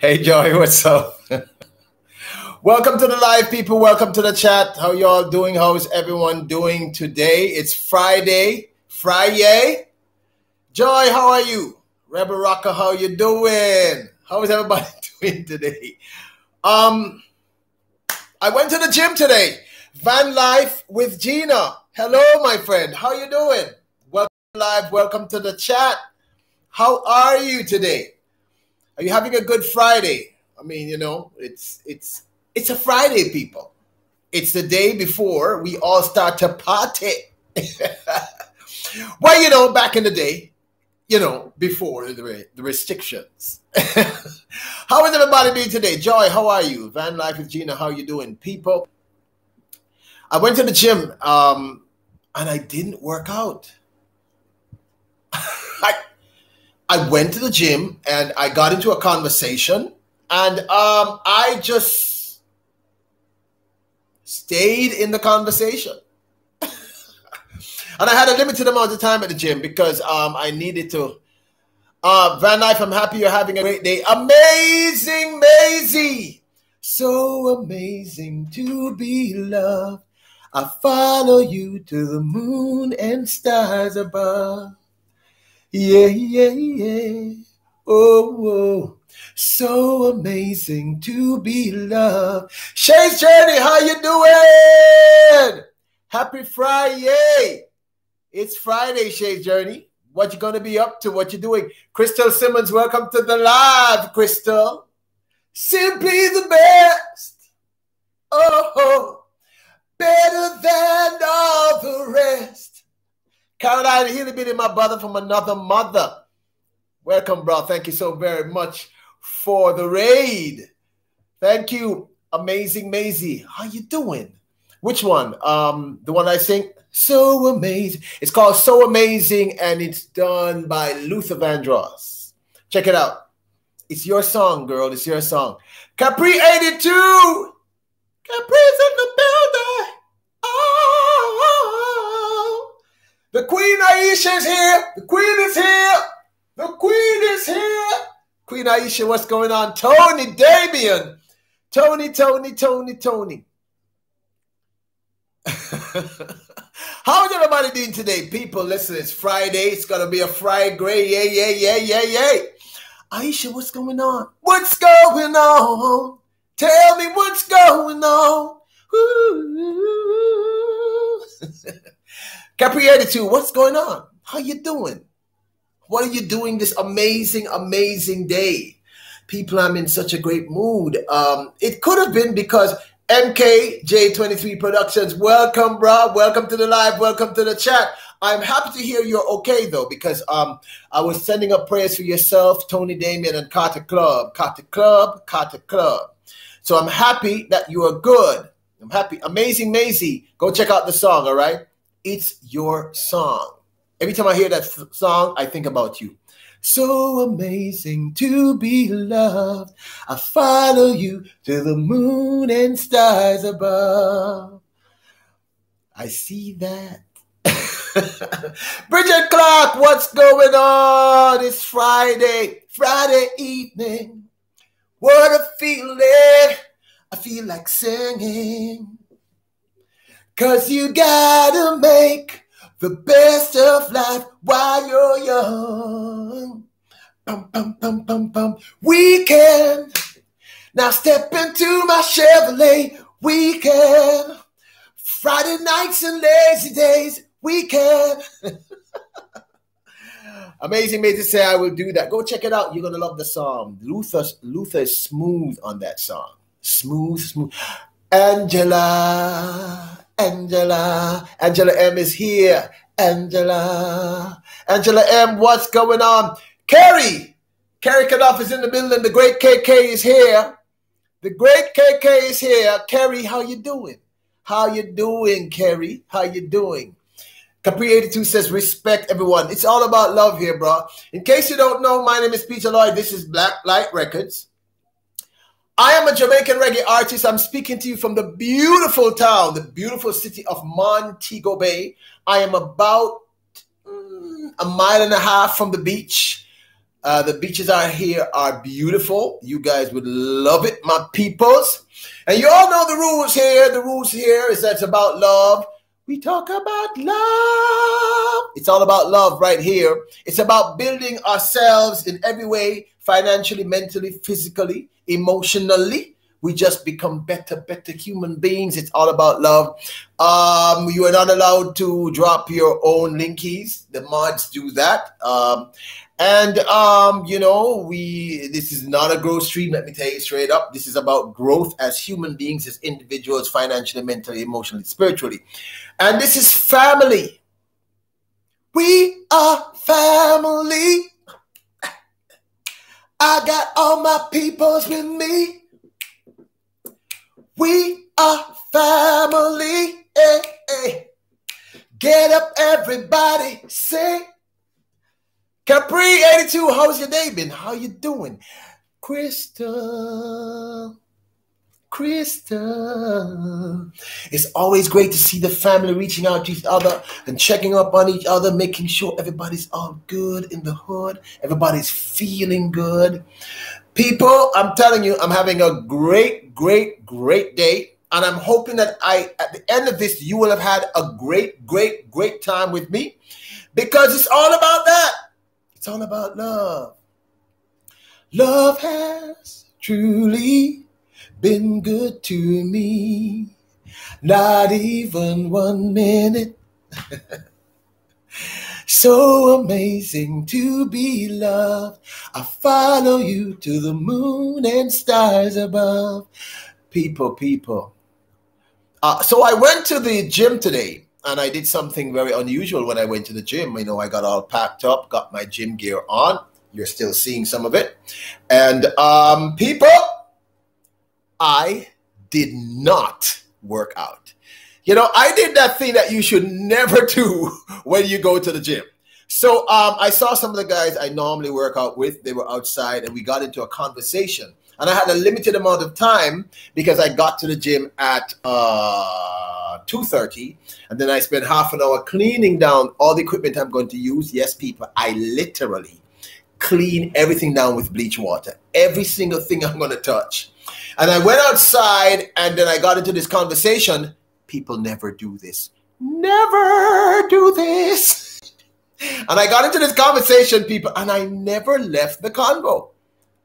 Hey Joy, what's up? Welcome to the live people. Welcome to the chat. How y'all doing? How is everyone doing today? It's Friday. Friday. Joy, how are you? Rebel Rocker, how you doing? How is everybody doing today? I went to the gym today. Van Life with Gina. Hello, my friend. How you doing? Welcome live. Welcome to the chat. How are you today? Are you having a good Friday? I mean, you know, it's a Friday, people. It's the day before we all start to party. Well, you know, back in the day, you know, before the restrictions. How is everybody doing today? Joy, how are you? Van Life with Gina, how you doing? People, I went to the gym and I didn't work out. I went to the gym and I got into a conversation and I just stayed in the conversation. And I had a limited amount of time at the gym because I needed to. Van Life, I'm happy you're having a great day. Amazing, Maisie. So amazing to be loved. I follow you to the moon and stars above. Yeah, yeah, yeah. Oh, oh, so amazing to be loved. Shay's Journey, how you doing? Happy Friday. It's Friday, Shay's Journey. What you gonna be up to? What you doing? Crystal Simmons, welcome to the live, Crystal. Simply the best. Oh, better than all the rest. Caroline Hilly, my brother from another mother. Welcome, bro. Thank you so very much for the raid. Thank you, Amazing Maisie. How you doing? Which one? The one I sing? So Amazing. It's called So Amazing, and it's done by Luther Vandross. Check it out. It's your song, girl. It's your song. Capri 82. Capri's in the building. Oh. The Queen Aisha is here. The Queen is here. The Queen is here. Queen Aisha, what's going on? Tony Damien. Tony. How's everybody doing today? People, listen, it's Friday. It's going to be a Friday. Yeah. Aisha, what's going on? What's going on? Tell me what's going on. Capri 82, what's going on? How you doing? What are you doing this amazing, amazing day? People, I'm in such a great mood. It could have been because MKJ23 Productions, welcome, bro. Welcome to the live. Welcome to the chat. I'm happy to hear you're okay, though, because I was sending up prayers for yourself, Tony Damien, and Carter Club. So I'm happy that you are good. I'm happy. Amazing Maisie. Go check out the song, all right? It's your song. Every time I hear that song, I think about you. So amazing to be loved. I follow you to the moon and stars above. I see that. Bridget Clark, what's going on? It's Friday evening. What a feeling. I feel like singing. 'Cause you gotta make the best of life while you're young. Bum. Weekend. Now step into my Chevrolet. Weekend. Friday nights and lazy days. Weekend. Amazing Maisie say I will do that. Go check it out. You're going to love the song. Luther is smooth on that song. Smooth. Angela M is here. Angela M, what's going on? Carrie Kanoff is in the building. The great KK is here. Carrie, how you doing? Carrie? How you doing? Capri 82 says, respect everyone. It's all about love here, bro. In case you don't know, my name is Peter Lloyd. This is Black Light Records. I am a Jamaican reggae artist. I'm speaking to you from the beautiful town, the beautiful city of Montego Bay. I am about a mile and a half from the beach. The beaches are here are beautiful. You guys would love it, my peoples. And you all know the rules here. The rules here is that it's about love. We talk about love. It's all about love right here. It's about building ourselves in every way, financially, mentally, physically, emotionally. We just become better human beings. It's all about love. You are not allowed to drop your own linkies. The mods do that. You know, this is not a growth stream, let me tell you straight up. This is about growth as human beings, as individuals, financially, mentally, emotionally, spiritually. And this is family. We are family. I got all my peoples with me. We are family. Hey, hey. Get up, everybody. Say. Capri 82, how's your day been? How you doing? Crystal. It's always great to see the family reaching out to each other and checking up on each other, making sure everybody's all good in the hood. Everybody's feeling good. People, I'm telling you, I'm having a great day. And I'm hoping that at the end of this, you will have had a great time with me, because it's all about that. It's all about love. Love has truly been good to me. Not even 1 minute. So amazing to be loved. I follow you to the moon and stars above. People. So I went to the gym today, and I did something very unusual when I went to the gym. You know, I got all packed up, got my gym gear on. You're still seeing some of it. And people, I did not work out. You know, I did that thing that you should never do when you go to the gym. So I saw some of the guys I normally work out with. They were outside, and we got into a conversation. And I had a limited amount of time because I got to the gym at 2:30. And then I spent half an hour cleaning down all the equipment I'm going to use. Yes, people, I literally clean everything down with bleach water. Every single thing I'm going to touch. And I went outside, and then I got into this conversation. People never do this. Never do this. And I got into this conversation, people, and I never left the convo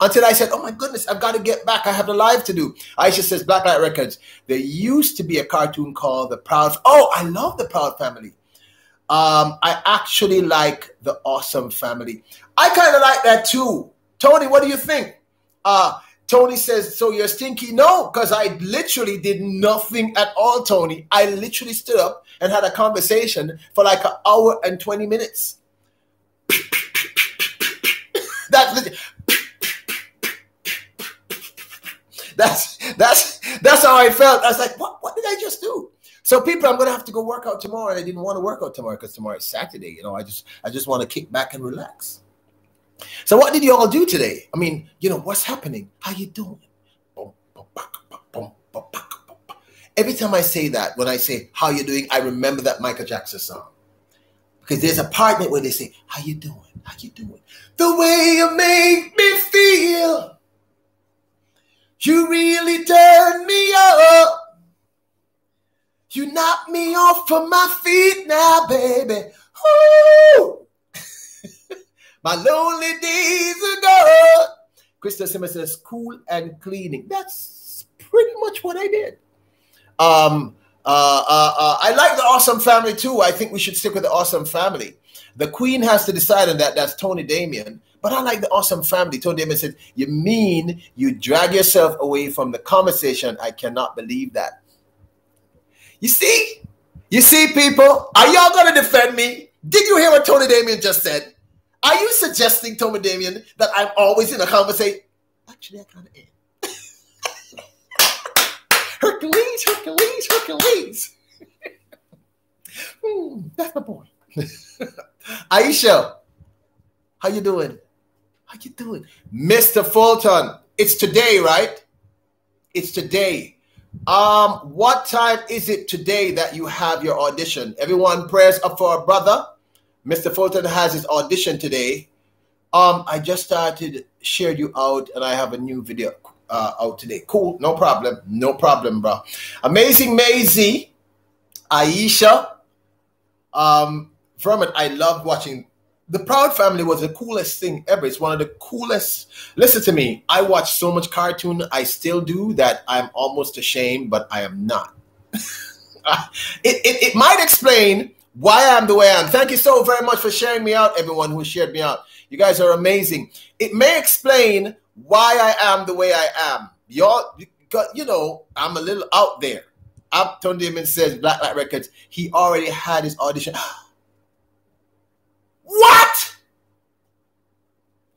until I said, oh my goodness, I've got to get back. I have the live to do. Aisha says, Blacklight Records. There used to be a cartoon called The Proud. Oh, I love The Proud Family. I actually like The Awesome Family. I kind of like that too. Tony, what do you think? Tony says, so you're stinky? No, because I literally did nothing at all, Tony. I literally stood up and had a conversation for like an hour and 20 minutes. That's how I felt. I was like, what did I just do? So people, I'm going to have to go work out tomorrow. And I didn't want to work out tomorrow because tomorrow is Saturday. You know, I just want to kick back and relax. So what did you all do today? I mean, you know, what's happening? How you doing? Every time I say that, when I say, how you doing, I remember that Michael Jackson song. Because there's a part in it where they say, how you doing? How you doing? The way you make me feel. You really turn me up. You knock me off of my feet now, baby. Ooh. My lonely days are gone. Krista Simmons says, cool and cleaning. That's pretty much what I did. I like the Awesome Family too. I think we should stick with the Awesome Family. The Queen has to decide on that. That's Tony Damien. But I like the Awesome Family. Tony Damien said, you mean you drag yourself away from the conversation? I cannot believe that. You see, people, are y'all going to defend me? Did you hear what Tony Damien just said? Are you suggesting, Tony Damien, that I'm always in a conversation? Actually, I kind of am. Hercules. That's my boy. Aisha, how you doing? Mr. Fulton, it's today, right? It's today. What time is it today that you have your audition? Everyone, prayers up for our brother. Mr. Fulton has his audition today. I just started, shared you out, and I have a new video out today. Cool, no problem, no problem, bro. Amazing Maisie, Aisha, Vermin. I loved watching. The Proud Family was the coolest thing ever. It's one of the coolest. Listen to me. I watch so much cartoon. I still do that. I'm almost ashamed, but I am not. It might explain why I'm the way I am. Thank you so very much for sharing me out, everyone who shared me out. You guys are amazing. It may explain why I am the way I am. Y'all, you know, I'm a little out there. Tony Damon says, Black Light Records, he already had his audition. What?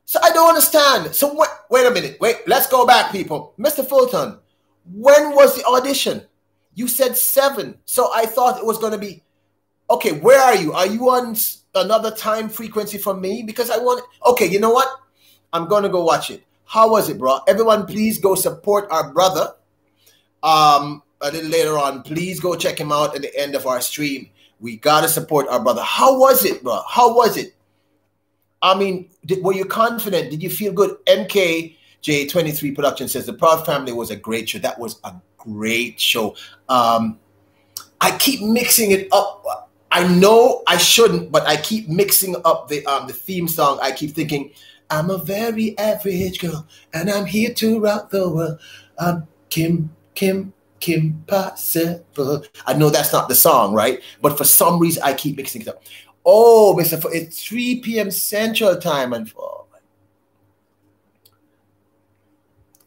So I don't understand. So wait a minute. Wait, let's go back, people. Mr. Fulton, when was the audition? You said 7. So I thought it was going to be, okay, where are you? Are you on another time frequency from me? Because I want, okay, you know what? I'm going to go watch it. How was it, bro? Everyone, please go support our brother. A little later on, please go check him out at the end of our stream. We got to support our brother. How was it, bro? How was it? I mean, were you confident? Did you feel good? MKJ23 Production says the Proud Family was a great show. That was a great show. I keep mixing it up. I know I shouldn't, but I keep mixing up the theme song. I keep thinking, I'm a very average girl, and I'm here to rock the world. I'm Kim Possible. I know that's not the song, right? But for some reason, I keep mixing it up. Oh, it's 3 p.m. Central Time, and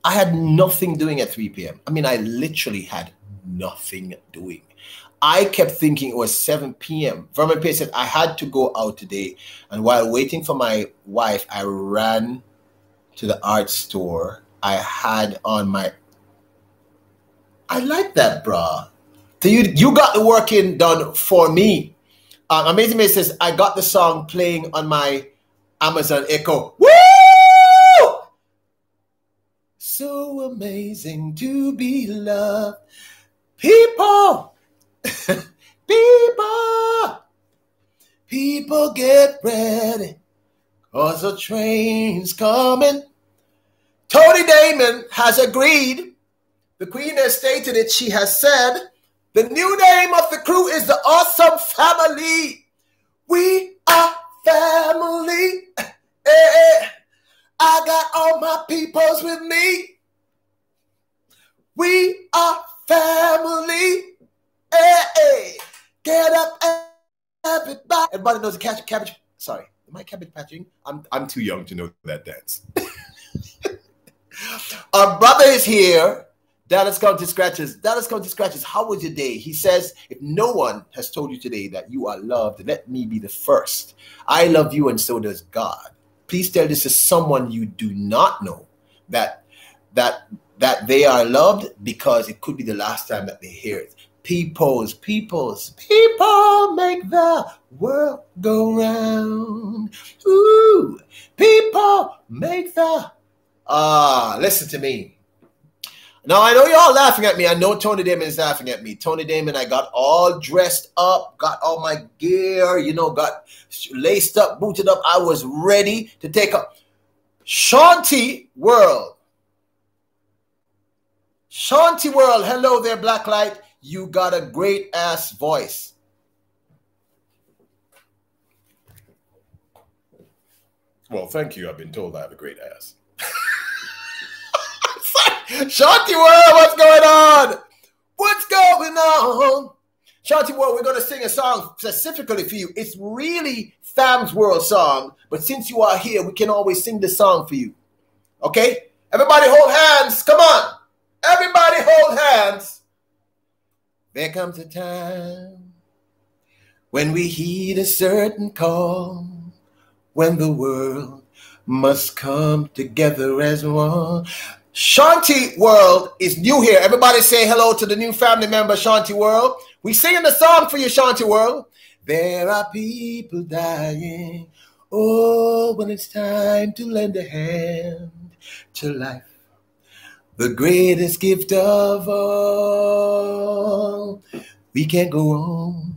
I had nothing doing at 3 p.m. I mean, I literally had nothing doing. I kept thinking it was 7 p.m. Vermin Pay said, I had to go out today. And while waiting for my wife, I ran to the art store. I had on my... I like that, brah. So you got the working done for me. Amazing May says, I got the song playing on my Amazon Echo. Woo! So amazing to be loved. People! People get ready, 'cause the train's coming. Tony Damon has agreed. The Queen has stated it. She has said, the new name of the crew is the Awesome Family. We are family. I got all my peoples with me. We are family. Get up, everybody. Everybody knows the cabbage. Sorry, am I cabbage patching? I'm too young to know that dance. Our brother is here. Dallas County Scratches. Dallas County Scratches, how was your day? He says, if no one has told you today that you are loved, let me be the first. I love you and so does God. Please tell this to someone you do not know that they are loved, because it could be the last time that they hear it. People make the world go round. Ooh, people make the... listen to me. Now, I know y'all laughing at me. I know Tony Damon is laughing at me. Tony Damon, I got all dressed up, got all my gear, you know, got laced up, booted up. I was ready to take up. Shanti World. Shanti World, hello there, Blacklight. You got a great ass voice. Well, thank you. I've been told I have a great ass. Shanti World, what's going on? What's going on? Shanti World, we're going to sing a song specifically for you. It's really Fam's World song, but since you are here, we can always sing the song for you. Okay? Everybody hold hands. Come on. Everybody hold hands. There comes a time when we heed a certain call, when the world must come together as one. Shanti World is new here. Everybody say hello to the new family member, Shanti World. We singing the song for you, Shanti World. There are people dying. Oh, when it's time to lend a hand to life, the greatest gift of all. We can't go on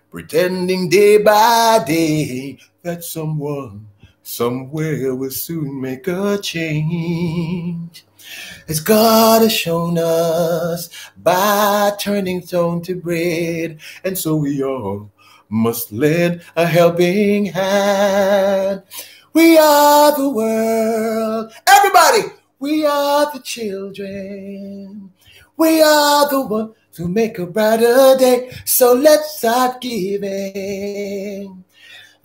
pretending day by day that someone Somewhere we'll soon make a change. As God has shown us by turning stone to bread, and so we all must lend a helping hand. We are the world. Everybody, we are the children. We are the ones who make a brighter day. So let's start giving.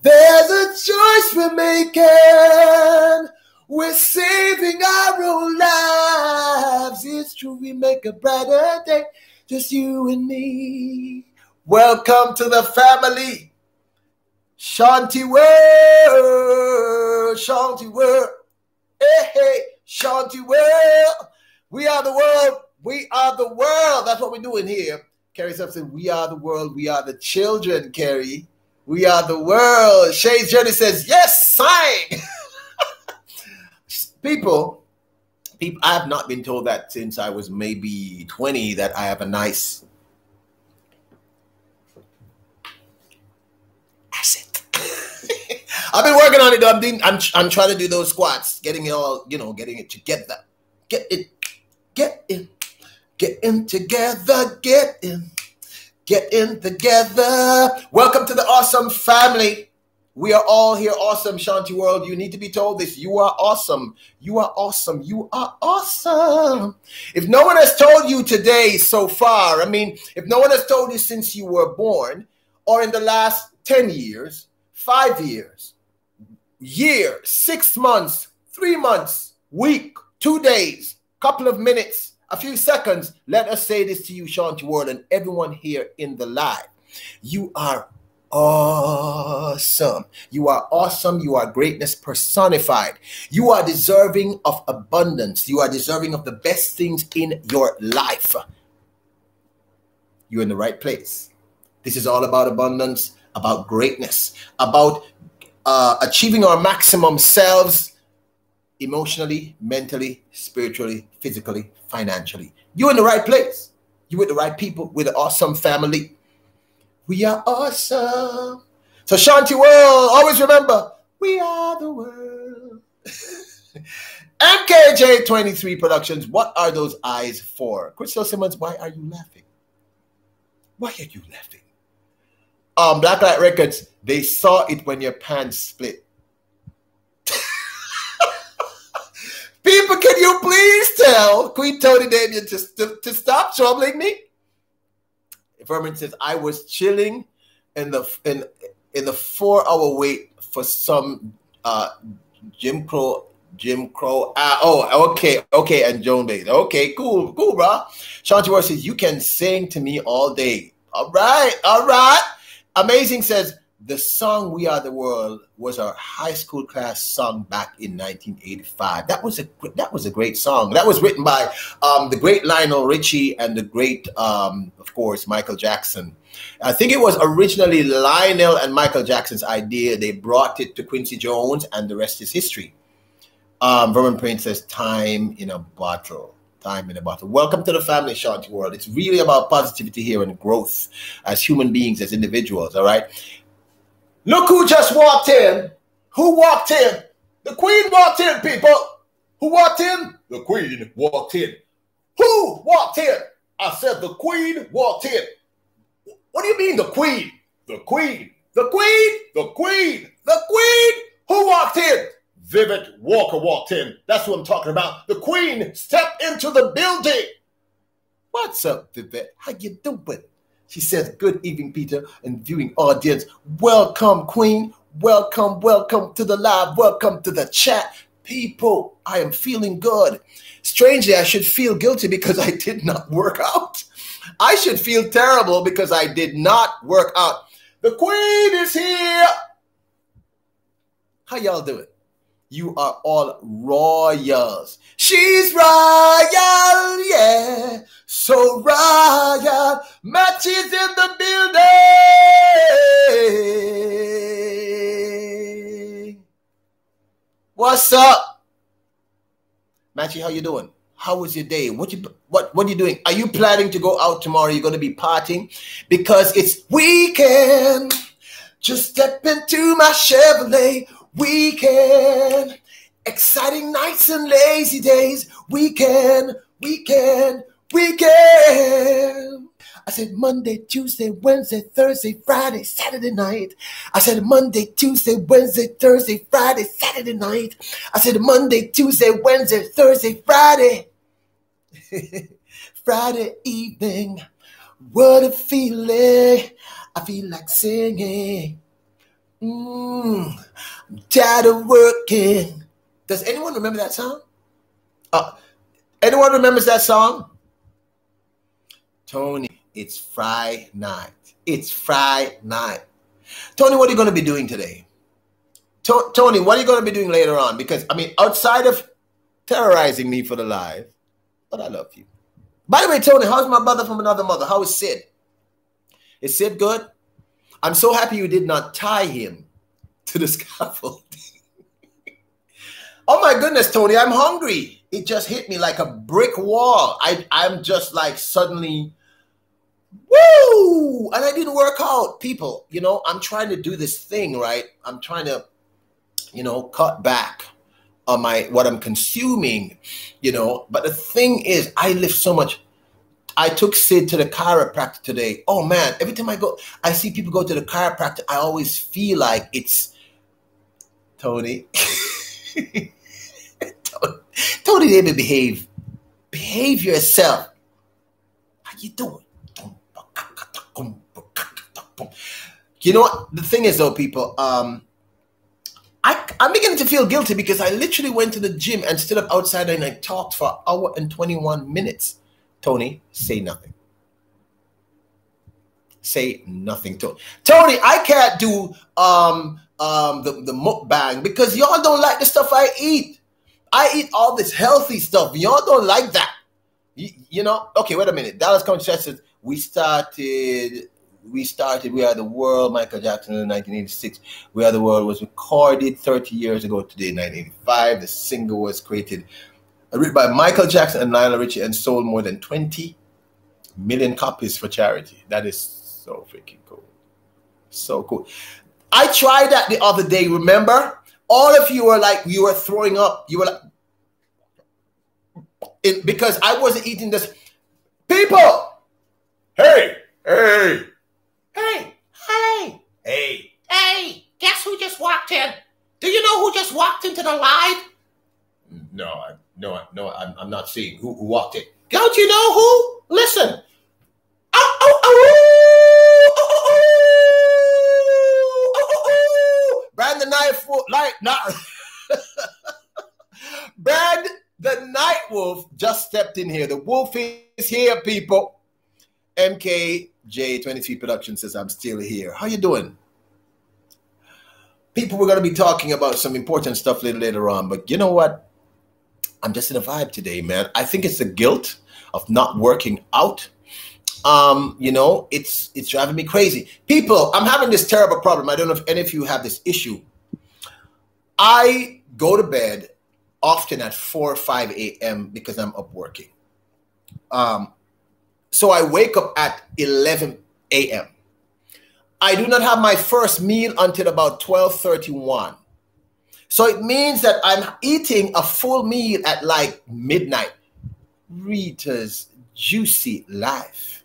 There's a choice we're making. We're saving our own lives. It's true, we make a brighter day. Just you and me. Welcome to the family. Shanti world. Shanti world. Hey, hey, Shanti world. We are the world. We are the world. That's what we're doing here. Carrie said, we are the world. We are the children, Carrie. We are the world. Shay's Journey says, yes, sign. People, I have not been told that since I was maybe 20 that I have a nice asset. I've been working on it. I'm trying to do those squats, getting it all, getting it together. Get in together, get in together. Welcome to the awesome family. We are all here awesome, Shanti World. You need to be told this. You are awesome. You are awesome. You are awesome. If no one has told you today so far, if no one has told you since you were born, or in the last 10 years, 5 years, year, 6 months, 3 months, week, 2 days, couple of minutes, a few seconds, let us say this to you, Shanti World, and everyone here in the live. You are awesome. You are awesome. You are greatness personified. You are deserving of abundance. You are deserving of the best things in your life. You're in the right place. This is all about abundance, about greatness, about achieving our maximum selves emotionally, mentally, spiritually, physically, financially. You're in the right place. You're with the right people, with an awesome family. We are awesome. So Shanti World, always remember, we are the world. MKJ23 Productions, what are those eyes for? Crystal Simmons, why are you laughing? Why are you laughing? Blacklight Records, they saw it when your pants split. People, can you please tell Queen Tony Damien to stop troubling me? Vermin says, I was chilling in the 4-hour wait for some Jim Crow. Okay, and Joan Bates. Okay, cool, bro. Shanti Ward says, you can sing to me all day. All right. Amazing says, the song We Are the World was our high school class song back in 1985. That was a great song. That was written by the great Lionel Richie and the great, of course, Michael Jackson. I think it was originally Lionel and Michael Jackson's idea. They brought it to Quincy Jones, and the rest is history. Vermin Prince says, time in a bottle. Time in a bottle. Welcome to the family, Shanti World. It's really about positivity here and growth as human beings, as individuals, all right? Look who just walked in. Who walked in? The Queen walked in, people. Who walked in? The Queen walked in. Who walked in? I said the Queen walked in. What do you mean the Queen? The Queen. The Queen. The Queen. The Queen. Who walked in? Vivek Walker walked in. That's what I'm talking about. The Queen stepped into the building. What's up, Vivek? How you doing? She says, good evening, Peter, and viewing audience. Welcome, Queen. Welcome to the live. Welcome to the chat. People, I am feeling good. Strangely, I should feel guilty because I did not work out. I should feel terrible because I did not work out. The Queen is here. How y'all doing? You are all royals. She's royal, yeah. So royal. Matches in the building. What's up? Matchy, how you doing? How was your day? What are you doing? Are you planning to go out tomorrow? You're going to be partying? Because it's weekend. Just step into my Chevrolet. weekend, exciting nights and lazy days, weekend, weekend, weekend. I said Monday, Tuesday, Wednesday, Thursday, Friday, Saturday night. I said Monday, Tuesday, Wednesday, Thursday, Friday, Saturday night. I said Monday, Tuesday, Wednesday, Thursday, Friday. Friday evening, what a feeling. I feel like singing. Tired of working. Does anyone remember that song? Anyone remembers that song? Tony, it's Friday night. It's Friday night. Tony, what are you going to be doing today? Tony, what are you going to be doing later on? Because, I mean, outside of terrorizing me for the live, but I love you. By the way, Tony, how's my brother from another mother? How is Sid? Is Sid good? I'm so happy you did not tie him to the scaffold. Oh my goodness, Tony, I'm hungry. It just hit me like a brick wall. I'm just like suddenly, woo! And I didn't work out. People, you know, I'm trying to do this thing, right? I'm trying to, you know, cut back on what I'm consuming, you know. But the thing is, I lift so much. I took Sid to the chiropractor today. Oh man, every time I see people go to the chiropractor, I always feel like it's Tony. Tony, baby, behave. Behave yourself. How you doing? You know what? The thing is, though, people, I'm beginning to feel guilty because I literally went to the gym and stood up outside and I talked for an hour and 21 minutes. Tony, say nothing. Say nothing, Tony. Tony, I can't do the mukbang because y'all don't like the stuff I eat. I eat all this healthy stuff. Y'all don't like that. You know? Okay, wait a minute. Dallas County says we started We Are the World, Michael Jackson in 1986. We Are the World was recorded 30 years ago today, 1985. The single was written by Michael Jackson and Lionel Richie and sold more than 20 million copies for charity. That is so freaking cool. So cool. I tried that the other day, remember? All of you were like, you were throwing up. You were like, because I wasn't eating this. People! Hey! Hey! Hey! Hey! Hey! Hey! Guess who just walked in? Do you know who just walked into the live? No, I'm not seeing who walked in. Don't you know who? Listen. Brand the Night Wolf, Brand the Night Wolf just stepped in here. The wolf is here, people. MKJ23 Production says, I'm still here. How you doing? People, we're going to be talking about some important stuff later on, but you know what? I'm just in a vibe today, man. I think it's the guilt of not working out. You know, it's driving me crazy. People, I'm having this terrible problem. I don't know if any of you have this issue. I go to bed often at 4 or 5 a.m. because I'm up working. So I wake up at 11 a.m. I do not have my first meal until about 12:31. So it means that I'm eating a full meal at like midnight. Rita's Juicy Life.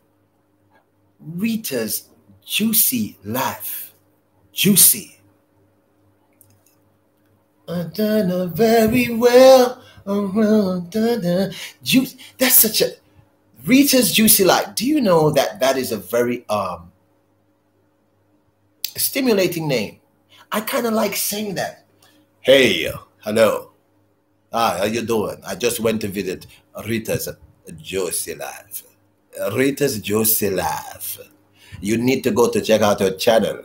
Rita's Juicy Life. Juicy. I've done very well. Juice. That's such a Rita's Juicy Life. Do you know that that is a very stimulating name? I kind of like saying that. Hey, hello. How you doing? I just went to visit Rita's Juicy Life. Rita's Juicy Life. You need to go to check out her channel.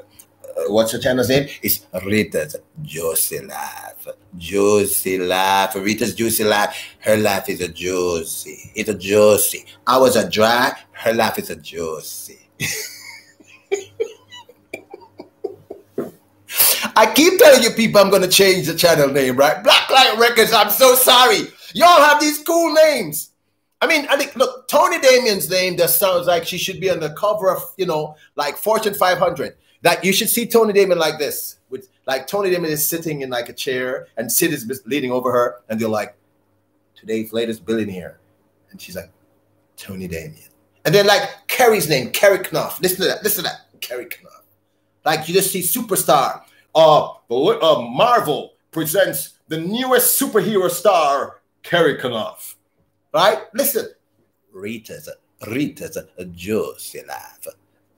What's her channel's name? It's Rita's Juicy Life. Juicy Life. Rita's Juicy Life. Her life is a juicy. It's a juicy. Ours are dry. Her life is a juicy. I keep telling you people I'm going to change the channel name, right? Blacklight Records, I'm so sorry. Y'all have these cool names. I mean, look, Tony Damien's name just sounds like she should be on the cover of, you know, like Fortune 500. That you should see Tony Damien like this, with Like Tony Damon is sitting in like a chair and Sid is leaning over her and they're like, today's latest billionaire. And she's like, Tony Damon. And then like Kerry's name, Kerry Knopf. Listen to that, Kerry Knopf. Like you just see superstar. Marvel presents the newest superhero star, Kerry Knopf. Right? Listen. Rita's a juicy laugh.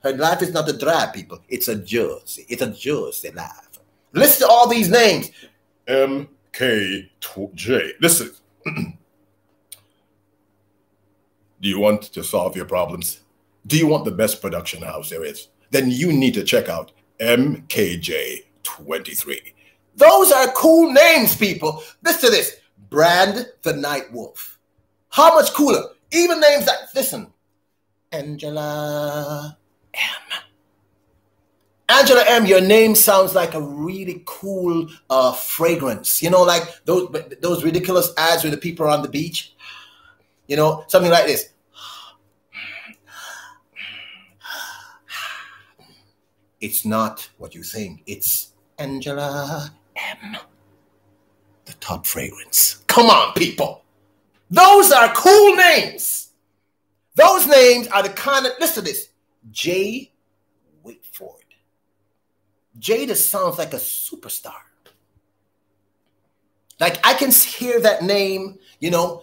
Her laugh is not a drab, people. It's a juicy laugh. Listen to all these names. MKJ. Listen. Do you want to solve your problems? Do you want the best production house there is? Then you need to check out MKJ23. Those are cool names, people. Listen to this. Brand the Night Wolf. How much cooler? Even names like, listen, Angela M. Angela M, your name sounds like a really cool fragrance. You know, like those ridiculous ads where the people are on the beach. You know, something like this. It's not what you think. It's Angela M. The top fragrance. Come on, people. Those are cool names. Those names are the kind of, listen to this. Jay Whitford. Jay just sounds like a superstar. Like I can hear that name, you know.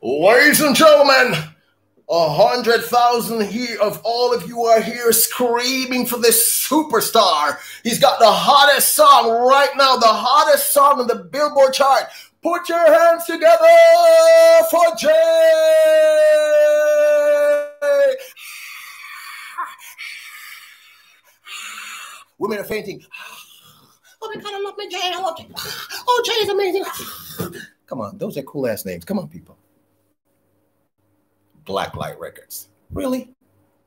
Ladies and gentlemen, 100,000 here of all of you are here screaming for this superstar. He's got the hottest song right now, the hottest song on the Billboard chart. Put your hands together for Jay. Women are fainting. Oh my God, I love my Jay. I love Jay. Oh, Jay is amazing. Come on, those are cool ass names. Come on, people. Blacklight Records. Really?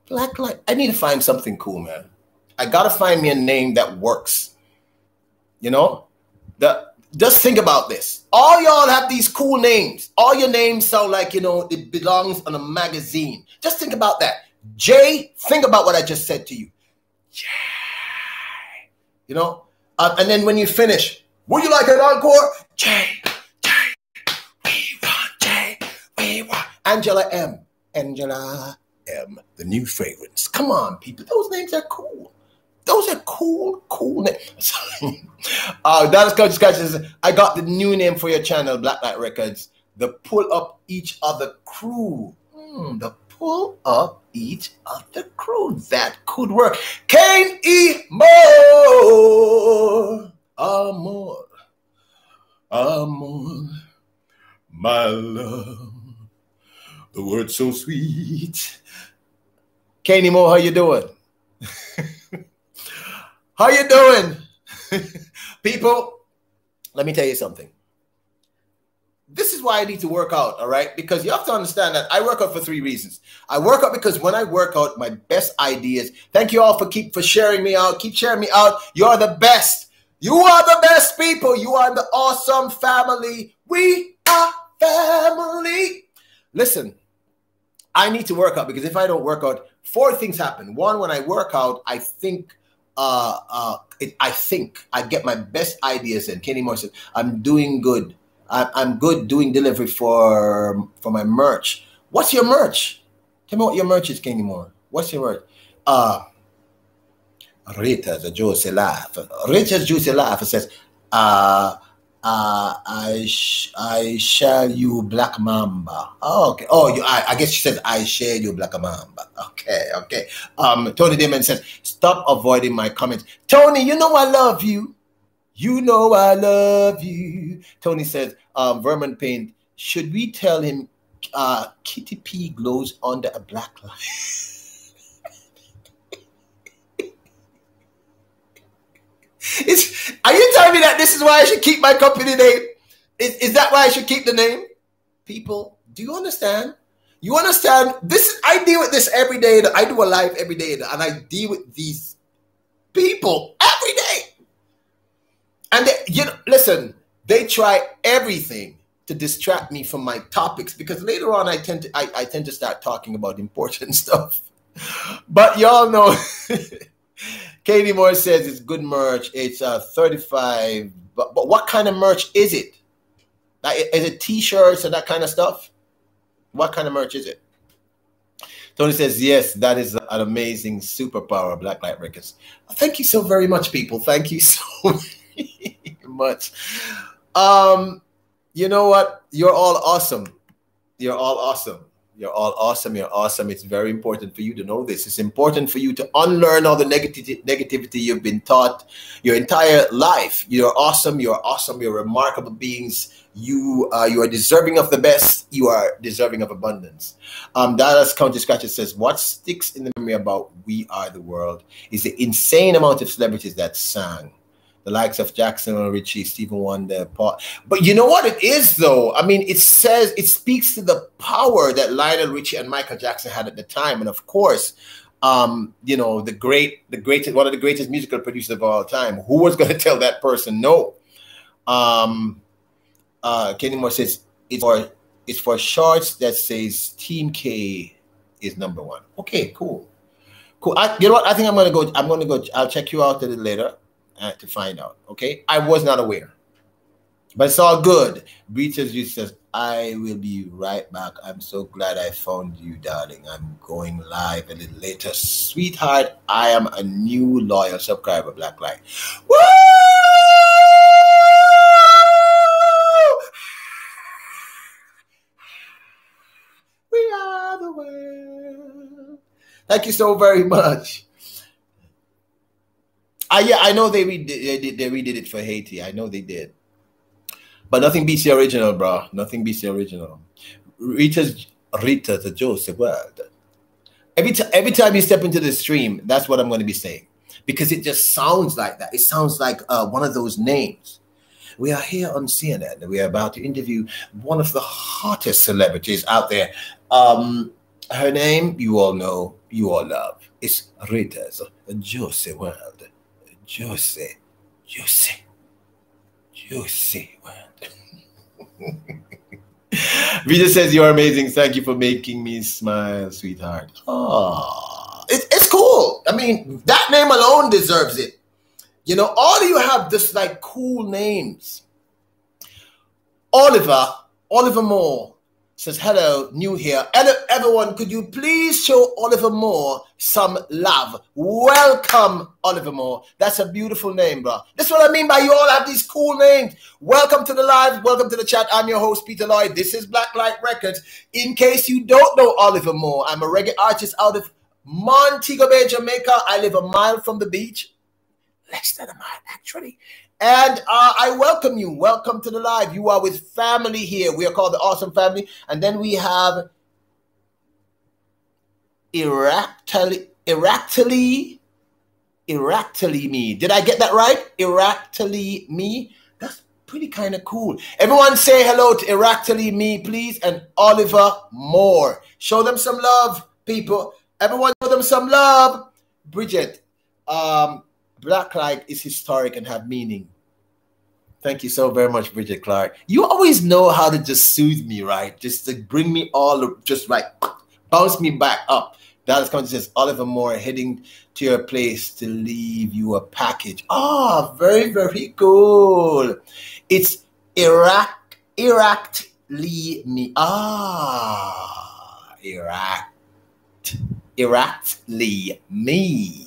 Blacklight? I need to find something cool, man. I gotta find me a name that works. You know? Just think about this. All y'all have these cool names. All your names sound like, you know, it belongs on a magazine. Just think about that. Jay, think about what I just said to you. Jay. You know? And then when you finish, would you like an encore? Jay, we want Jay, we want Angela M. Angela M. The new fragrance. Come on, people. Those names are cool. Those are cool names. Dallas Coach Scratch says, I got the new name for your channel, Blacklight Records. The Pull Up Each Other Crew. The Pull Up Each Other Crew. That could work. Kane E. Moore. Amor. My love. The word so sweet. Kane Moore, how you doing? How you doing? People, let me tell you something. This is why I need to work out, all right? Because you have to understand that I work out for 3 reasons. I work out because when I work out, my best ideas. Thank you all for sharing me out. Keep sharing me out. You are the best. You are the best people. You are the awesome family. We are family. Listen, I need to work out because if I don't work out, 4 things happen. 1, when I work out, I think I get my best ideas in. Kenny Moore said, I'm doing good. I'm good doing delivery for my merch. What's your merch? Tell me what your merch is, Kenny Moore. What's your merch? Rita's a juicy laugh. Rita's juicy laugh says, I share you Black Mamba. Oh, okay. Oh, I guess she says I share you Black Mamba. Okay. Tony Damon says, stop avoiding my comments. Tony, you know I love you. You know I love you. Tony says, Vermin Paint, should we tell him Kitty P glows under a black light? Are you telling me that this is why I should keep my company name? Is that why I should keep the name? People, do you understand? You understand? I deal with this every day. I do a live every day, and I deal with these people every day. And listen, they try everything to distract me from my topics because later on I tend to start talking about important stuff. But y'all know. Katie Moore says it's good merch. It's 35. But what kind of merch is it? Is it t-shirts and that kind of stuff? What kind of merch is it? Tony says, yes, that is an amazing superpower, Blacklight Records. Thank you so very much, people. Thank you so very much. You know what? You're all awesome. You're all awesome. You're all awesome. You're awesome. It's very important for you to know this. It's important for you to unlearn all the negativity you've been taught your entire life. You're awesome. You're awesome. You're remarkable beings. You are deserving of the best. You are deserving of abundance. Dallas County Scratcher says, what sticks in the memory about We Are the World is the insane amount of celebrities that sang. The likes of Jackson, Richie, Stephen Wonder, Paul. But you know what it is, though? I mean, it speaks to the power that Lionel Richie and Michael Jackson had at the time. And of course, you know, one of the greatest musical producers of all time. Who was going to tell that person no? Kenny Moore says it's for shorts that says Team K is number one. Okay, cool. You know what? I think I'm gonna go. I'll check you out a little later to find out. Okay, I was not aware, but it's all good. Breaches you says, I will be right back. I'm so glad I found you, darling. I'm going live a little later, sweetheart. I am a new loyal subscriber, Blacklight. Woo! We are the world. Thank you so very much. Yeah, I know they redid it for Haiti. I know they did. But nothing beats the original, bro. Nothing beats the original. Rita's the Joseph world. Every time you step into the stream, that's what I'm going to be saying. Because it just sounds like that. It sounds like one of those names. We are here on CNN. We are about to interview one of the hottest celebrities out there. Her name, you all know, you all love. It's Rita's Joseph world. Jose world. Rita says, you're amazing. Thank you for making me smile, sweetheart. Oh, it's cool. I mean, that name alone deserves it. You know, all of you have just like cool names. Oliver Moore says, hello, new here. Everyone, could you please show Oliver Moore some love? Welcome, Oliver Moore. That's a beautiful name, bro. That's what I mean by you all have these cool names. Welcome to the live. Welcome to the chat. I'm your host, Peter Lloyd. This is Blacklight Records. In case you don't know Oliver Moore, I'm a reggae artist out of Montego Bay, Jamaica. I live a mile from the beach. Less than a mile, actually. And I welcome you. Welcome to the live. You are with family here. We are called the Awesome Family. And then we have Iractally Me. Did I get that right? Iractally Me. That's pretty kind of cool. Everyone say hello to Iractally Me, please. And Oliver Moore. Show them some love, people. Everyone show them some love. Bridget, Blacklight is historic and have meaning. Thank you so very much, Bridget Clark. You always know how to just soothe me, right? Just to bring me just right, bounce me back up. Dallas County says, Oliver Moore heading to your place to leave you a package. Ah, very, very cool. It's Iractly Me. Ah, Iractly Me.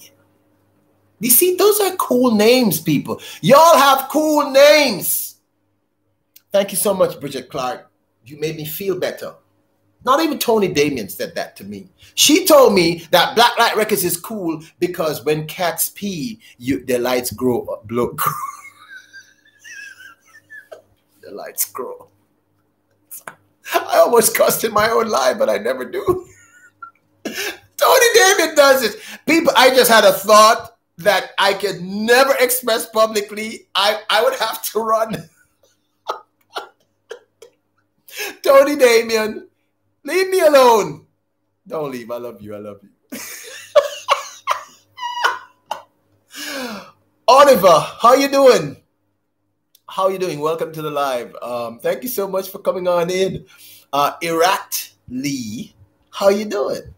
You see, those are cool names, people. Y'all have cool names. Thank you so much, Bridget Clark. You made me feel better. Not even Tony Damien said that to me. She told me that Blacklight Records is cool because when cats pee, their lights grow. The lights grow. I almost cussed in my own life, but I never do. Tony Damien does it. People, I just had a thought that I could never express publicly. I would have to run. Tony Damien, leave me alone. Don't leave. I love you. I love you. Oliver, how you doing? How you doing? Welcome to the live. Thank you so much for coming on in. Irat Lee, how you doing?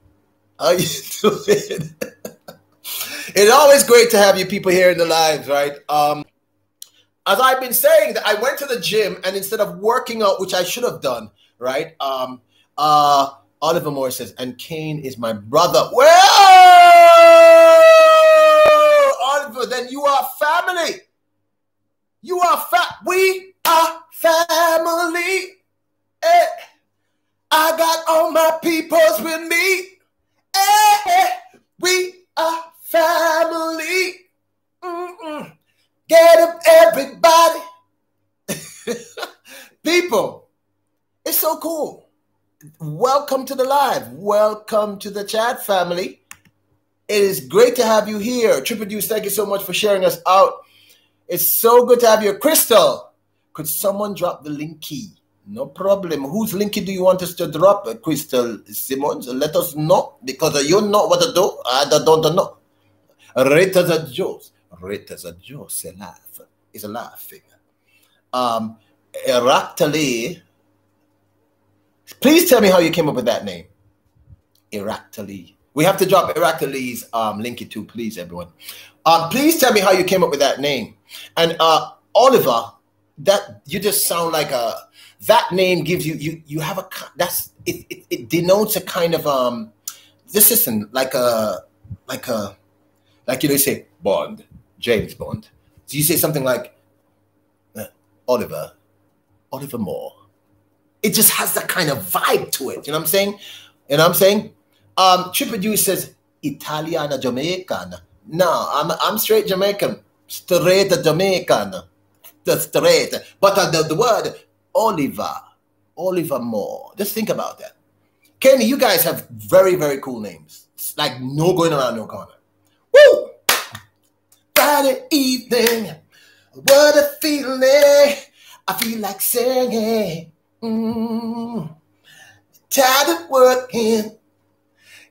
How you doing? It's always great to have you people here in the lives, right? As I've been saying, that I went to the gym and instead of working out, which I should have done, right? Oliver Moore says, and Kane is my brother. Well, Oliver, then you are family. You are we are family. Hey, I got all my peoples with me. Hey, we are family. Get up, everybody. People, it's so cool. Welcome to the live. Welcome to the chat family. It is great to have you here. Triple Deuce, thank you so much for sharing us out. It's so good to have you. Crystal, could someone drop the link key? No problem. Whose link key do you want us to drop? Crystal Simmons, let us know because you know what to do. I don't know. Rate as a joke. Rate as a joke. It's a laughing. Iraqtali. Please tell me how you came up with that name. Iraqtali. We have to drop Iraqtali's linky too, please, everyone. Please tell me how you came up with that name. And Oliver, that you just sound like that name gives you have a it denotes a kind of this isn't like you say Bond, James Bond. So you say something like Oliver Moore. It just has that kind of vibe to it. You know what I'm saying? You know what I'm saying? Triple Deuce says Italiana Jamaican. No, I'm straight Jamaican. Straight Jamaican. The straight. But the word Oliver Moore. Just think about that. Kenny, you guys have very, very cool names. It's like no going around no corner. Woo! Friday evening. What a feeling. I feel like singing. Tired of working.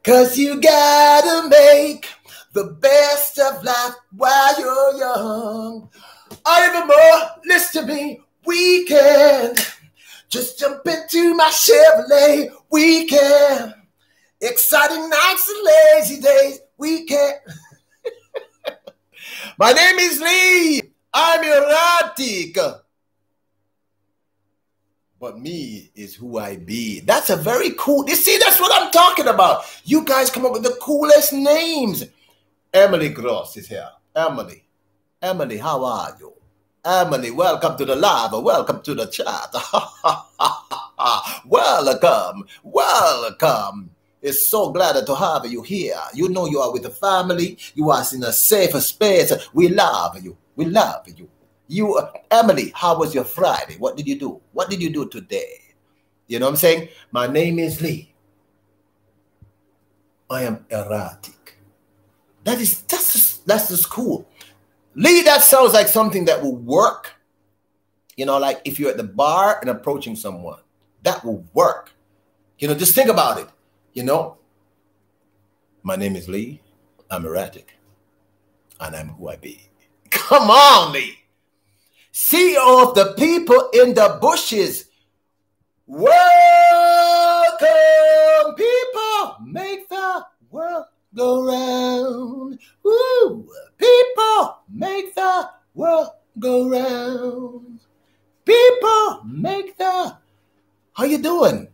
Cause you gotta make the best of life while you're young. Oliver Moore, listen to me, weekend. Just jump into my Chevrolet, weekend. Exciting nights and lazy days, weekend. My name is Lee. I'm erratic. But me is who I be. That's a very cool. You see, that's what I'm talking about. You guys come up with the coolest names. Emily Gross is here. Emily, how are you? Emily, welcome to the live. Welcome to the chat. Welcome. It's so glad to have you here. You know you are with the family. You are in a safe space. We love you. We love you. You, Emily, how was your Friday? What did you do? What did you do today? You know what I'm saying? My name is Lee. I am erratic. That's just cool. Lee, that sounds like something that will work. You know, like if you're at the bar and approaching someone, that will work. You know, just think about it. You know, my name is Lee. I'm erratic. And I'm who I be. Come on, Lee. CEO of the people in the bushes. Welcome, people. Make the world go round. Woo. People, make the world go round. People, make the... How you doing?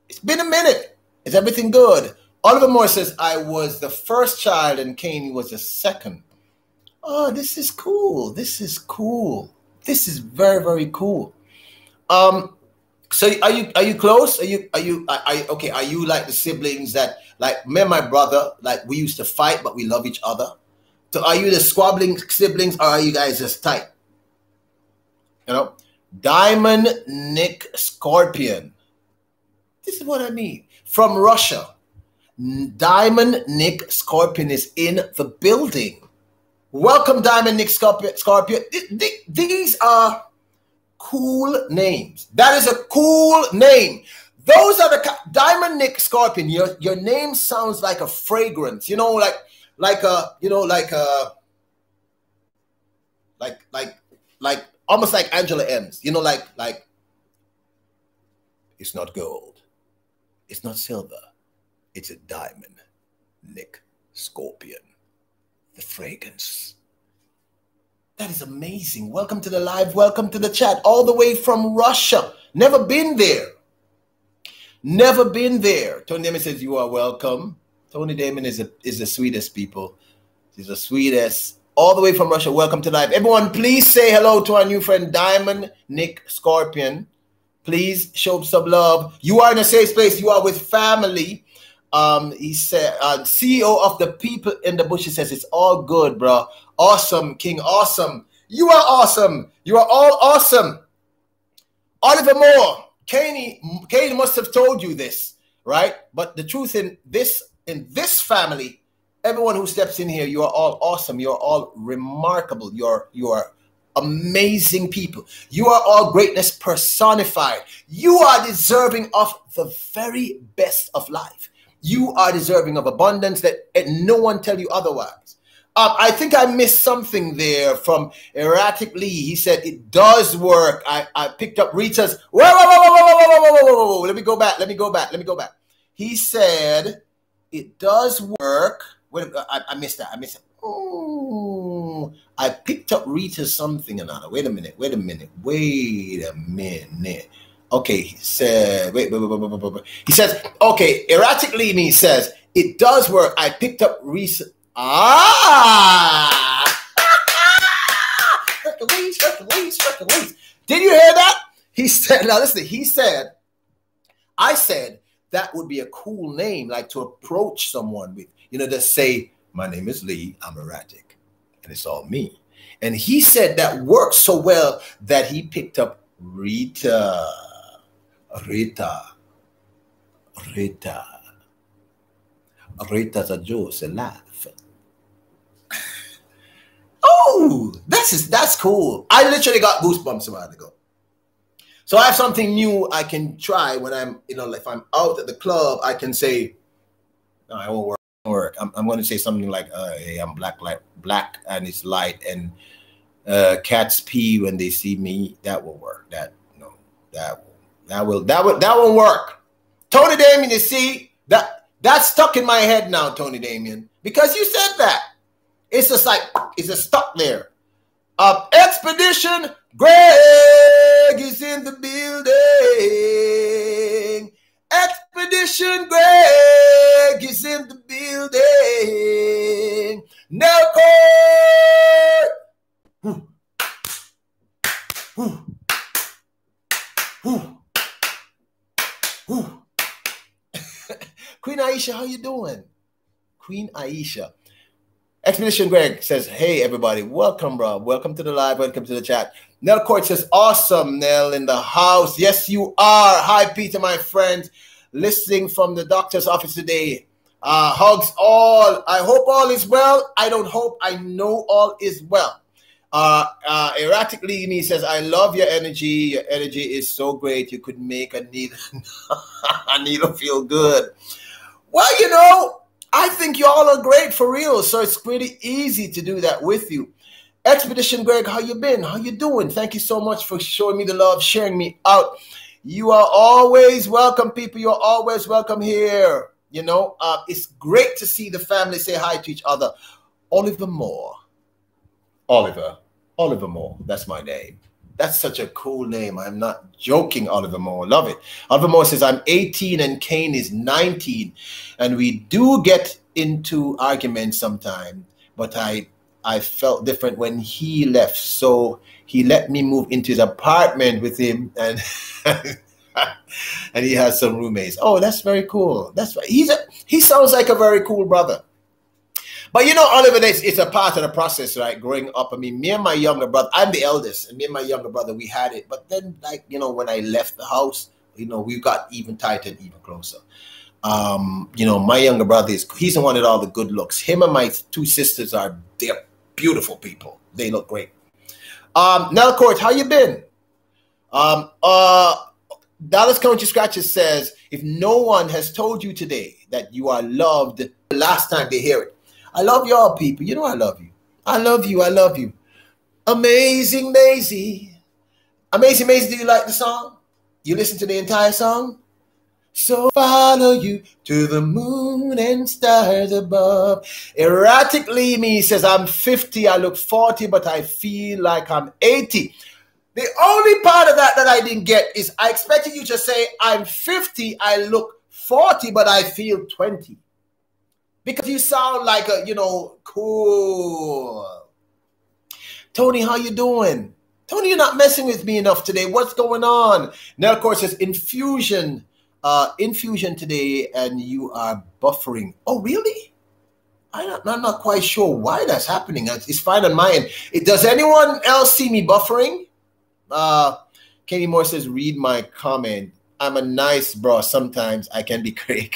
It's been a minute. Is everything good? Oliver Moore says, I was the first child and Kane was the second. Oh, this is cool. This is cool. This is very, very cool. So are you close? Are you okay? Are you like the siblings that, like, me and my brother, like, we used to fight, but we love each other? So are you the squabbling siblings, or are you guys just tight? You know, Diamond Nick Scorpion. This is what I mean. From Russia, Diamond Nick Scorpion is in the building. Welcome, Diamond Nick Scorpion. These are cool names. That is a cool name. Those are the Diamond Nick Scorpion. Your name sounds like a fragrance. You know, like almost like Angela M's. You know, like it's not gold, it's not silver, it's a Diamond Nick Scorpion. the fragrance. That is amazing. Welcome to the live. Welcome to the chat. All the way from Russia. Never been there. Never been there. Tony Damon says you are welcome. Tony Damon is the sweetest people. He's the sweetest. All the way from Russia. Welcome to live. Everyone, please say hello to our new friend Diamond Nick Scorpion. Please show some love. You are in a safe place. You are with family. He said, CEO of the People in the Bush, he says, it's all good, bro. Awesome, King. Awesome. You are awesome. You are all awesome. Oliver Moore. Katie must have told you this, right? But the truth in this family, everyone who steps in here, you are all awesome. You are all remarkable. You are amazing people. You are all greatness personified. You are deserving of the very best of life. You are deserving of abundance that no one tell you otherwise. I think I missed something there from Erratic Lee. He said it does work. I picked up Rita's. Whoa. Let me go back. He said it does work. Wait, I missed that. Oh, I picked up Rita's something or another. Wait a minute. Okay, he said, wait. He says, okay, erratically, he says, it does work. I picked up recent. Hercules. Did you hear that? He said, now listen, I said that would be a cool name, like to approach someone with, just say, my name is Lee, I'm erratic, and it's all me. And he said that worked so well that he picked up Rita's a Joe's a laugh. Oh, that's cool. I literally got goosebumps a while ago. So I have something new I can try when I'm, if I'm out at the club, I can say, no, it won't work. I'm going to say something like, hey, I'm black and it's light, and cats pee when they see me. That will work. That won't work. Tony Damien, you see, that's stuck in my head now, Tony Damien, because you said that. It's just like, it's just stuck there. Expedition Greg is in the building. Expedition Greg is in the building. Nelcourt. Queen Aisha, how you doing? Queen Aisha. Expedition Greg says, hey, everybody. Welcome, bro. Welcome to the live. Welcome to the chat. Nell Court says, awesome, Nell, in the house. Yes, you are. Hi, Peter, my friend. Listening from the doctor's office today. Hugs all. I hope all is well. I don't hope. I know all is well. Erratically, he says, I love your energy. Your energy is so great. You could make a needle feel good. Well, I think you all are great for real. So it's pretty easy to do that with you. Expedition Greg, how you been? How you doing? Thank you so much for showing me the love, sharing me out. You are always welcome, people. You're always welcome here. It's great to see the family say hi to each other. Oliver Moore. Oliver Moore. That's my name. That's such a cool name. I'm not joking, Oliver Moore. Love it. Oliver Moore says, I'm 18 and Kane is 19. And we do get into arguments sometimes. But I felt different when he left. So he let me move into his apartment with him. And and he has some roommates. Oh, that's very cool. That's right. He sounds like a very cool brother. But Oliver, it's a part of the process, right? Growing up. I mean, me and my younger brother, I'm the eldest, and me and my younger brother, we had it. But then, when I left the house, we got even tighter and even closer. My younger brother he's the one with all the good looks. Him and my two sisters they're beautiful people. They look great. Nell Court, how you been? Dallas County Scratches says, if no one has told you today that you are loved, the last time they hear it. I love y'all, people. I love you. I love you. I love you. Amazing Maisie. Amazing Maisie, do you like the song? You listen to the entire song? So follow you to the moon and stars above. Erratically me says, I'm 50, I look 40, but I feel like I'm 80. The only part of that that I didn't get is I expected you to say, I'm 50, I look 40, but I feel 20. Because you sound like a, cool. Tony, how you doing? Tony, you're not messing with me enough today. What's going on? Now, of course, it's infusion today, and you are buffering. Oh, really? I'm not quite sure why that's happening. It's fine on my end. Does anyone else see me buffering? Kenny Moore says, read my comment. I'm a nice bro. Sometimes I can be cray.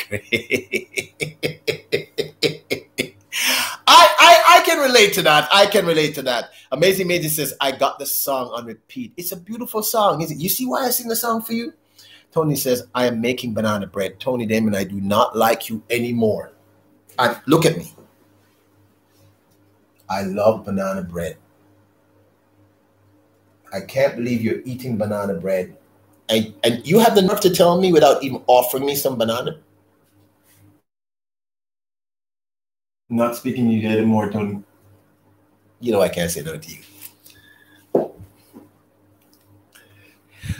I can relate to that. I can relate to that. Amazing Major says, I got the song on repeat. It's a beautiful song. Is it? You see why I sing the song for you? Tony says, I am making banana bread. Tony Damon, I do not like you anymore. And look at me. I love banana bread. I can't believe you're eating banana bread. And you have the nerve to tell me without even offering me some banana? I'm not speaking to you anymore, Tony. You know I can't say no to you.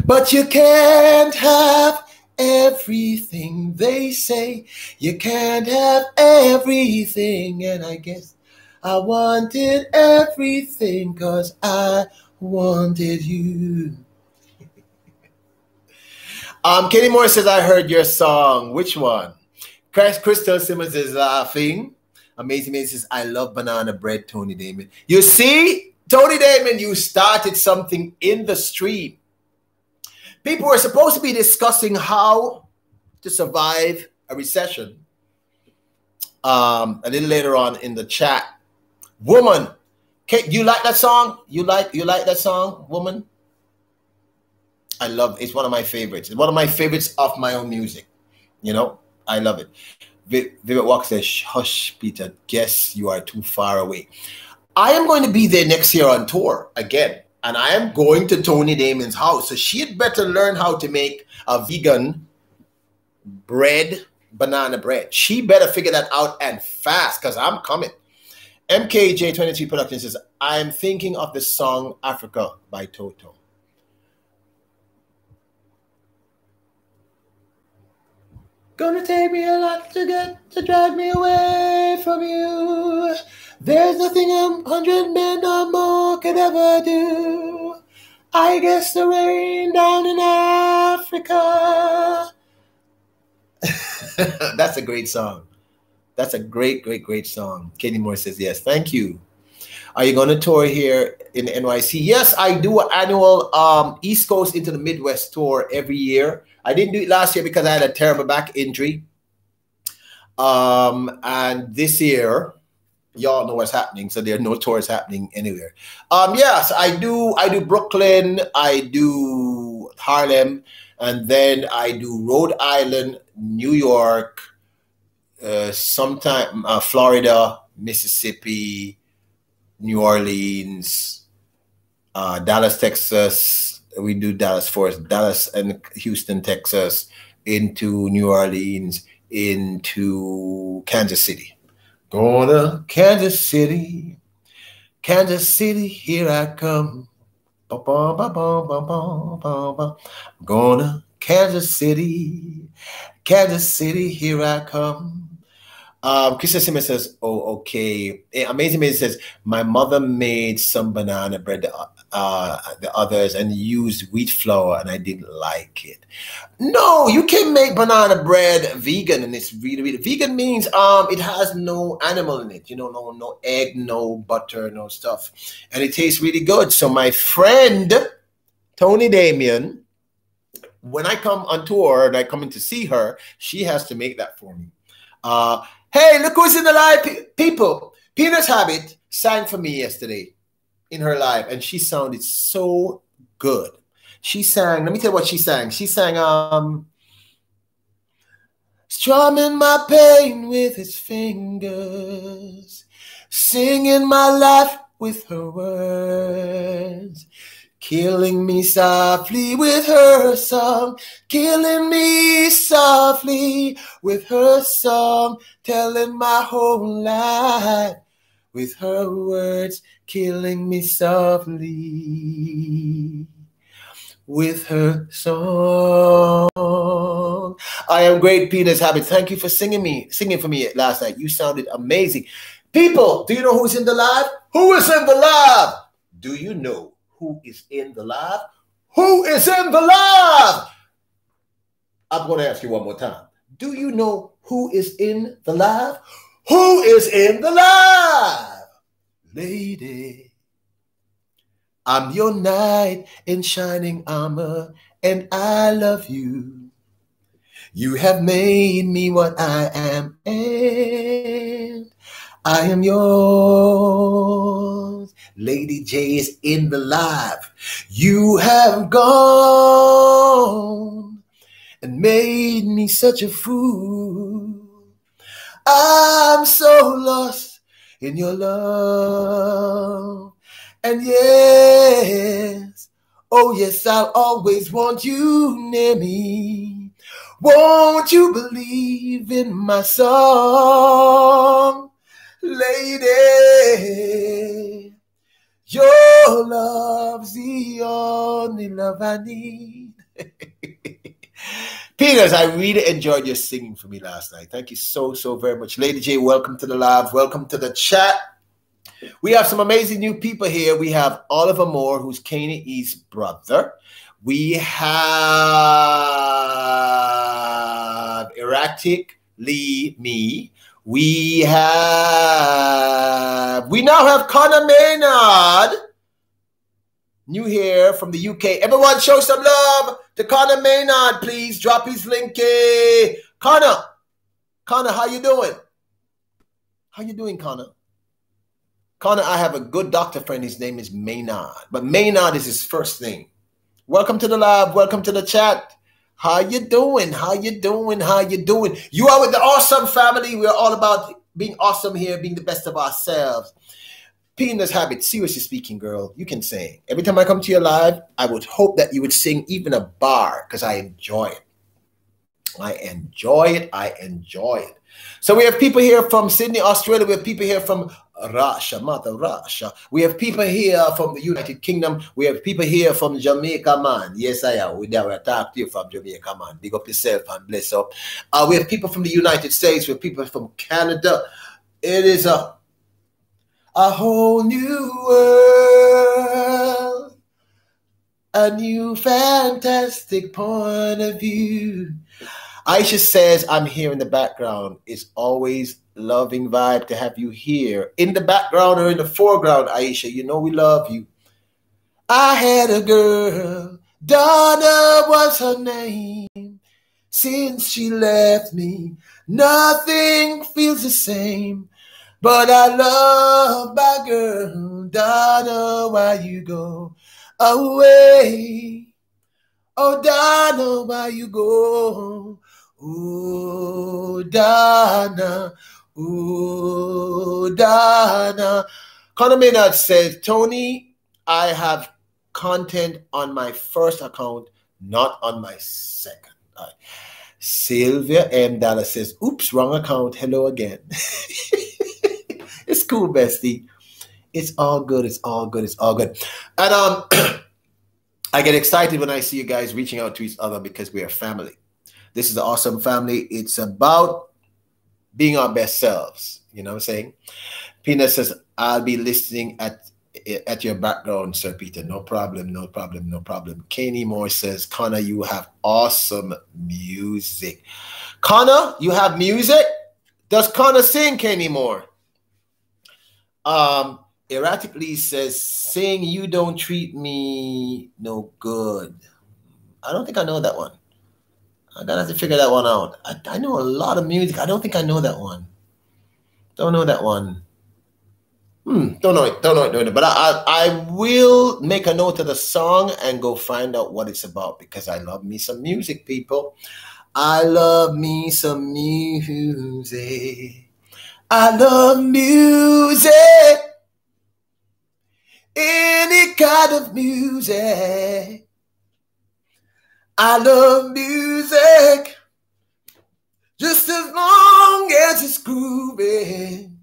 But you can't have everything, they say. You can't have everything. And I guess I wanted everything because I wanted you. Kenny Moore says, I heard your song. Which one? Crystal Simmons is laughing. Amazing Man says, I love banana bread, Tony Damon. You see, Tony Damon, you started something in the stream. People were supposed to be discussing how to survive a recession. A little later on in the chat. Woman, you like that song? You like that song, Woman? I love it. It's one of my favorites. It's one of my favorites of my own music. I love it. Vivid Walker says, hush, Peter, guess you are too far away. I am going to be there next year on tour again. And I am going to Tony Damon's house. So she'd better learn how to make a vegan banana bread. She better figure that out and fast because I'm coming. MKJ23 Productions says, I am thinking of the song Africa by Toto. Gonna take me a lot to drag me away from you. There's nothing 100 men or more could ever do. I guess the rain down in Africa. That's a great song. That's a great song. Kenny Moore says, yes, thank you. Are you going to tour here in NYC? Yes, I do an annual East Coast into the Midwest tour every year. I didn't do it last year because I had a terrible back injury. And this year, y'all know what's happening, so there are no tours happening anywhere. Yes, I do Brooklyn, I do Harlem, and then I do Rhode Island, New York, sometime Florida, Mississippi, New Orleans, Dallas, Texas. We do Dallas first, Dallas and Houston, Texas, into New Orleans, into Kansas City. Going to Kansas City, here I come. Going to Kansas City, here I come. Krista Simmons says, oh, okay. Amazing Man says, my mother made some banana bread, the others, and used wheat flour, and I didn't like it. No, you can make banana bread vegan, and it's really vegan means it has no animal in it. No egg, no butter, no stuff. And it tastes really good. So my friend, Tony Damien, when I come on tour and I come in to see her, she has to make that for me. Hey, look who's in the live, people. Peter's Habit sang for me yesterday in her live, and she sounded so good. She sang, let me tell you what she sang. She sang, strumming my pain with his fingers, singing my life with her words, killing me softly with her song, killing me softly with her song, telling my whole life with her words, killing me softly with her song. I am great, Penis Habit. Thank you for singing for me last night. You sounded amazing. People, do you know who's in the live? Who is in the live? Do you know who is in the live? Who is in the live? I'm going to ask you one more time. Do you know who is in the live? Who is in the live? Lady, I'm your knight in shining armor, and I love you. You have made me what I am, and I am yours. Lady J is in the live. You have gone and made me such a fool. I'm so lost in your love. And yes, oh yes, I'll always want you near me. Won't you believe in my song? Lady, your love's the only love I need. Peters, I really enjoyed your singing for me last night. Thank you so very much. Lady J, welcome to the live. Welcome to the chat. We have some amazing new people here. We have Oliver Moore, who's Kanye E's brother. We have Erratic Lee, me. We now have Connor Maynard, new here from the UK. Everyone show some love to Connor Maynard, please. Drop his link. Connor, how you doing? How you doing, Connor? Connor, I have a good doctor friend. His name is Maynard, but Maynard is his first name. Welcome to the live. Welcome to the chat. How you doing? How you doing? How you doing? You are with the awesome family. We're all about being awesome here, being the best of ourselves. Penis Habit, seriously speaking, girl, you can sing. Every time I come to your live, I would hope that you would sing even a bar because I enjoy it. I enjoy it. I enjoy it. So we have people here from Sydney, Australia. We have people here from Russia, Mother Russia. We have people here from the United Kingdom. We have people here from Jamaica, man. Yes, I am. We never talk to you from Jamaica, man. Big up yourself and bless up. We have people from the United States. We have people from Canada. It is a whole new world, a new fantastic point of view. Aisha says, I'm here in the background. It's always loving vibe to have you here. In the background or in the foreground, Aisha, you know we love you. I had a girl, Donna was her name. Since she left me, nothing feels the same. But I love my girl, Donna, why you go away? Oh, Donna, why you go? Oh, Donna, oh, Donna. Connor Maynard says, Tony, I have content on my first account, not on my second. Sylvia M. Dallas says, oops, wrong account. Hello again. It's cool, bestie. It's all good. It's all good. It's all good. And I get excited when I see you guys reaching out to each other because we are family. This is the awesome family. It's about being our best selves. You know what I'm saying? Pina says, I'll be listening at your background, Sir Peter. No problem, no problem, no problem. Kanye Moore says, Connor, you have awesome music. Connor, you have music? Does Connor sing, Kanye Moore? Erratically says, sing You Don't Treat Me No Good. I don't think I know that one. I'm going to have to figure that one out. I know a lot of music. I don't think I know that one. Don't know that one. Don't know it. But I will make a note of the song and go find out what it's about because I love me some music, people. I love me some music. I love music. Any kind of music. I love music just as long as it's grooving.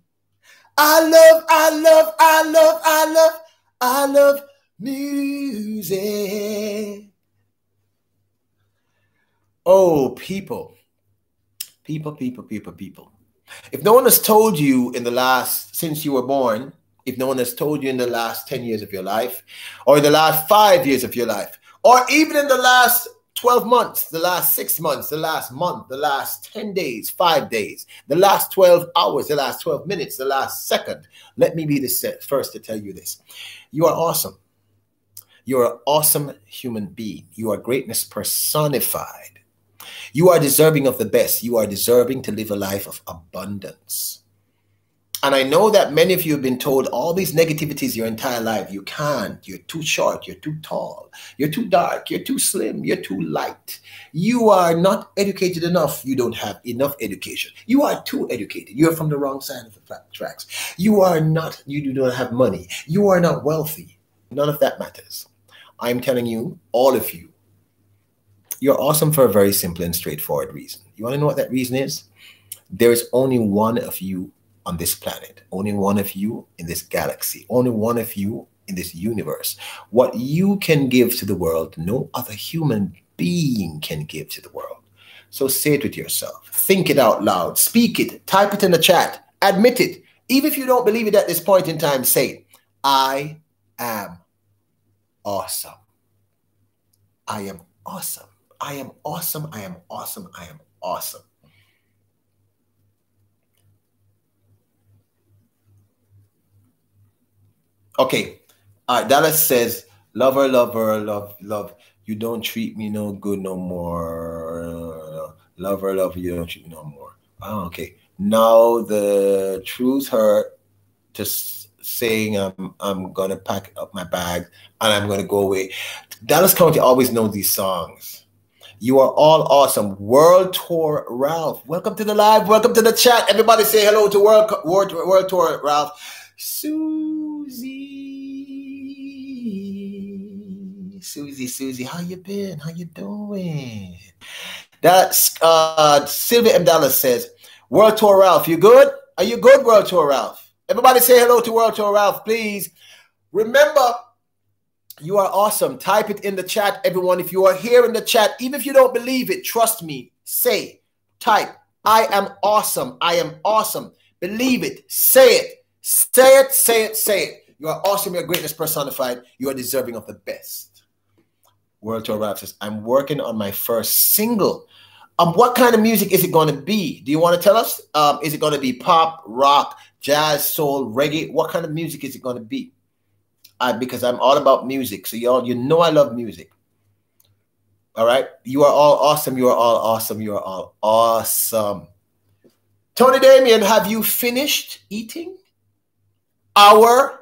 I love music. Oh, people. If no one has told you in the last, since you were born, if no one has told you in the last 10 years of your life, or in the last 5 years of your life, or even in the last 12 months, the last 6 months, the last month, the last 10 days, 5 days, the last 12 hours, the last 12 minutes, the last second, let me be the first to tell you this. You are awesome. You're an awesome human being. You are greatness personified. You are deserving of the best. You are deserving to live a life of abundance. And I know that many of you have been told all these negativities your entire life. You can't. You're too short. You're too tall. You're too dark. You're too slim. You're too light. You are not educated enough. You don't have enough education. You are too educated. You're from the wrong side of the tracks. You do not have money. You are not wealthy. None of that matters. I'm telling you, all of you, you're awesome for a very simple and straightforward reason. You want to know what that reason is? There is only one of you on this planet, only one of you in this galaxy, only one of you in this universe. What you can give to the world, no other human being can give to the world. So say it with yourself. Think it out loud. Speak it. Type it in the chat. Admit it. Even if you don't believe it at this point in time, say it. I am awesome. I am awesome. I am awesome. I am awesome. I am awesome. Okay. Dallas says, lover, love. You don't treat me no good no more. Lover, you don't treat me no more. Oh, okay. Now the truth hurt to saying I'm gonna pack up my bag and I'm gonna go away. Dallas County always knows these songs. You are all awesome. World Tour Ralph. Welcome to the live. Welcome to the chat. Everybody say hello to World Tour Ralph. Susie, how you been? How you doing? That's Sylvia M. Dallas says, World Tour Ralph, you good? Are you good, World Tour Ralph? Everybody say hello to World Tour Ralph, please. Remember, you are awesome. Type it in the chat, everyone. If you are here in the chat, even if you don't believe it, trust me. Type, I am awesome. I am awesome. Believe it. Say it. Say it. You are awesome. You're greatness personified. You are deserving of the best. World Tour Rap says, I'm working on my first single. What kind of music is it going to be? Do you want to tell us? Is it going to be pop, rock, jazz, soul, reggae? What kind of music is it going to be? Because I'm all about music. So y'all, you know I love music. All right? You are all awesome. You are all awesome. You are all awesome. Tony Damien, have you finished eating our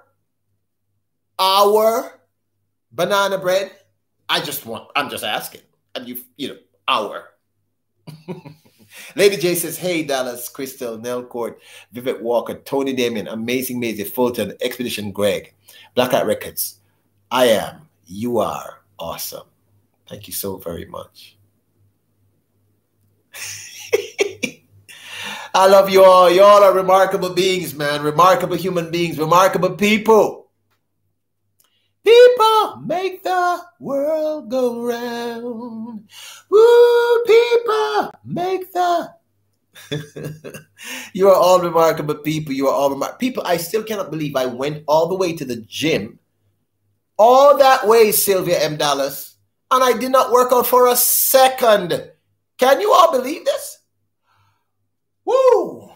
banana bread? I'm just asking. And our. Lady J says, hey, Dallas, Crystal, Nelcourt, Vivek Walker, Tony Damien, Amazing Maisie, Fulton, Expedition Greg, Black Hat Records. You are awesome. Thank you so very much. I love you all. You all are remarkable beings, man. Remarkable human beings, remarkable people. People make the world go round. Woo, people make the... You are all remarkable people. You are all remarkable. People, I still cannot believe I went all the way to the gym. All that way, Sylvia M. Dallas. And I did not work out for a second. Can you all believe this? Woo!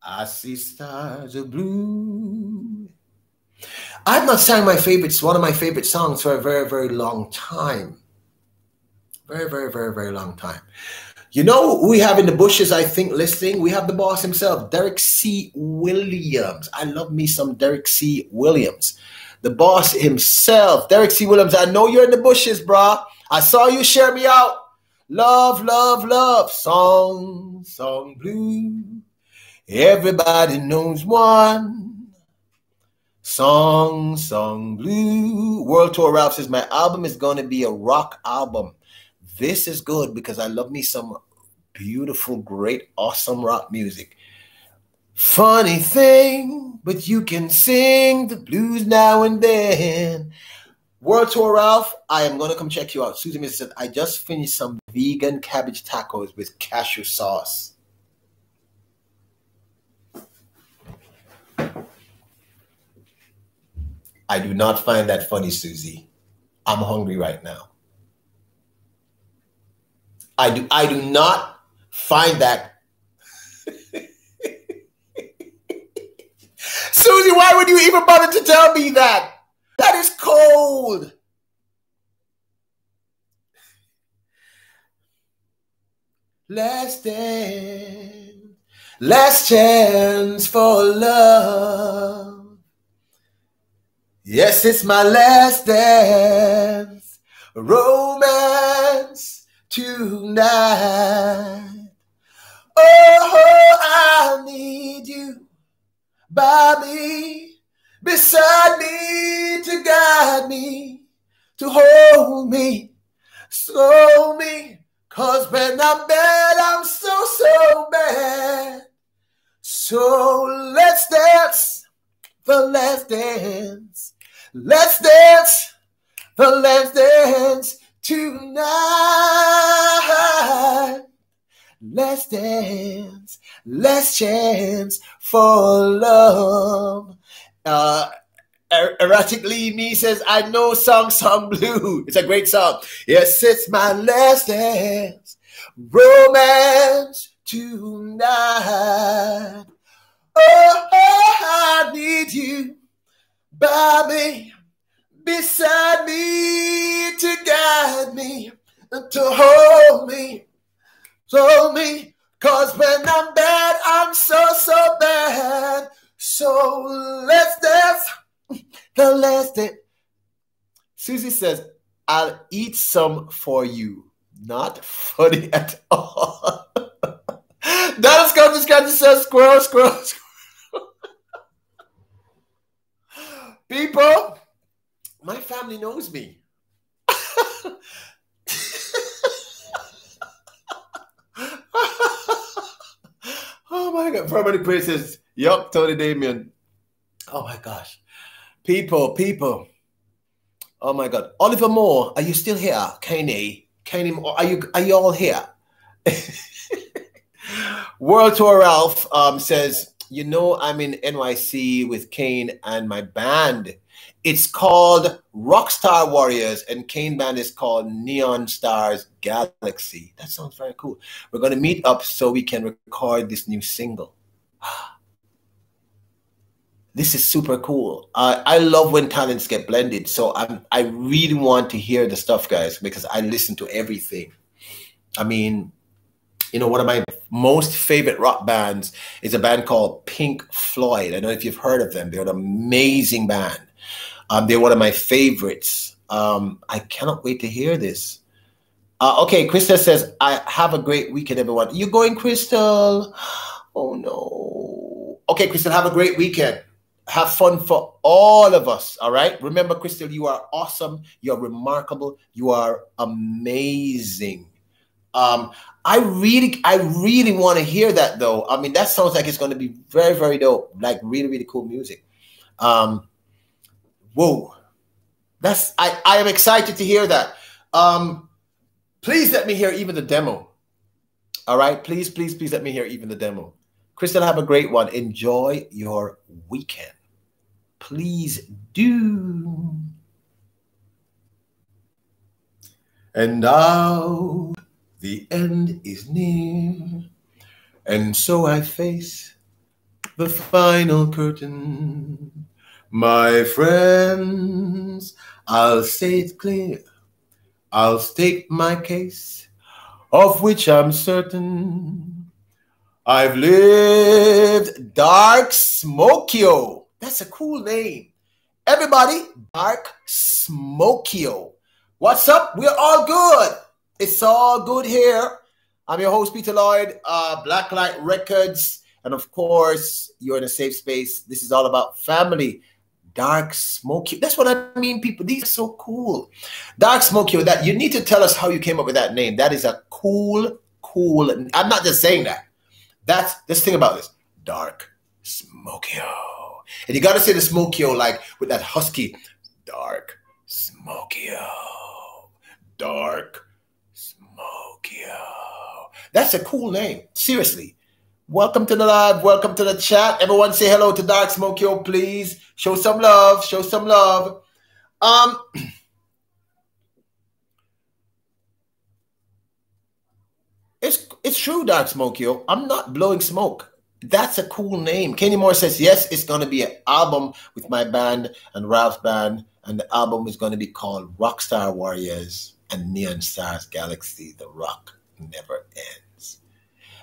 I see stars of blue. I've not sang one of my favorite songs for a very, very long time. Very, very, very, very long time. You know who we have in the bushes, I think, listening? We have the boss himself, Derek C. Williams. I love me some Derek C. Williams. The boss himself, Derek C. Williams. I know you're in the bushes, brah. I saw you share me out. Love, love, love. Song blue. Everybody knows one. Song Blue. World Tour Ralph says, my album is going to be a rock album. This is good because I love me some beautiful, great, awesome rock music. Funny thing, but you can sing the blues now and then. World Tour Ralph, I am going to come check you out. Susie Mrs. said, I just finished some vegan cabbage tacos with cashew sauce. I do not find that funny, Susie. I'm hungry right now. I do not find that. Susie, why would you even bother to tell me that? That is cold. Last dance, last chance for love. Yes, it's my last dance, romance tonight. Oh, I need you by me, beside me, to guide me, to hold me, slow me, 'cause when I'm bad, I'm so bad. So let's dance the last dance. Let's dance the last dance tonight. Let's dance, last chance for love. Erratically Me says, I know Song Blue. It's a great song. Yes, it's my last dance, romance tonight. Oh, I need you by me, beside me, to guide me, to hold me, show me, 'cause when I'm bad, I'm so bad. So let's dance the last day. Susie says, I'll eat some for you. Not funny at all. Donald Scott says, squirrel. People, my family knows me. Oh my God. Permanent Princess. Yup, Tony Damien. Oh my gosh. People. Oh my God. Oliver Moore, are you still here? Kanye, are you all here? World Tour Ralph says, you know, I'm in NYC with Kane and my band. It's called Rockstar Warriors, and Kane band is called Neon Stars Galaxy. That sounds very cool. We're going to meet up so we can record this new single. This is super cool. I love when talents get blended. So I really want to hear the stuff, guys, because I listen to everything. I mean, you know, one of my most favorite rock bands is a band called Pink Floyd. I don't know if you've heard of them. They're an amazing band. They're one of my favorites. I cannot wait to hear this. Okay, Crystal says, I have a great weekend, everyone. You going, Crystal? Oh, no. Okay, Crystal, have a great weekend. Have fun for all of us, all right? Remember, Crystal, you are awesome. You're remarkable. You are amazing. I really want to hear that, though. I mean, that sounds like it's going to be very, very dope. Like really cool music. Whoa. I am excited to hear that. Please let me hear even the demo. All right? Please let me hear even the demo. Crystal, have a great one. Enjoy your weekend. Please do. And now the end is near, and so I face the final curtain. My friends, I'll say it clear. I'll state my case, of which I'm certain. I've lived Dark Smokio. That's a cool name. Everybody, Dark Smokio. What's up? We're all good. It's all good here. I'm your host, Peter Lloyd, Blacklight Records. And of course, you're in a safe space. This is all about family. Dark smoky. That's what I mean, people. These are so cool. Dark smoky. That you need to tell us how you came up with that name. That is a cool. I'm not just saying that. Let's think about this. Dark Smokio. And you got to say the Smokio like with that husky. Dark Smokio. Dark Smokio. That's a cool name. Seriously. Welcome to the live. Welcome to the chat. Everyone say hello to Dark Smokio, please. Show some love. Show some love. It's true, Dark Smokio. I'm not blowing smoke. That's a cool name. Kenny Moore says, yes, it's going to be an album with my band and Ralph's band, and the album is going to be called Rockstar Warriors and Neon Stars Galaxy. The rock never ends.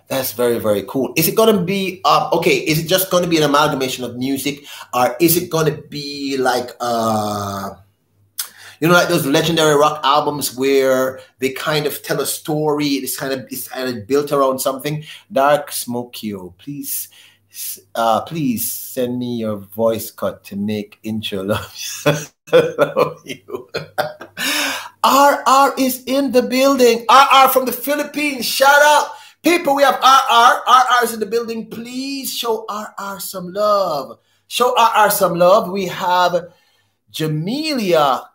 That's very, very cool. Is it going to be, okay, is it just going to be an amalgamation of music, or is it going to be like, you know, like those legendary rock albums where they kind of tell a story. It's kind of built around something. Dark Smokio, please send me your voice cut to make intro. Love you. RR is in the building. RR from the Philippines. Shout out. People, we have RR. RR is in the building. Please show RR some love. Show RR some love. We have Jamelia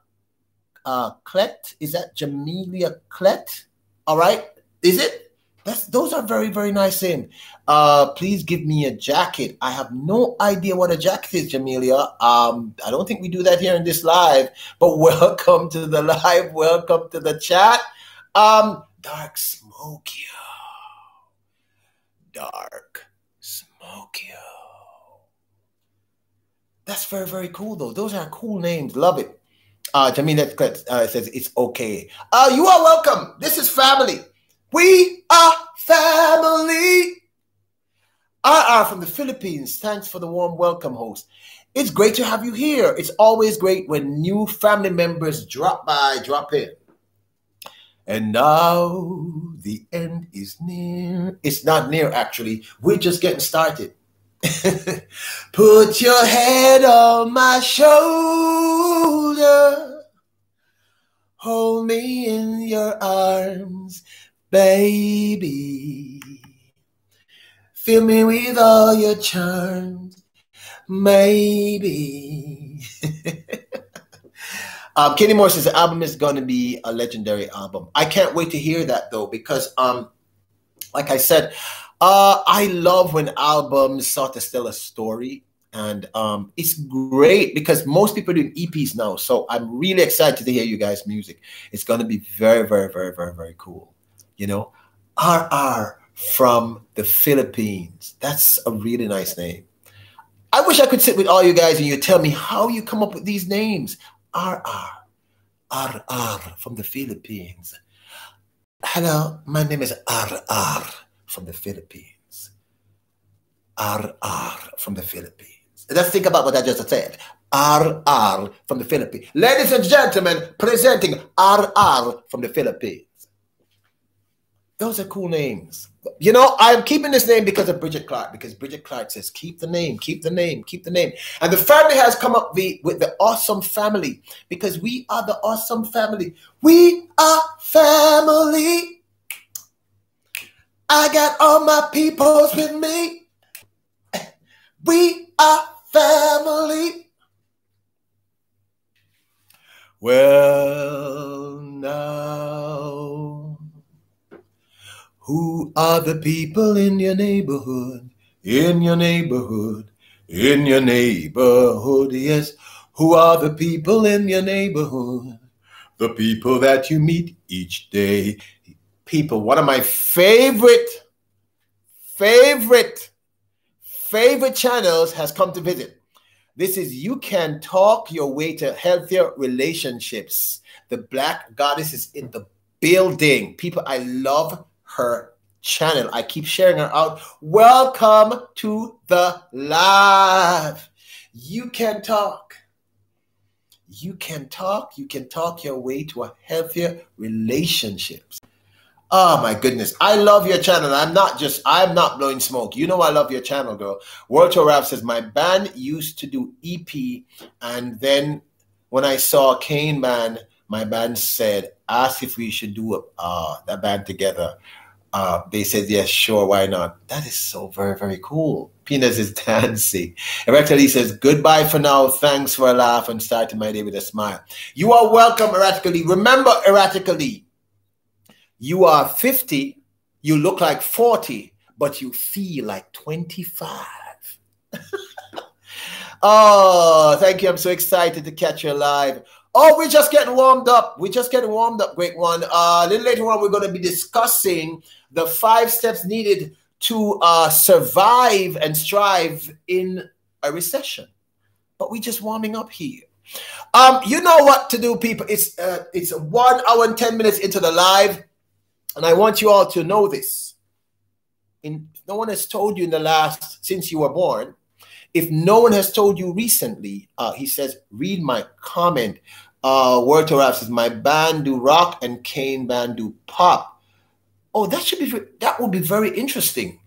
Clet. Is that Jamelia Clet? All right. Is it? Those are very, very nice names. Please give me a jacket. I have no idea what a jacket is, Jamelia. I don't think we do that here in this live, but welcome to the live. Welcome to the chat. Dark Smokio. Dark Smokio. That's very, very cool, though. Those are cool names. Love it. Jamila says it's okay. You are welcome. This is family. We are family. RR from the Philippines. Thanks for the warm welcome, host. It's great to have you here. It's always great when new family members drop in. And now the end is near. It's not near, actually. We're just getting started. Put your head on my shoulder. Hold me in your arms, baby. Fill me with all your charms, maybe. Kenny Moore says the album is going to be a legendary album. I can't wait to hear that, though, because, like I said, I love when albums sort of tell a story, and it's great because most people are doing EPs now. So I'm really excited to hear you guys' music. It's going to be very, very, very, very, very cool. You know, RR from the Philippines. That's a really nice name. I wish I could sit with all you guys and you tell me how you come up with these names. RR from the Philippines. Hello, my name is RR from the Philippines. RR from the Philippines. Let's think about what I just said. RR from the Philippines. Ladies and gentlemen, presenting RR from the Philippines. Those are cool names. You know, I'm keeping this name because of Bridget Clark, because Bridget Clark says, keep the name, keep the name, keep the name. And the family has come up with the awesome family, because we are the awesome family. We are family. I got all my peoples with me. We are family. Well, now, who are the people in your neighborhood? In your neighborhood, in your neighborhood, yes. Who are the people in your neighborhood? The people that you meet each day. People, one of my favorite channels has come to visit. This is You Can Talk Your Way to Healthier Relationships. The Black Goddess is in the building. People, I love her channel. I keep sharing her out. Welcome to the live. You can talk. You can talk. You can talk your way to a healthier relationships. Oh my goodness. I love your channel. I'm not blowing smoke. You know I love your channel, girl. World Tour Rap says my band used to do EP, and then when I saw Kane band, my band said, ask if we should do that band together. They said, yes, sure, why not? That is so very, very cool. Penis is dancing. Erratically says, goodbye for now. Thanks for a laugh and starting my day with a smile. You are welcome, Erratically. Remember, Erratically, you are 50, you look like 40, but you feel like 25. Oh, thank you. I'm so excited to catch you live. Oh, we're just getting warmed up. We're just getting warmed up, great one. A little later on, we're going to be discussing the 5 steps needed to survive and strive in a recession. But we're just warming up here. You know what to do, people. It's 1 hour and 10 minutes into the live. And I want you all to know this. No one has told you since you were born. If no one has told you recently, he says, read my comment. Word to Rap says, my band do rock and Kane band do pop. Oh, that would be very interesting.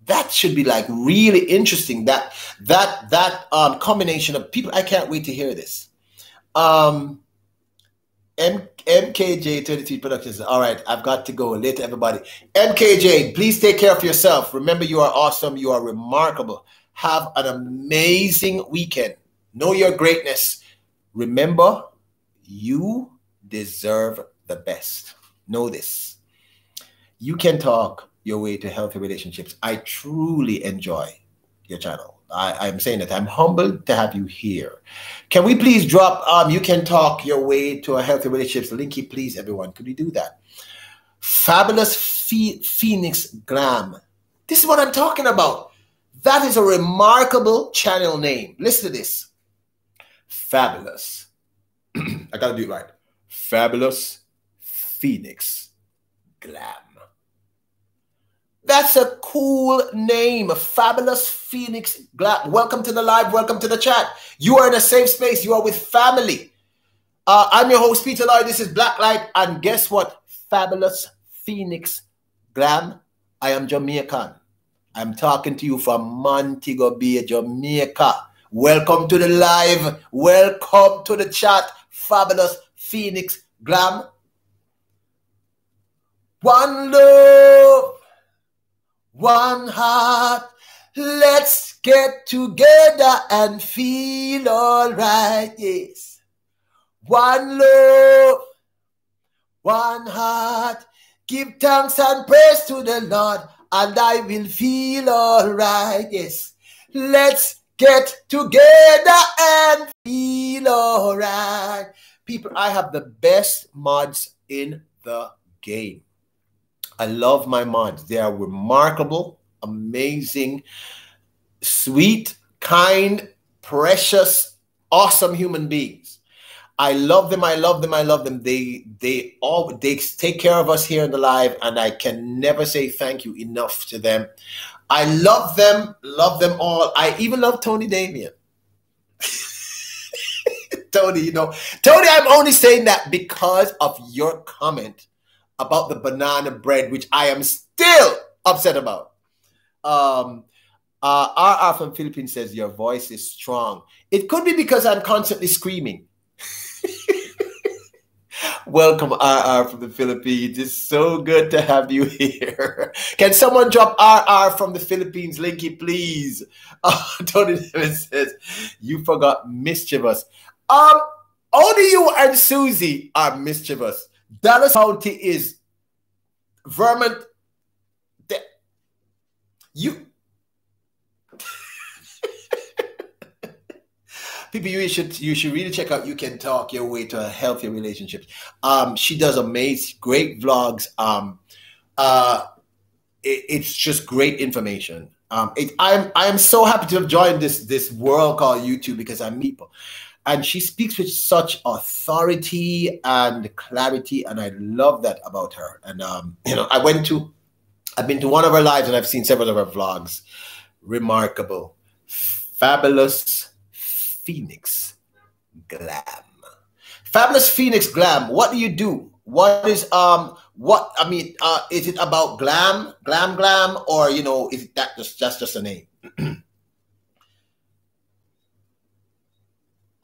That should be like really interesting. That combination of people. I can't wait to hear this. MKJ 33 Productions. All right, I've got to go. Later, everybody. MKJ, please take care of yourself. Remember, you are awesome. You are remarkable. Have an amazing weekend. Know your greatness. Remember, you deserve the best. Know this. You can talk your way to healthy relationships. I truly enjoy your channel. I'm saying that I'm humbled to have you here. Can we please drop you can talk your way to a healthy relationships linky, please, everyone? Could we do that? Fabulous Phoenix Glam. This is what I'm talking about. That is a remarkable channel name. Listen to this. Fabulous. I gotta do it right. Fabulous Phoenix Glam. That's a cool name. Fabulous Phoenix Glam. Welcome to the live. Welcome to the chat. You are in a safe space. You are with family. I'm your host, Peter Lloyd. This is Black Light. And guess what? Fabulous Phoenix Glam. I am Jamaican. I'm talking to you from Montego Bay, Jamaica. Welcome to the live. Welcome to the chat. Fabulous Phoenix Glam. One love. One heart, let's get together and feel all right, yes. One love, one heart, give thanks and praise to the Lord, and I will feel all right, yes. Let's get together and feel all right. People, I have the best mods in the game. I love my mods. They are remarkable, amazing, sweet, kind, precious, awesome human beings. I love them. I love them. I love them. They take care of us here in the live, and I can never say thank you enough to them. I love them all. I even love Tony Damien. Tony, Tony, I'm only saying that because of your comment about the banana bread, which I am still upset about. RR from Philippines says, your voice is strong. It could be because I'm constantly screaming. Welcome, RR from the Philippines. It's so good to have you here. Can someone drop RR from the Philippines, Linky, please? Tony says, you forgot mischievous. Only you and Susie are mischievous. Dallas County is Vermont. You people, you should really check out You Can Talk Your Way to a Healthy Relationship. She does amazing, great vlogs. It's just great information. I'm so happy to have joined this world called YouTube because I meet people. And she speaks with such authority and clarity, and I love that about her. And I've been to one of her lives, and I've seen several of her vlogs. Remarkable, fabulous Phoenix Glam. Fabulous Phoenix Glam. What do you do What is what I mean? Is it about glam, or you know, is that just a name?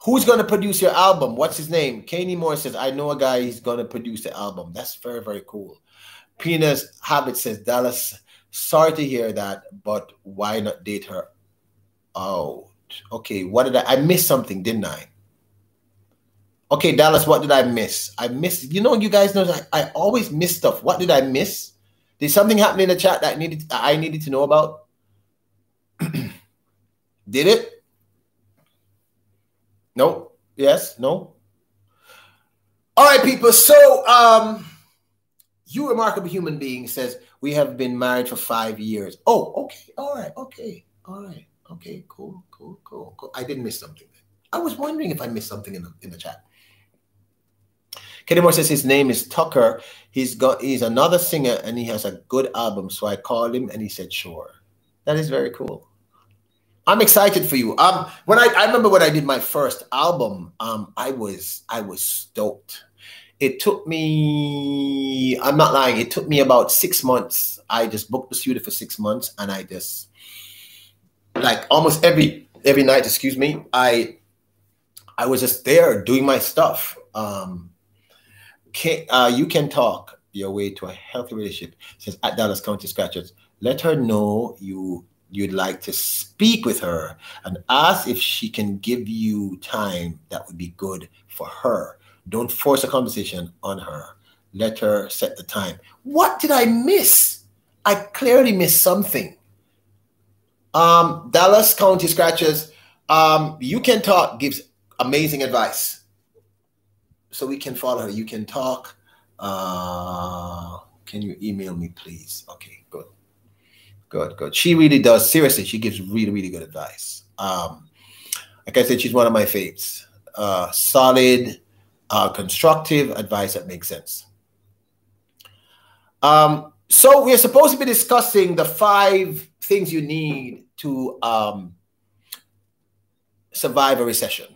Who's going to produce your album? What's his name? Kanye Moore says, I know a guy, he's going to produce the album. That's very, very cool. Penis Habit says, Dallas, sorry to hear that, but why not date her out? Okay, what did I missed something, didn't I? Okay, Dallas, what did I miss? I missed, you know, you guys know that I always miss stuff. What did I miss? Did something happen in the chat that I needed to know about? Did it? No. Yes. No. All right, people. So, you remarkable human being says we have been married for 5 years. Oh, okay. All right. Okay. All right. Okay. Cool. Cool. Cool. Cool. I didn't miss something. I was wondering if I missed something in the chat. Kenny Moore says his name is Tucker. He's another singer and he has a good album. So I called him and he said sure. That is very cool. I'm excited for you. When I remember when I did my first album, I was stoked. It took me, I'm not lying, it took me about 6 months. I just booked the studio for 6 months and I just, like almost every night, excuse me, I was just there doing my stuff. You can talk your way to a healthy relationship, says at Dallas County Scratchers. Let her know you'd like to speak with her and ask if she can give you time that would be good for her. Don't force a conversation on her. Let her set the time. What did I miss? I clearly missed something. Dallas County Scratchers, you can talk gives amazing advice. So we can follow her. You can talk. Can you email me, please? Okay, good. Good. She really does. Seriously, she gives really, really good advice. Like I said, she's one of my faves. Solid, constructive advice that makes sense. So we're supposed to be discussing the 5 things you need to survive a recession.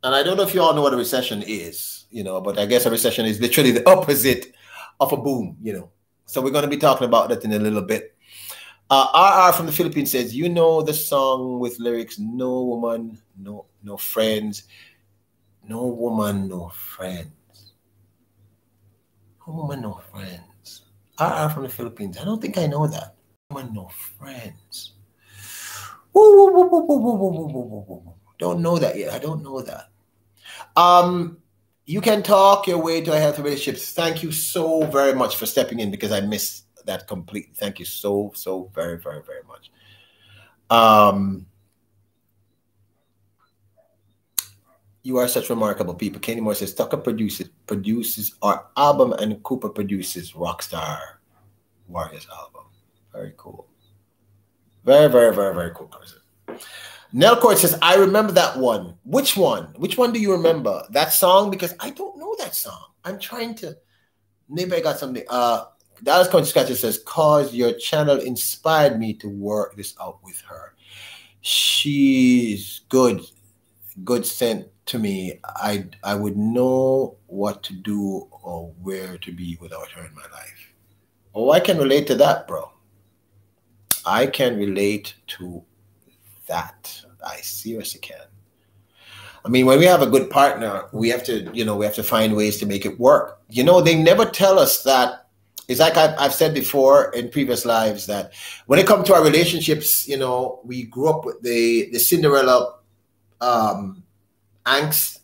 And I don't know if you all know what a recession is, you know, but I guess a recession is literally the opposite of a boom, you know. So we're going to be talking about that in a little bit. RR from the Philippines says, you know the song with lyrics, no woman, no friends. No woman, no friends. No woman, no friends. RR from the Philippines. I don't think I know that. No woman, no friends. Don't know that yet. I don't know that. You can talk your way to a healthy relationship. Thank you so very much for stepping in because I missed that completely. Thank you so very, very, very much. You are such remarkable people. Kenny Moore says Tucker produces our album and Cooper produces Rockstar Warriors album. Very cool. Very, very, very, very cool person. Nelcourt says, I remember that one. Which one? Which one do you remember? That song? Because I don't know that song. I'm trying to, maybe I got something. Dallas Country Scratcher says, cause your channel inspired me to work this out with her. She's good sent to me. I would know what to do or where to be without her in my life. Oh, I can relate to that, bro. I can relate to that. I seriously can. I mean, when we have a good partner, we have to, you know, we have to find ways to make it work. You know, they never tell us that. It's like I've said before in previous lives that when it comes to our relationships, you know, we grew up with the Cinderella angst,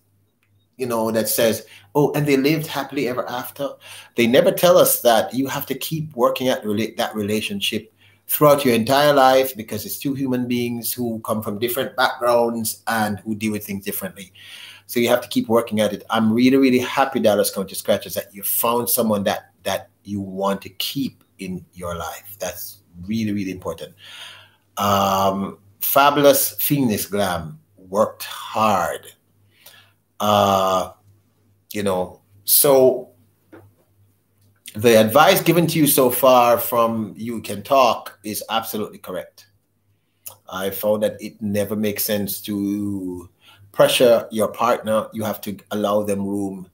you know, that says, oh, and they lived happily ever after. They never tell us that you have to keep working at that relationship throughout your entire life because it's 2 human beings who come from different backgrounds and who deal with things differently. So you have to keep working at it. I'm really, really happy, Dallas County Scratchers, that you found someone that you want to keep in your life. That's really, really important. Fabulous Phoenix Glam worked hard. You know, so the advice given to you so far from You Can Talk is absolutely correct. I found that it never makes sense to pressure your partner. You have to allow them room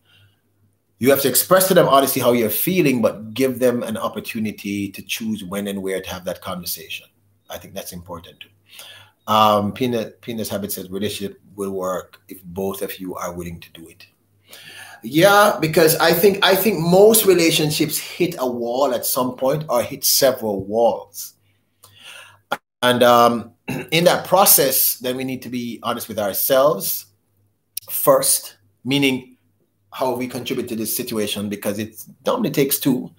You have to express to them honestly how you're feeling, but give them an opportunity to choose when and where to have that conversation. I think that's important too. Penis Habit says relationship will work if both of you are willing to do it. Yeah, because I think most relationships hit a wall at some point or hit several walls. And in that process, then we need to be honest with ourselves first, meaning how we contribute to this situation, because it normally takes two.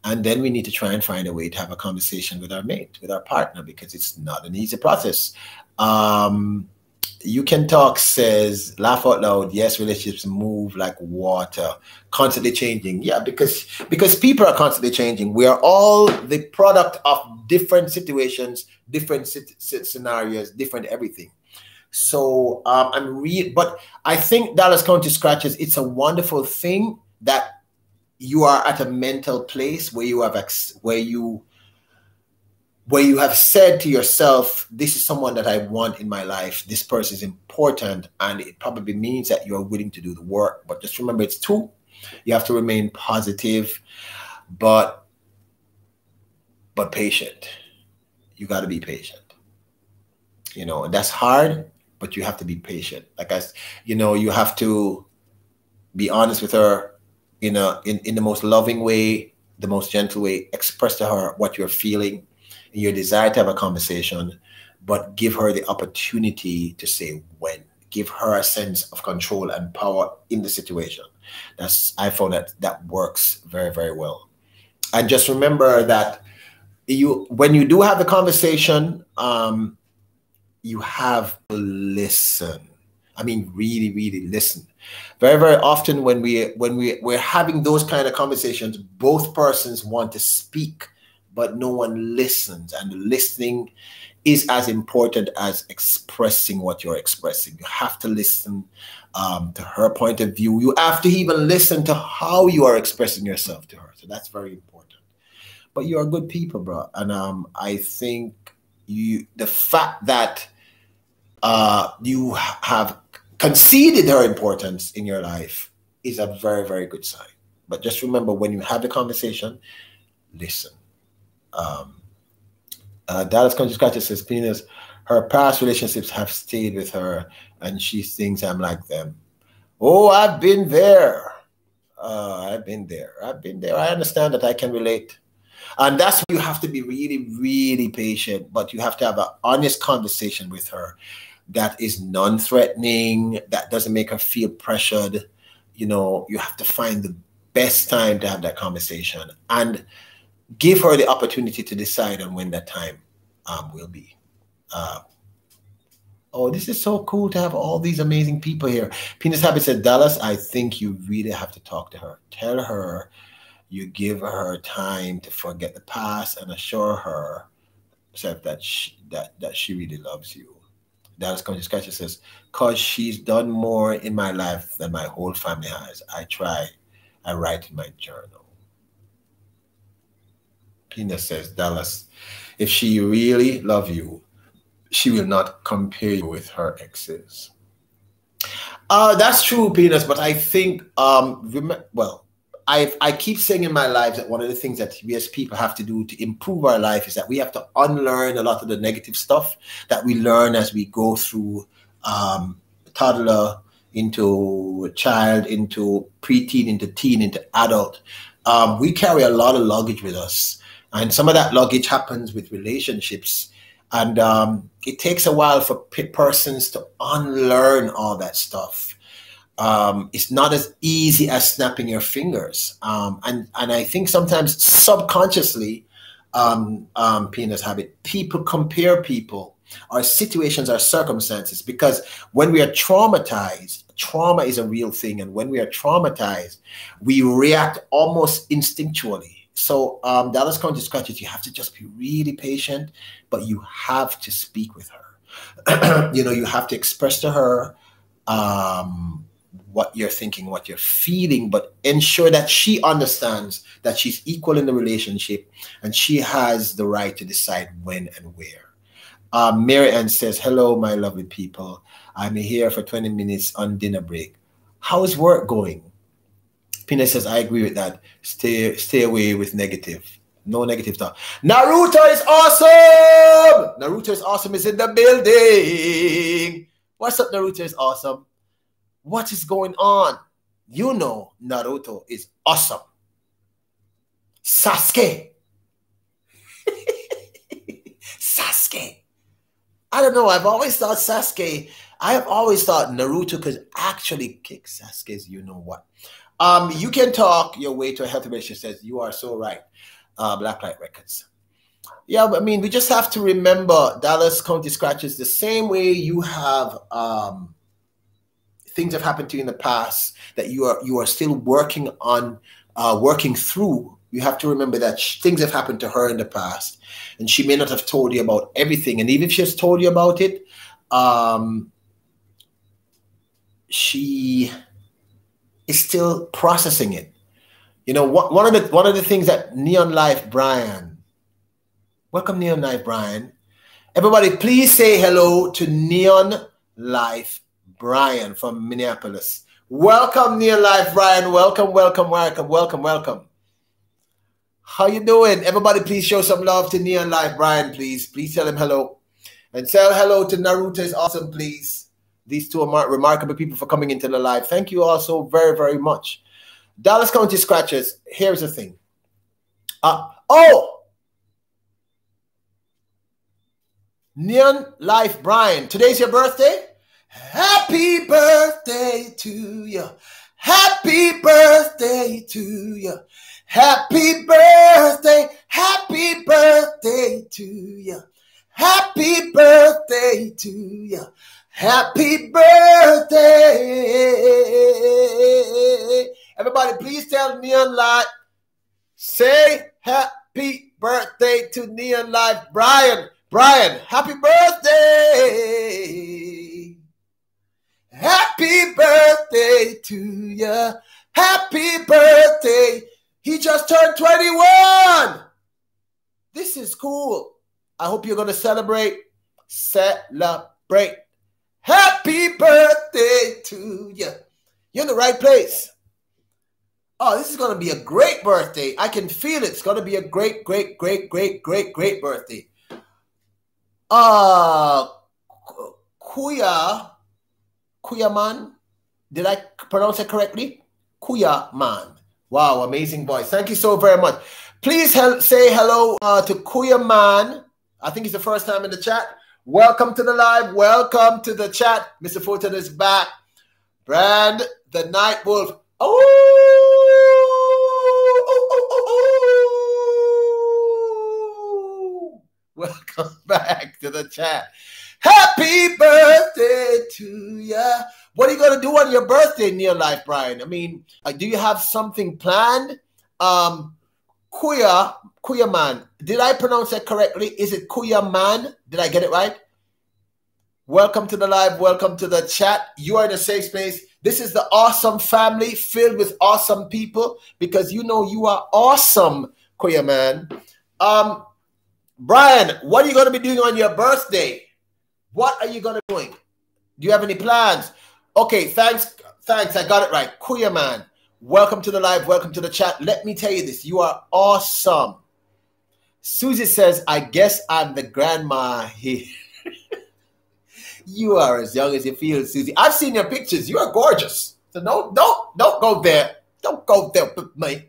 And then we need to try and find a way to have a conversation with our mate, with our partner, because it's not an easy process. You Can Talk says, laugh out loud. Yes, relationships move like water, constantly changing. Yeah, because people are constantly changing. We are all the product of different situations, different scenarios, different everything. So but I think Dallas County Scratches, it's a wonderful thing that you are at a mental place where you have said to yourself, this is someone that I want in my life. This person is important, and it probably means that you're willing to do the work. But just remember, it's two. You have to remain positive, but patient. You got to be patient. And that's hard, but you have to be patient. You have to be honest with her in the most loving way, the most gentle way. Express to her what you're feeling, your desire to have a conversation, but give her the opportunity to say when. Give her a sense of control and power in the situation. I found that works very, very well. And just remember that when you do have the conversation, you have to listen. I mean, really, really listen. Very, very often when we're having those kind of conversations, both persons want to speak, but no one listens. And listening is as important as expressing what you're expressing. You have to listen to her point of view. You have to even listen to how you are expressing yourself to her. So that's very important. But you're good people, bro. And I think the fact that you have conceded her importance in your life is a very, very good sign. But just remember, when you have the conversation, listen. Dallas Country Scratcher says, Penis, her past relationships have stayed with her, and she thinks I'm like them. Oh, I've been there. I've been there. I understand that. I can relate. And that's why you have to be really, really patient, but you have to have an honest conversation with her that is non-threatening, that doesn't make her feel pressured. You have to find the best time to have that conversation and give her the opportunity to decide on when that time will be. Oh, this is so cool to have all these amazing people here. Penis Habit said, Dallas, I think you really have to talk to her. Tell her you give her time to forget the past and assure her that she really loves you. Dallas Country Scratcher says, because she's done more in my life than my whole family has. I write in my journal. Penis says, Dallas, if she really loves you, she will not compare you with her exes. That's true, Penis, but I think, I keep saying in my life that one of the things that we as people have to do to improve our life is that we have to unlearn a lot of the negative stuff that we learn as we go through toddler into child, into preteen, into teen, into adult. We carry a lot of luggage with us. And some of that luggage happens with relationships. And it takes a while for persons to unlearn all that stuff. It's not as easy as snapping your fingers. And I think sometimes subconsciously, Penis Habit, people compare people or situations or circumstances, because when we are traumatized, trauma is a real thing. And when we are traumatized, we react almost instinctually. So Dallas Country Scratches, you have to just be really patient, but you have to speak with her. You have to express to her what you're thinking, what you're feeling, but ensure that she understands that she's equal in the relationship and she has the right to decide when and where. Mary Ann says, hello, my lovely people. I'm here for 20 minutes on dinner break. How is work going? Pina says, I agree with that. Stay away with negative. No negative talk. Naruto is awesome! Naruto is awesome is in the building. What's up, Naruto is awesome? What is going on? You know Naruto is awesome. Sasuke. Sasuke. I don't know. I've always thought Sasuke. I have always thought Naruto could actually kick Sasuke's you know what. You can talk your way to a healthy relationship. Says you are so right. Blacklight Records. Yeah, I mean, we just have to remember Dallas County Scratches the same way you have things have happened to you in the past that you are still working on, working through. You have to remember that things have happened to her in the past, and she may not have told you about everything. And even if she has told you about it, she is still processing it. You know, one of the things that Neon Life Brian, welcome Neon Life Brian. Everybody, please say hello to Neon Life Brian from Minneapolis. Welcome Neon Life Brian. Welcome, welcome, welcome, welcome, welcome. How you doing? Everybody, please show some love to Neon Life Brian, please. Please tell him hello. And tell hello to Naruto is awesome, please. These two are remarkable people for coming into the live. Thank you all so very, very much. Dallas County Scratches, here's the thing. Neon Life Brian, today's your birthday? Happy birthday to you. Happy birthday to you. Happy birthday. Happy birthday to you. Happy birthday to you. Happy birthday. Everybody, please tell Neon Life, say happy birthday to Neon Life Brian. Brian, happy birthday. Happy birthday to you. Happy birthday. He just turned 21. This is cool. I hope you're going to celebrate. Celebrate. Happy birthday to you. You're in the right place. Oh, this is going to be a great birthday. I can feel it. It's going to be a great, great, great, great, great, great birthday. Kuyaman. Did I pronounce it correctly? Kuyaman. Wow, amazing voice. Thank you so very much. Please say hello to Kuyaman. I think it's the first time in the chat. Welcome to the live. Welcome to the chat. Mr. Fulton is back. Brand the Night Wolf. Welcome back to the chat. Happy birthday to ya. What are you going to do on your birthday, Neon Life Brian? I mean, do you have something planned? Kuyaman. Did I pronounce that correctly? Is it Kuyaman? Did I get it right? Welcome to the live. Welcome to the chat. You are in a safe space. This is the awesome family filled with awesome people because you know you are awesome, Kuyaman. Brian, what are you going to be doing on your birthday? What are you going to be doing? Do you have any plans? Okay, thanks. I got it right. Kuyaman, welcome to the live. Welcome to the chat. Let me tell you this. You are awesome. Susie says, I guess I'm the grandma here. You are as young as you feel, Susie. I've seen your pictures. You are gorgeous. So don't go there. Don't go there with me.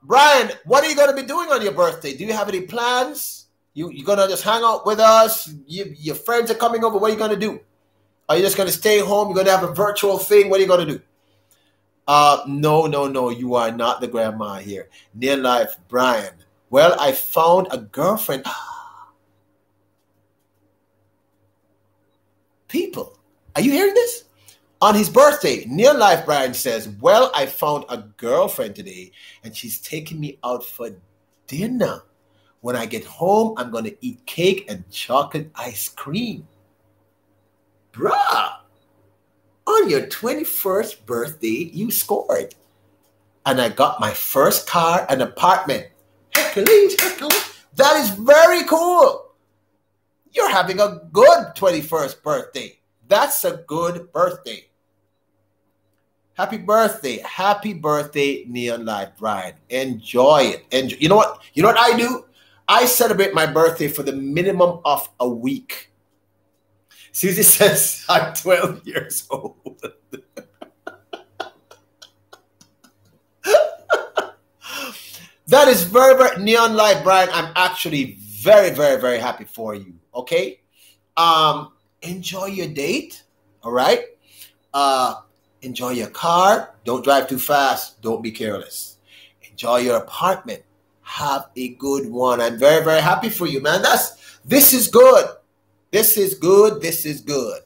Brian, what are you going to be doing on your birthday? Do you have any plans? You're going to just hang out with us? Your friends are coming over. What are you going to do? Are you just going to stay home? You're going to have a virtual thing? What are you going to do? No. You are not the grandma here. Near Life, Brian. Well, I found a girlfriend. People, are you hearing this? On his birthday, Near Life Brian says, well, I found a girlfriend today, and she's taking me out for dinner. When I get home, I'm going to eat cake and chocolate ice cream. Bruh, on your 21st birthday, you scored. And I got my first car and apartment. Hercules. That is very cool. You're having a good 21st birthday. That's a good birthday. Happy birthday, Neon Life Brian. Enjoy it. Enjoy. You know what? You know what I do? I celebrate my birthday for the minimum of a week. Susie says I'm 12 years old. That is very, very Neon Life, Brian. I'm actually very, very, very happy for you. Okay. Enjoy your date. All right. Enjoy your car. Don't drive too fast. Don't be careless. Enjoy your apartment. Have a good one. I'm very, very happy for you, man. This is good. This is good. This is good.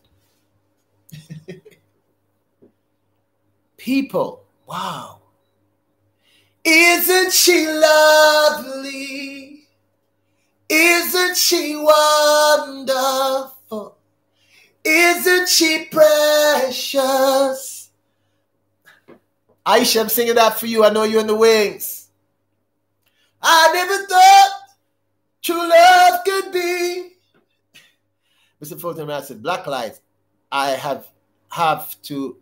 People, wow. Isn't she lovely? Isn't she wonderful? Isn't she precious? Aisha, I'm singing that for you. I know you're in the wings. I never thought true love could be. Mr. Fulton said, black light. I have to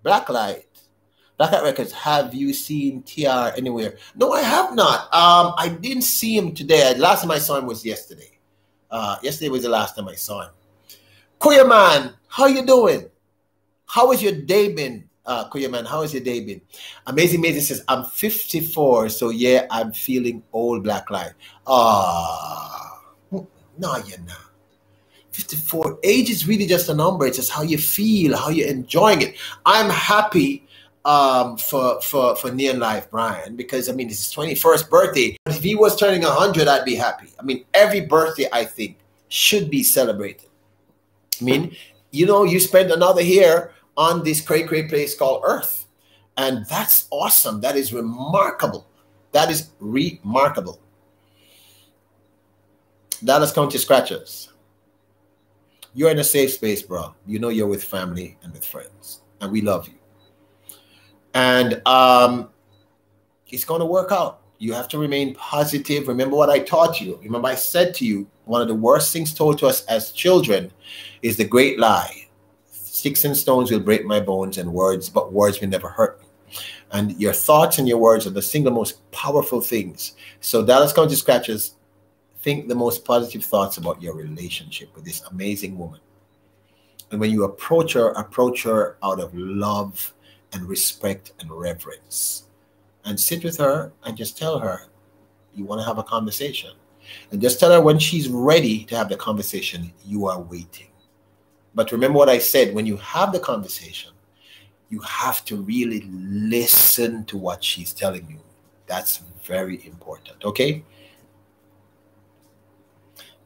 black light. Blackout Records, have you seen TR anywhere? No, I have not. I didn't see him today. Last time I saw him was yesterday. Yesterday was the last time I saw him. Kuya man, how you doing? How has your day been? Kuya man, how has your day been? Amazing says, I'm 54, so yeah, I'm feeling old, black light. No, you're not. 54. Age is really just a number. It's just how you feel, how you're enjoying it. I'm happy for Neon Life Brian, because I mean it's his 21st birthday. If he was turning 100, I'd be happy. I mean, every birthday I think should be celebrated. I mean, you know, you spend another year on this cray place called Earth, and that's awesome. That is remarkable. That is remarkable. Dallas County Scratchers, you're in a safe space, bro. You know you're with family and with friends, and we love you. And it's going to work out. You have to remain positive. Remember what I taught you. Remember I said to you, one of the worst things told to us as children is the great lie. Sticks and stones will break my bones, and words, but words will never hurt me. And your thoughts and your words are the single most powerful things. So Dallas County Scratchers, think the most positive thoughts about your relationship with this amazing woman. And when you approach her out of love and respect and reverence, and sit with her and just tell her you want to have a conversation, and just tell her when she's ready to have the conversation, you are waiting. But remember what I said, when you have the conversation, you have to really listen to what she's telling you. That's very important. Okay.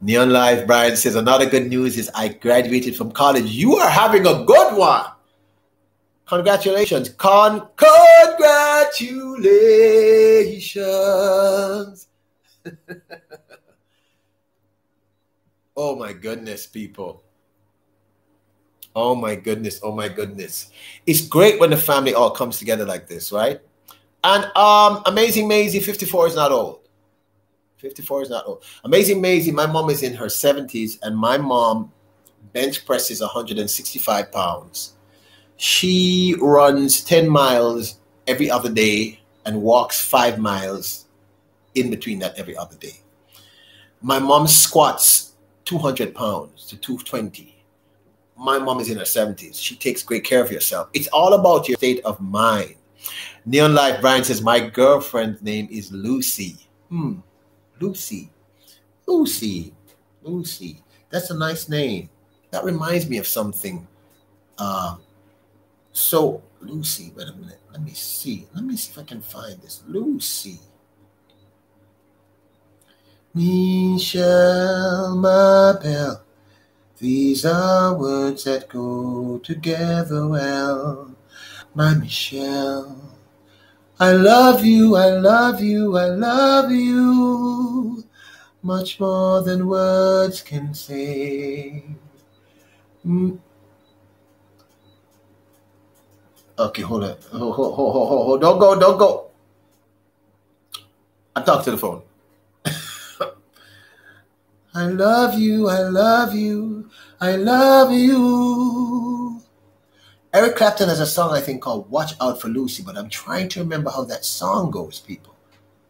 Neon Life Brian says, another good news is I graduated from college. You are having a good one. Congratulations. Congratulations. Oh my goodness, people. Oh my goodness. Oh my goodness. It's great when the family all comes together like this, right? And Amazing Maisie, 54 is not old. 54 is not old. Amazing Maisie, my mom is in her 70s, and my mom bench presses 165 pounds. She runs 10 miles every other day and walks 5 miles in between that every other day. My mom squats 200 pounds to 220. My mom is in her 70s. She takes great care of herself. It's all about your state of mind. Neon Life Brian says, my girlfriend's name is Lucy. Lucy. That's a nice name. That reminds me of something. So Lucy, wait a minute. Let me see if I can find this. Lucy. Michelle, my belle. These are words that go together well. My Michelle. I love you, I love you, I love you. Much more than words can say. Okay, hold on. Hold. Don't go. I talk to the phone. I love you, I love you, I love you. Eric Clapton has a song, I think, called Watch Out for Lucy, but I'm trying to remember how that song goes, people.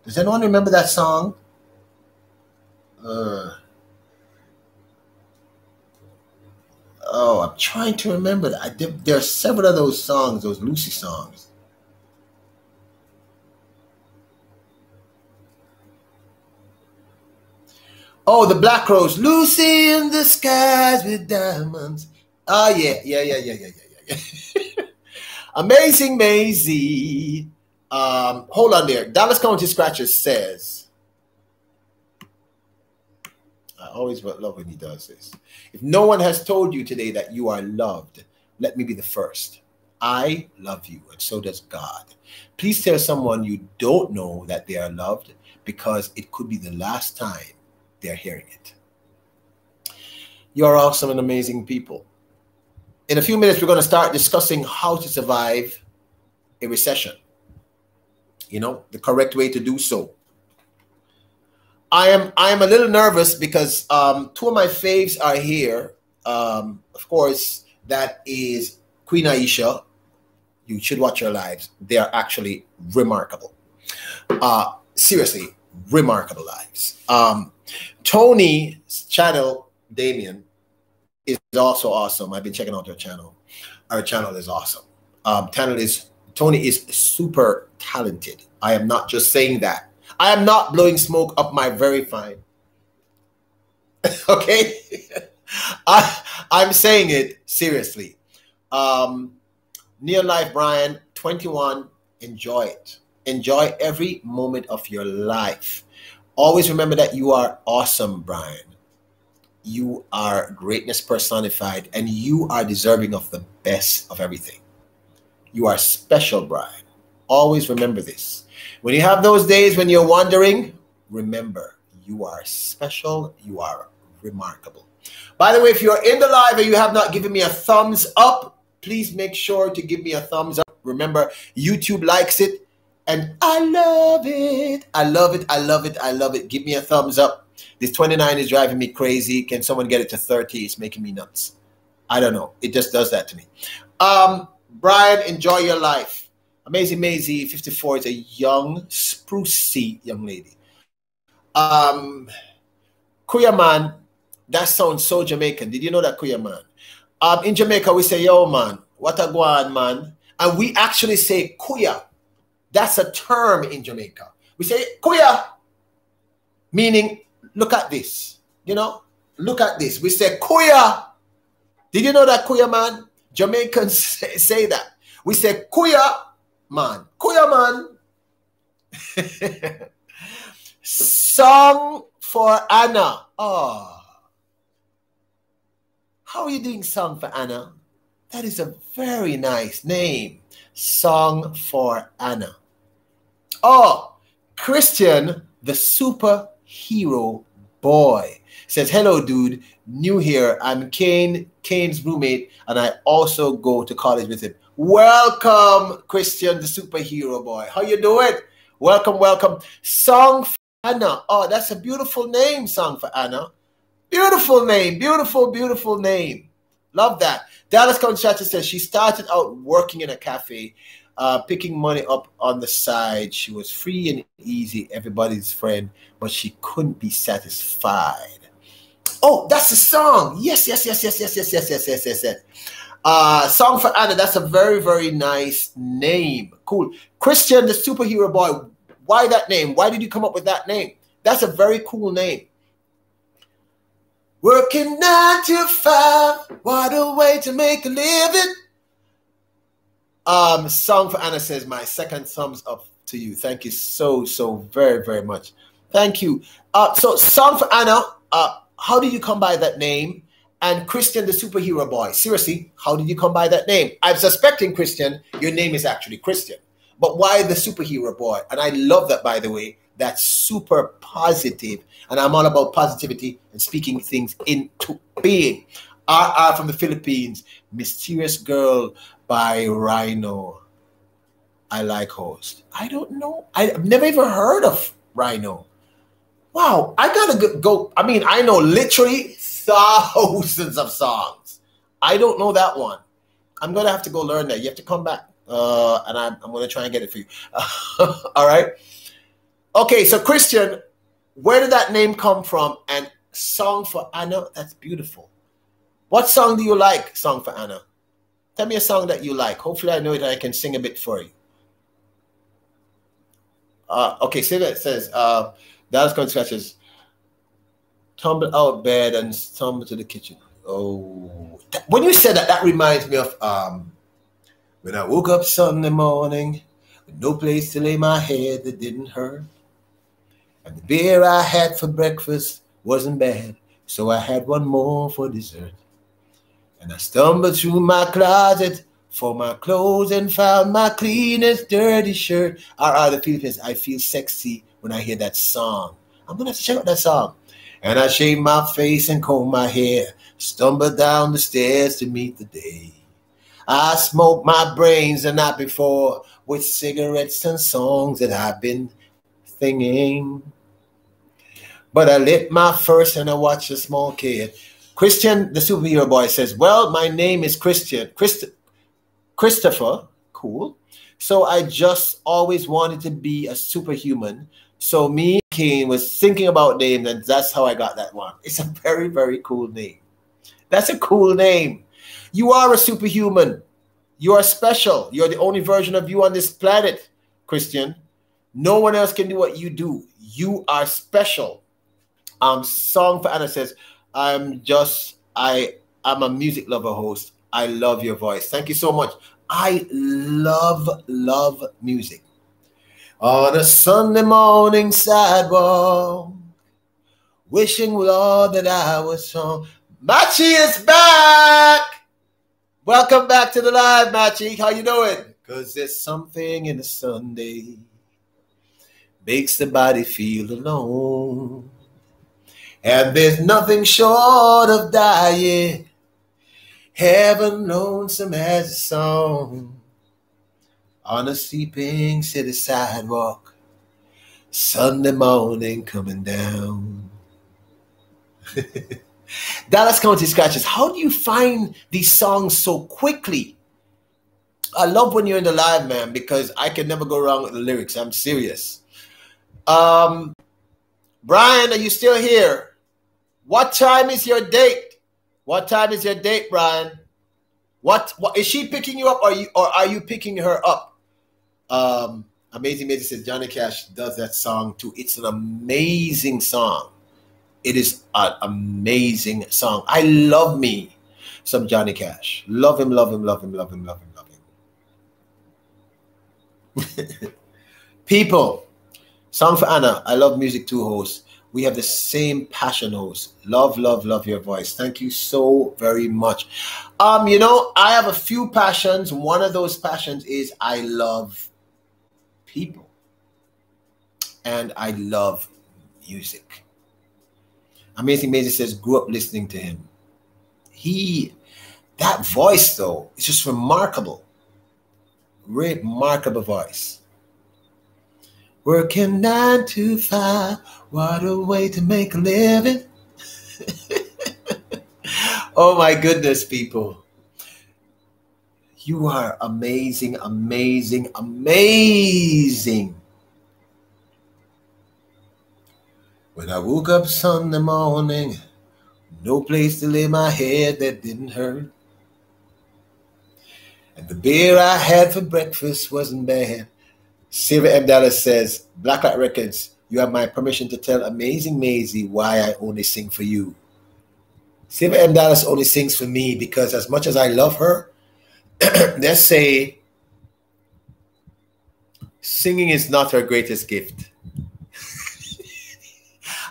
Does anyone remember that song? I'm trying to remember that. There are several of those songs, those Lucy songs. Oh, the Black Rose. Lucy in the skies with diamonds. Oh, yeah. Amazing Maisie. Hold on there. Dallas County Scratcher says, I always love when he does this. If no one has told you today that you are loved, let me be the first. I love you, and so does God. Please tell someone you don't know that they are loved, because it could be the last time they're hearing it. You're awesome and amazing people. In a few minutes, we're going to start discussing how to survive a recession. You know, the correct way to do so. I am a little nervous because two of my faves are here. Of course, that is Queen Aisha. You should watch her lives. They are actually remarkable. Seriously, remarkable lives. Tony's channel, Damien, is also awesome. I've been checking out her channel. Her channel is awesome. Tony is super talented. I am not just saying that. I am not blowing smoke up my very fine. Okay? I'm saying it seriously. Near Life Brian, 21, enjoy it. Enjoy every moment of your life. Always remember that you are awesome, Brian. You are greatness personified, and you are deserving of the best of everything. You are special, Brian. Always remember this. When you have those days when you're wondering, remember, you are special. You are remarkable. By the way, if you're in the live and you have not given me a thumbs up, please make sure to give me a thumbs up. Remember, YouTube likes it, and I love it. I love it. I love it. I love it. Give me a thumbs up. This 29 is driving me crazy. Can someone get it to 30? It's making me nuts. I don't know. It just does that to me. Brian, enjoy your life. Amazing Maisie, 54, is a young, sprucey young lady. Kuya man, that sounds so Jamaican. Did you know that, Kuya man? In Jamaica, we say, yo, man, what a guan, man. And we actually say kuya. That's a term in Jamaica. We say kuya, meaning, look at this. You know, look at this. We say kuya. Did you know that, kuya man? Jamaicans say that. We say kuya, man. Kuya, man. Song for Anna. Oh. How are you doing, Song for Anna? That is a very nice name. Song for Anna. Oh, Christian, the superhero boy, says, hello, dude. New here. I'm Kane's roommate, and I also go to college with him. Welcome, Christian, the superhero boy. How you doing? Welcome, welcome. Song for Anna. Oh, that's a beautiful name, Song for Anna. Beautiful name. Beautiful, beautiful name. Love that. Dallas County Chatter says she started out working in a cafe, picking money up on the side. She was free and easy, everybody's friend, but she couldn't be satisfied. Oh, that's a song. Yes. Song for Anna. That's a very, very nice name. Cool. Christian, the superhero boy. Why that name? Why did you come up with that name? That's a very cool name. Working 9 to 5. What a way to make a living. Song for Anna says, my second thumbs up to you. Thank you so very, very much. Thank you. So Song for Anna, how did you come by that name? And Christian, the superhero boy, seriously, how did you come by that name? I'm suspecting, Christian, your name is actually Christian. But why the superhero boy? And I love that, by the way. That's super positive. And I'm all about positivity and speaking things into being. RR from the Philippines, Mysterious Girl by Rhino. I like host. I don't know. I've never even heard of Rhino. Wow, I gotta go. I mean, I know literally thousands of songs. I don't know that one. I'm going to have to go learn that. You have to come back. And I'm going to try and get it for you. All right. Okay, so Christian, where did that name come from? And Song for Anna, that's beautiful. What song do you like, Song for Anna? Tell me a song that you like. Hopefully I know it and I can sing a bit for you. Okay, see that it says, Dallas Country Scratches, tumble out bed and stumble to the kitchen. Oh, when you said that, that reminds me of when I woke up Sunday morning with no place to lay my head that didn't hurt. And the beer I had for breakfast wasn't bad, so I had one more for dessert. And I stumbled through my closet for my clothes and found my cleanest dirty shirt. The Philippines, I feel sexy when I hear that song. I'm going to have to check out that song. And I shaved my face and combed my hair, stumbled down the stairs to meet the day. I smoked my brains the night before with cigarettes and songs that I've been singing. But I lit my first and I watched a small kid. Christian, the superhero boy, says, well, my name is Christopher. Cool. So I just always wanted to be a superhuman. So me, King, was thinking about names, and that's how I got that one. It's a very, very cool name. That's a cool name. You are a superhuman. You are special. You're the only version of you on this planet, Christian. No one else can do what you do. You are special. Song for Anna says, I'm a music lover host. I love your voice. Thank you so much. I love music. On a Sunday morning sidewalk, wishing, Lord, that I was home. Machi is back. Welcome back to the live, Machi. How you doing? Because there's something in the Sunday makes the body feel alone. And there's nothing short of dying, heaven lonesome as a song. On a sleeping city sidewalk, Sunday morning coming down. Dallas County Scratches, how do you find these songs so quickly? I love when you're in the live, man, because I can never go wrong with the lyrics. I'm serious. Brian, are you still here? What time is your date? What time is your date, Brian? What is she picking you up, or are you picking her up? Amazing Maisie says Johnny Cash does that song too. It's an amazing song. It is an amazing song. I love me some Johnny Cash. Love him, love him, love him, love him, love him, love him. People, Song for Anna, I love music too, host. We have the same passion, host. Love, love, love your voice. Thank you so very much. You know, I have a few passions. One of those passions is I love people. And I love music. Amazing Maisie says, grew up listening to him. That voice though, it's just remarkable. Remarkable voice. Working 9 to 5, what a way to make a living. Oh my goodness, people. You are amazing, amazing, amazing. When I woke up Sunday morning, no place to lay my head that didn't hurt. And the beer I had for breakfast wasn't bad. Silver M. Dallas says, Blacklight Records, you have my permission to tell Amazing Maisie why I only sing for you. Silver M. Dallas only sings for me because as much as I love her, let's say singing is not her greatest gift.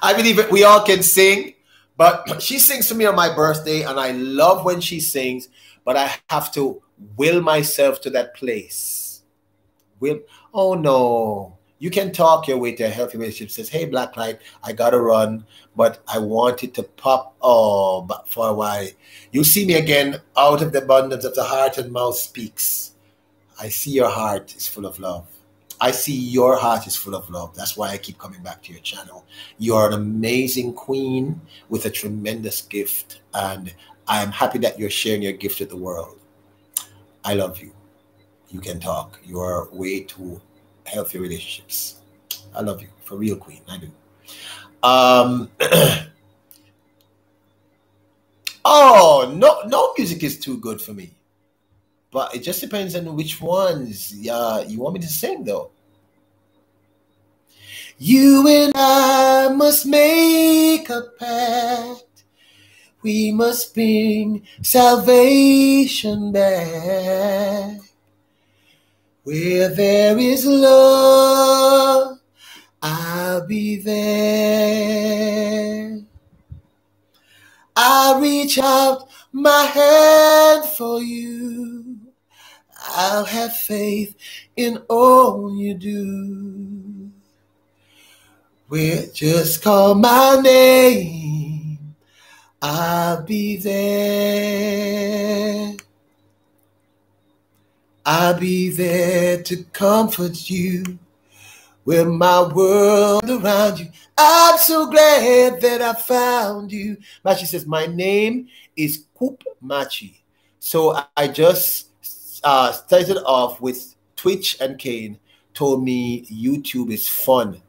I believe we all can sing, but she sings for me on my birthday, and I love when she sings, but I have to will myself to that place. Oh no, you can talk your way to a healthy relationship. Says, hey, Blacklight, I gotta run, but I wanted to pop but for a while. You see me again, out of the abundance of the heart and mouth speaks. I see your heart is full of love. I see your heart is full of love. That's why I keep coming back to your channel. You're an amazing queen with a tremendous gift, and I am happy that you're sharing your gift with the world. I love you. You can talk. You are way too healthy relationships. I love you. For real, queen. I do. Oh, no music is too good for me. But it just depends on which ones you want me to sing, though. You and I must make a pact. We must bring salvation back. Where there is love, I'll be there. I reach out my hand for you. I'll have faith in all you do. Just call my name, I'll be there. I'll be there to comfort you with my world around you. I'm so glad that I found you. Machi says, my name is Coop Machi. So I just started off with Twitch, and Kane told me YouTube is fun,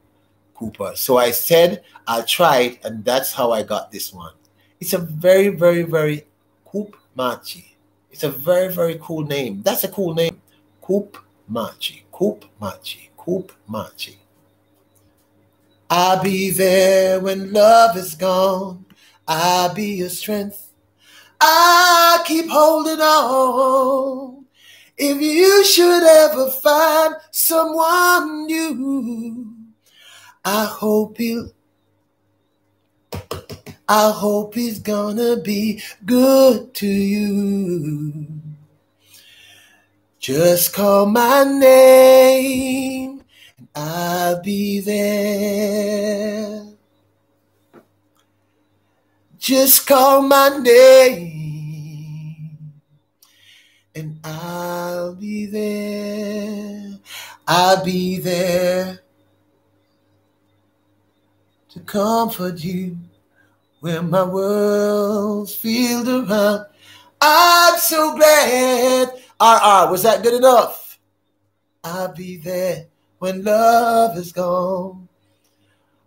Cooper. So I said, I'll try it, and that's how I got this one. It's a very, very, very Coop Machi. It's a very, very cool name. That's a cool name. Coop Machi. Coop Machi. Coop Machi. I'll be there when love is gone. I'll be your strength. I'll keep holding on. If you should ever find someone new, I hope he's gonna be good to you. Just call my name and I'll be there. Just call my name and I'll be there. I'll be there to comfort you when my world's filled around. I'm so glad. Was that good enough? I'll be there when love is gone.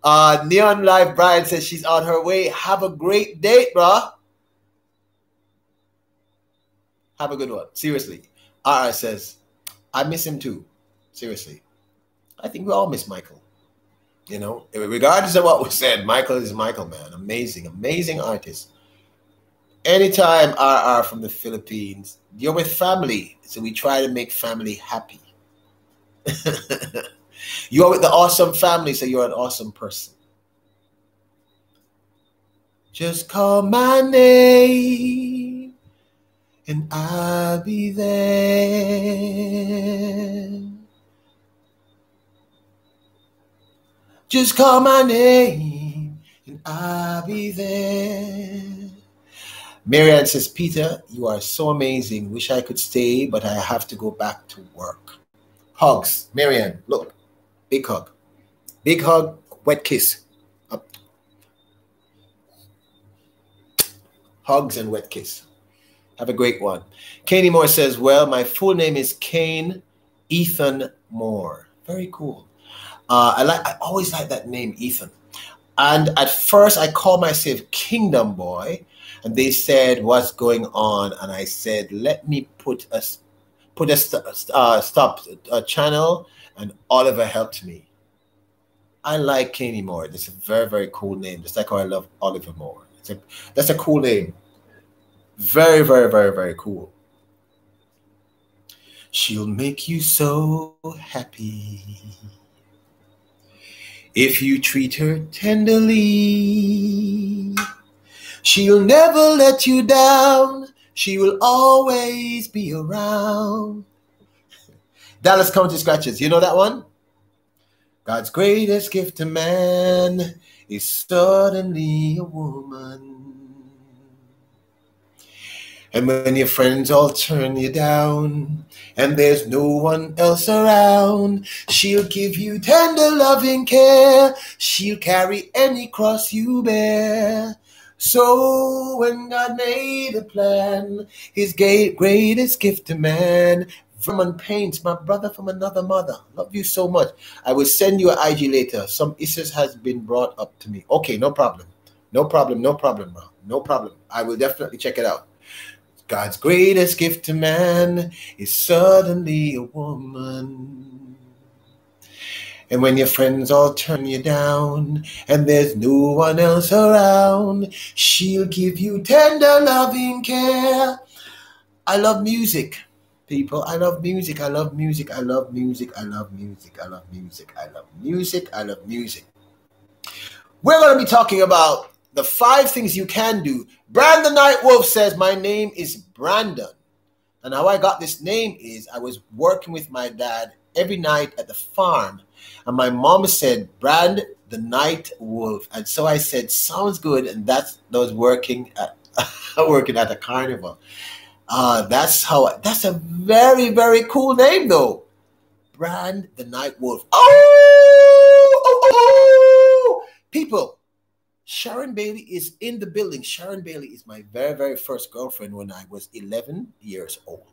Neon Live Brian says she's on her way. Have a great date, bruh. Have a good one. Seriously. RR says, I miss him too. Seriously. I think we all miss Michael. You know, regardless of what was said, Michael is Michael, man. Amazing, amazing artist. Anytime RR from the Philippines, you're with family. So we try to make family happy. You're with the awesome family, so you're an awesome person. Just call my name and I'll be there. Just call my name and I'll be there. Marianne says, Peter, you are so amazing. Wish I could stay, but I have to go back to work. Hugs. Marianne, look. Big hug. Big hug, wet kiss. Up. Hugs and wet kiss. Have a great one. Kane Moore says, well, my full name is Kane Ethan Moore. Very cool. I always like that name, Ethan. And at first I called myself Kingdom Boy, and they said, what's going on? And I said, let me put a channel, and Oliver helped me. I like Kane Moore. That's a very, very cool name. Just like how I love Oliver Moore. That's a cool name. Very, very, very, very cool. She'll make you so happy if you treat her tenderly. She'll never let you down. She will always be around. Dallas County Scratches. You know that one? God's greatest gift to man is suddenly a woman. And when your friends all turn you down and there's no one else around, she'll give you tender loving care. She'll carry any cross you bear. So when God made a plan, his greatest gift to man, Vermon Paints, my brother from another mother. Love you so much. I will send you an IG later. Some issues has been brought up to me. Okay, no problem. No problem, no problem, bro. No problem. I will definitely check it out. God's greatest gift to man is suddenly a woman. And when your friends all turn you down and there's no one else around, she'll give you tender loving care. I love music, people. I love music. I love music. I love music. I love music. I love music. I love music. I love music. We're going to be talking about the 5 things you can do. Brandon Nightwolf says, my name is Brandon. And how I got this name is I was working with my dad every night at the farm. And my mom said, Brand the Night Wolf. And so I said, sounds good. And that was working at a carnival. That's a very, very cool name though. Brand the Night Wolf. Oh! People, Sharon Bailey is in the building. Sharon Bailey is my very, very first girlfriend when I was 11 years old.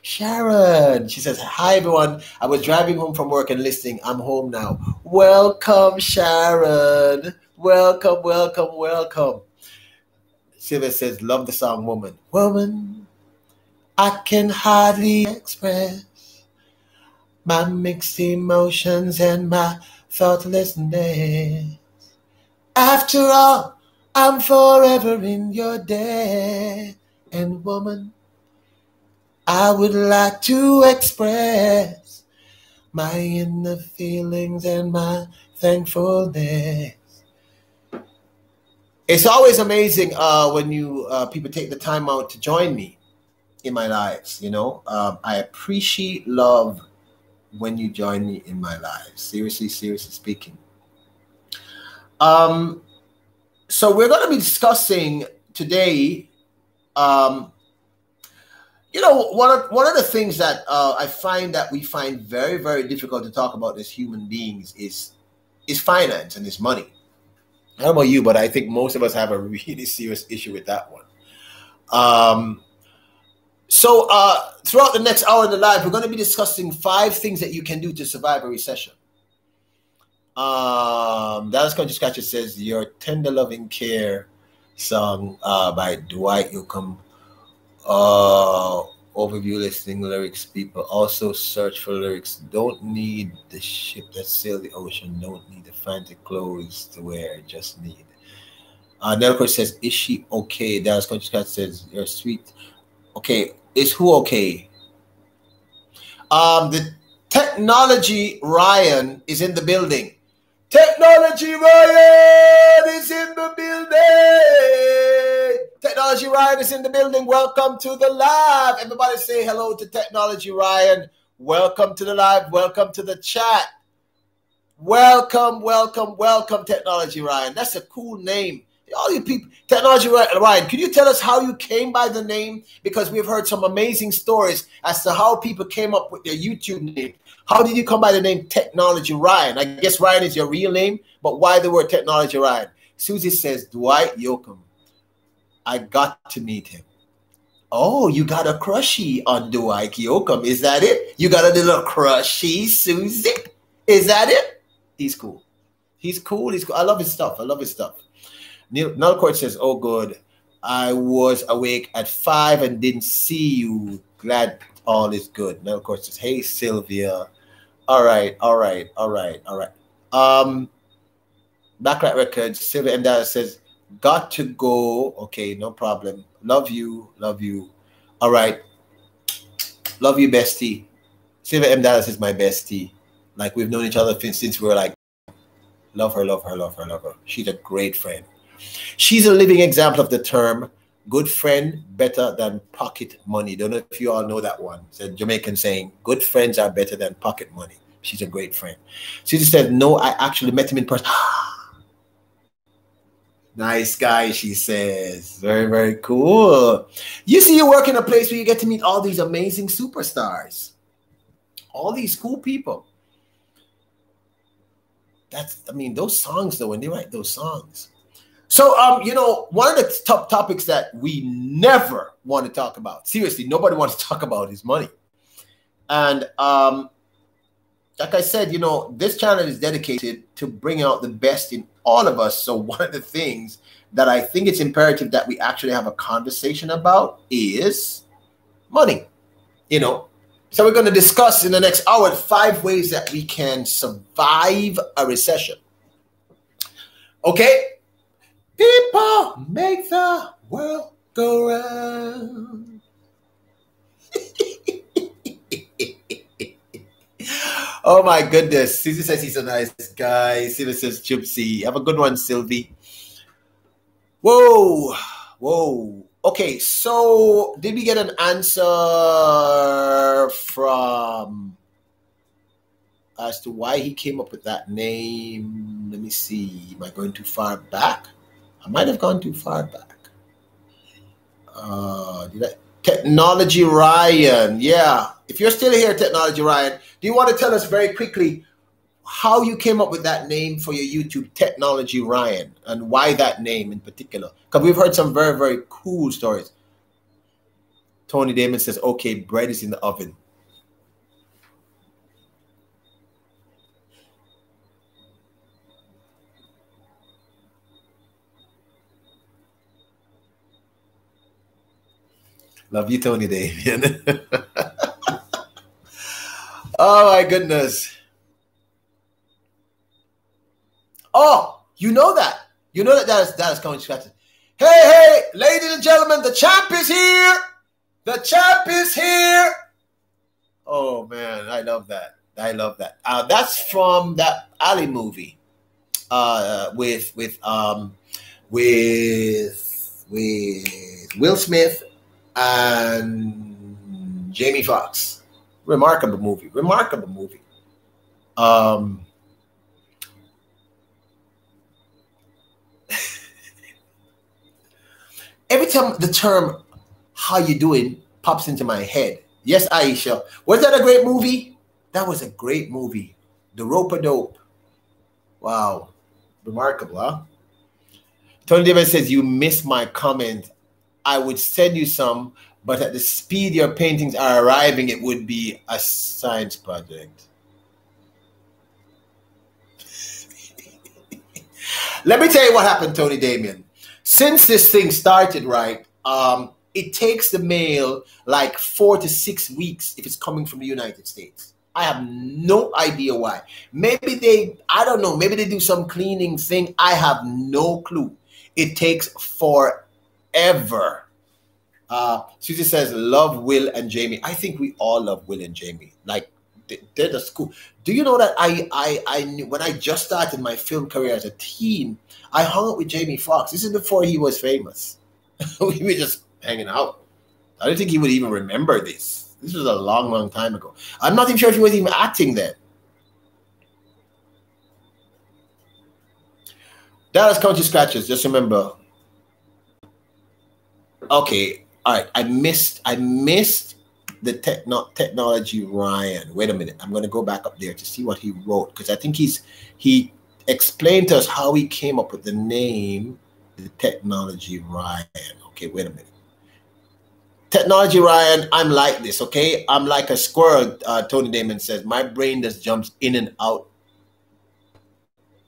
Sharon, she says, hi everyone. I was driving home from work and listening. I'm home now. Welcome, Sharon. Welcome, welcome, welcome. Sylvia says, love the song Woman. Woman, I can hardly express my mixed emotions and my thoughtlessness. After all, I'm forever in your debt. And woman, I would like to express my inner feelings and my thankfulness. It's always amazing when you people take the time out to join me in my lives. You know, I appreciate love when you join me in my lives. Seriously speaking. So we're going to be discussing today. You know, one of the things that I find that we find very, very difficult to talk about as human beings is finance and is money. I don't know about you, but I think most of us have a really serious issue with that one. So throughout the next hour in the live, we're going to be discussing 5 things that you can do to survive a recession. Dallas Country Scratcher says, your Tender Loving Care song by Dwight Yoakam. Overview listening lyrics. People also search for lyrics. Don't need the ship that sailed the ocean. Don't need the fancy clothes to wear. Just need. Nelco says, is she okay? Dallas Country Scratcher says, you're sweet. Okay, is who okay? The Technology Ryan is in the building. Technology Ryan is in the building. Technology Ryan is in the building. Welcome to the live. Everybody say hello to Technology Ryan. Welcome to the live. Welcome to the chat. Welcome, welcome, welcome, Technology Ryan. That's a cool name. All you people, Technology Ryan, can you tell us how you came by the name? Because we've heard some amazing stories as to how people came up with their YouTube name. How did you come by the name Technology Ryan? I guess Ryan is your real name, but why the word Technology Ryan? Susie says, Dwight Yoakam. I got to meet him. Oh, you got a crushie on Dwight Yoakam. Is that it? You got a little crushie, Susie? Is that it? He's cool. He's cool. He's cool. I love his stuff. I love his stuff. Null Court says, oh, good. I was awake at 5 and didn't see you. Glad all is good. Null Court says, hey, Sylvia. All right. Backlight Records, Sylvia M. Dallas says, got to go. Okay, no problem. Love you. All right. Love you, bestie. Sylvia M. Dallas is my bestie. Like, we've known each other since we were like, love her. She's a great friend. She's a living example of the term good friend better than pocket money. Don't know if you all know that one. It's a Jamaican saying, good friends are better than pocket money. She's a great friend. She just said, no, I actually met him in person. Nice guy, she says. Very, very cool. You see, you work in a place where you get to meet all these amazing superstars. All these cool people. Those songs, though, when they write those songs. So, you know, one of the top topics that we never want to talk about, seriously, nobody wants to talk about is money. And like I said, you know, this channel is dedicated to bring out the best in all of us. So one of the things that I think it's imperative that we actually have a conversation about is money, you know. So we're going to discuss in the next hour 5 ways that we can survive a recession. Okay? People make the world go round. Oh my goodness. Sylvie says he's a nice guy. Sylvie says Gypsy. Have a good one, Sylvie. Whoa. Whoa. Okay, so did we get an answer from as to why he came up with that name? Let me see. Am I going too far back? I might have gone too far back. Did I? Technology Ryan. Yeah. If you're still here, Technology Ryan, do you want to tell us very quickly how you came up with that name for your YouTube, Technology Ryan, and why that name in particular? Because we've heard some very, very cool stories. Tony Damon says, okay, bread is in the oven. Love you, Tony Damien. Oh, my goodness. Oh, you know that. You know that is coming scratches. Hey, hey, ladies and gentlemen, the champ is here. The champ is here. Oh, man, I love that. I love that. That's from that Ali movie with Will Smith and Jamie Foxx. Remarkable movie. Remarkable movie. Every time the term "how you doing" pops into my head. Yes, Aisha. Was that a great movie? That was a great movie. The Rope-a-Dope. Wow. Remarkable, huh? Tony Davis says, you missed my comment. I would send you some, but at the speed your paintings are arriving, it would be a science project. Let me tell you what happened, Tony Damien. Since this thing started, right, it takes the mail like 4 to 6 weeks if it's coming from the United States. I have no idea why. Maybe I don't know, maybe they do some cleaning thing. I have no clue. It takes forever. Susie says, love Will and Jamie. I think we all love Will and Jamie. Like, they're the school. Do you know that I knew when I just started my film career as a teen, I hung out with Jamie Foxx. This is before he was famous. We were just hanging out. I don't think he would even remember this. This was a long, long time ago. I'm not even sure if he was even acting then. Dallas County Scratches, just remember. Okay, all right. I missed the Technology Ryan. Wait a minute. I'm going to go back up there to see what he wrote, because I think he explained to us how he came up with the name, the Technology Ryan. Okay, wait a minute. Technology Ryan, I'm like this, okay? I'm like a squirrel, Tony Damon says. My brain just jumps in and out.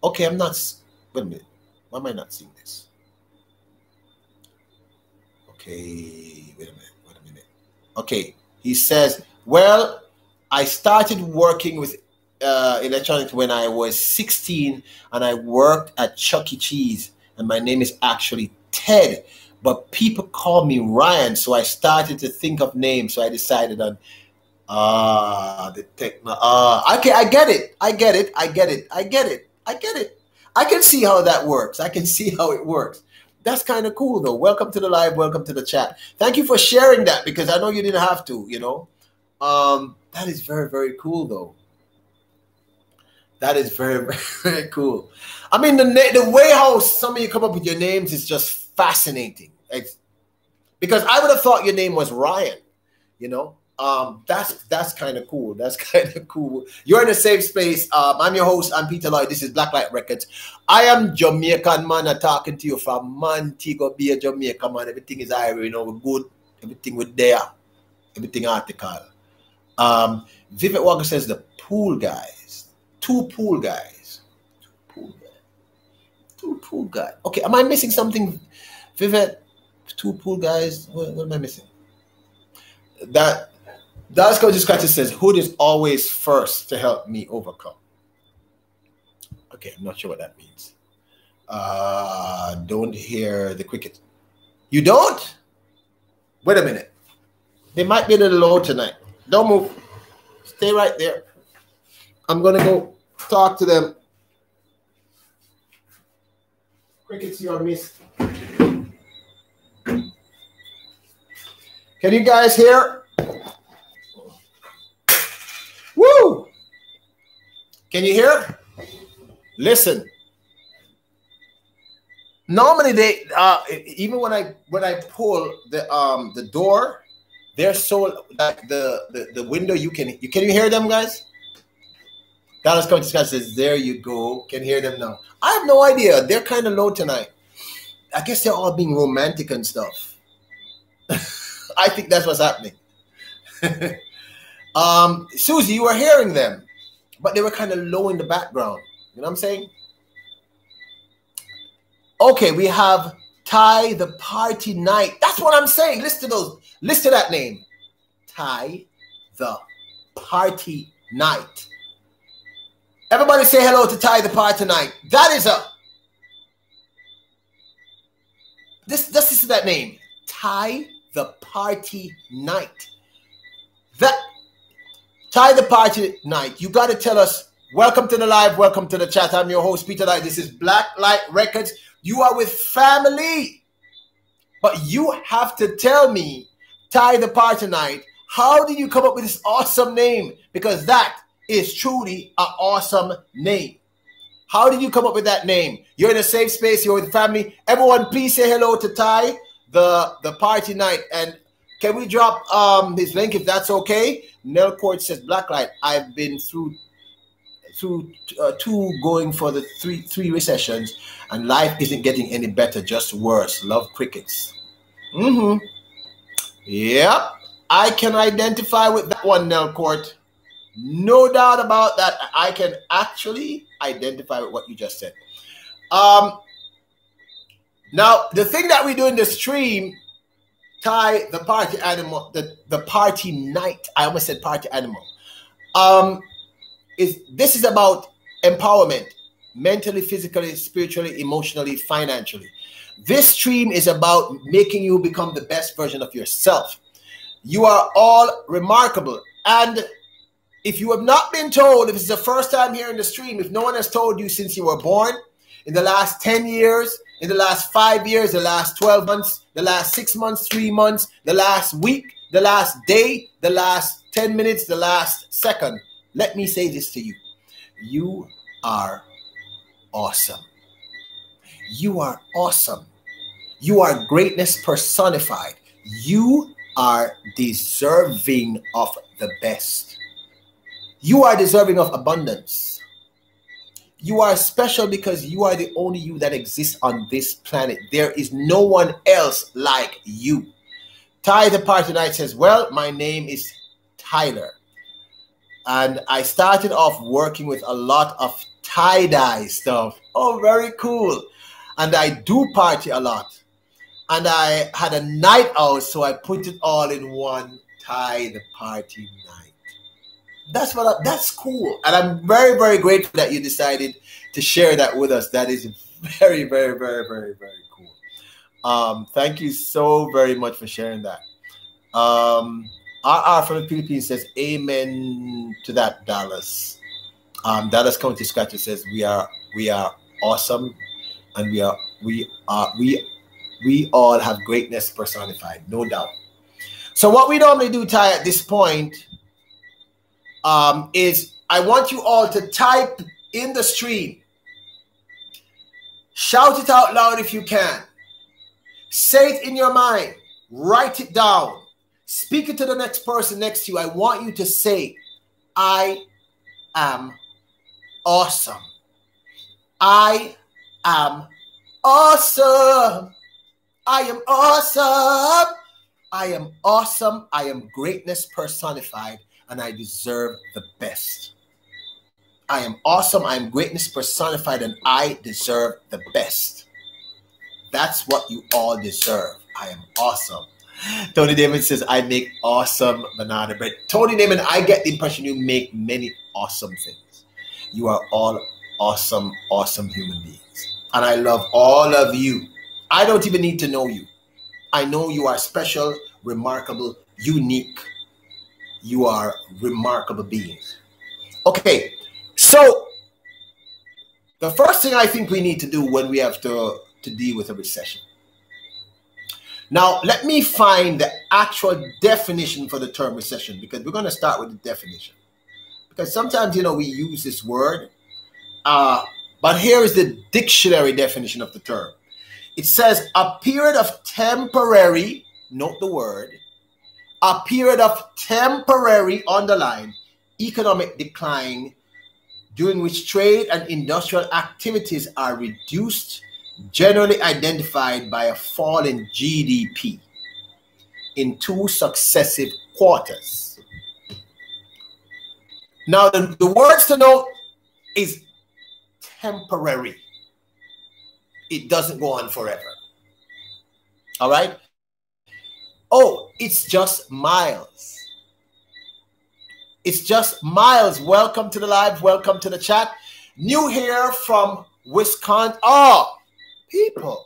Okay, I'm not. Wait a minute. Why am I not seeing this? Okay, wait a minute. Okay, he says, well, I started working with electronics when I was 16, and I worked at Chuck E. Cheese, and my name is actually Ted, but people call me Ryan, so I started to think of names, so I decided on okay, I get it. I can see how that works. I can see how it works. That's kind of cool, though. Welcome to the live. Welcome to the chat. Thank you for sharing that, because I know you didn't have to, you know. That is very, very cool, though. That is very, very cool. I mean, the way how some of you come up with your names is just fascinating. Because I would have thought your name was Ryan, you know. That's kind of cool. That's kind of cool. You're in a safe space. I'm your host. I'm Peter Lloyd. This is Blacklight Records. I am Jamaican man. I'm talking to you from Montego Bay, Jamaica, man. Everything is Irish, you know, we're good. Everything with there. Everything article. Vivek Walker says the pool guys. Two pool guys. Two pool guys. Okay, am I missing something? Vivek, two pool guys. What am I missing? Dallas Coach Scratcher says, Hood is always first to help me overcome. Okay, I'm not sure what that means. Don't hear the cricket. You don't? Wait a minute. They might be a little low tonight. Don't move. Stay right there. I'm going to go talk to them. Crickets, you are missed. Can you guys hear? Woo! Can you hear? Listen. Normally they even when I pull the door, they're so like the window you can you hear them, guys? Dallas County Scott says, there you go. Can hear them now. I have no idea. They're kind of low tonight. I guess they're all being romantic and stuff. I think that's what's happening. Susie, you were hearing them, but they were kind of low in the background. You know what I'm saying? Okay, we have Ty the Party Night. That's what I'm saying. Listen to those. Listen to that name. Ty the Party Night. Everybody say hello to Ty the Party Night. That is a this is that name. Ty the Party Night. That Ty the Party Night. You got to tell us, welcome to the live, welcome to the chat. I'm your host, Peter Lloyd. This is Blacklight Records. You are with family. But you have to tell me, Ty the Party Night, how did you come up with this awesome name? Because that is truly an awesome name. How did you come up with that name? You're in a safe space. You're with family. Everyone, please say hello to Ty the Party Night. And can we drop his link if that's okay? Nell Court says, Blacklight, I've been through two going for the three recessions, and life isn't getting any better, just worse. Love crickets. Yep, I can identify with that one, Nell Court. No doubt about that. I can actually identify with what you just said. Now, the thing that we do in the stream, Ty the Party Animal, the Party Night, I almost said Party Animal, this is about empowerment, mentally, physically, spiritually, emotionally, financially. This stream is about making you become the best version of yourself. You are all remarkable. And if you have not been told, if it's the first time here in the stream, if no one has told you since you were born, in the last 10 years, in the last 5 years, the last 12 months, the last 6 months, 3 months, the last week, the last day, the last 10 minutes, the last second, let me say this to you. You are awesome. You are awesome. You are greatness personified. You are deserving of the best. You are deserving of abundance. You are special because you are the only you that exists on this planet. There is no one else like you. Ty the Party Night says, well, my name is Tyler. And I started off working with a lot of tie-dye stuff. Oh, very cool. And I do party a lot. And I had a night out, so I put it all in one, Ty the Party Night. That's cool. And I'm very, very grateful that you decided to share that with us. That is very, very, very, very, very cool. Thank you so very much for sharing that. RR from the Philippines says, amen to that, Dallas. Dallas County Scratcher says, we are awesome, and we all have greatness personified, no doubt. So what we normally do, Ty, at this point, is I want you all to type in the stream. Shout it out loud if you can. Say it in your mind. Write it down. Speaking to the next person next to you, I want you to say, I am awesome. I am awesome. I am awesome. I am awesome. I am greatness personified, and I deserve the best. I am awesome. I am greatness personified, and I deserve the best. That's what you all deserve. I am awesome. Tony Damon says, I make awesome banana bread. Tony Damon, I get the impression you make many awesome things. You are all awesome, awesome human beings. And I love all of you. I don't even need to know you. I know you are special, remarkable, unique. You are remarkable beings. Okay, so the first thing I think we need to do when we have to deal with a recession. Now, let me find the actual definition for the term recession, because we're going to start with the definition. Because sometimes, you know, we use this word, but here is the dictionary definition of the term. It says a period of temporary, note the word, a period of temporary, underline, economic decline during which trade and industrial activities are reduced, generally identified by a fall in GDP in 2 successive quarters. Now, the words to note is temporary. It doesn't go on forever. All right? Oh, it's just Miles. It's just Miles. Welcome to the live. Welcome to the chat. New here from Wisconsin. Oh, people.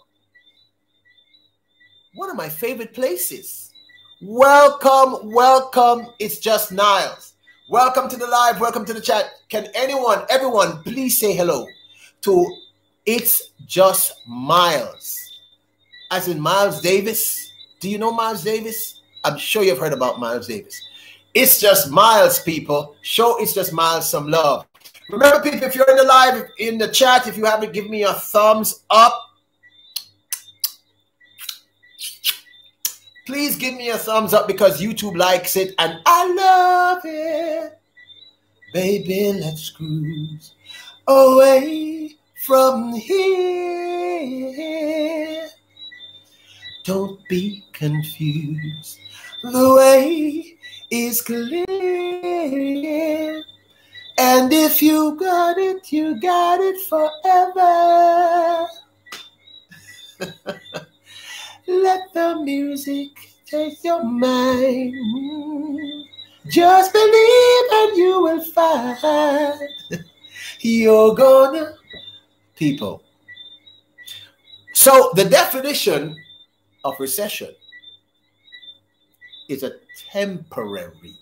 One of my favorite places. Welcome, welcome. It's just Niles. Welcome to the live. Welcome to the chat. Can everyone, please say hello to It's Just Miles. As in Miles Davis. Do you know Miles Davis? I'm sure you've heard about Miles Davis. It's Just Miles, people. Show It's Just Miles some love. Remember, people, if you're in the live, in the chat, if you haven't, give me a thumbs up. Please give me a thumbs up because YouTube likes it and I love it. Baby, let's cruise away from here. Don't be confused. The way is clear. And if you got it forever. Let the music take your mind. Just believe and you will find you're gonna. People. So the definition of recession is a temporary.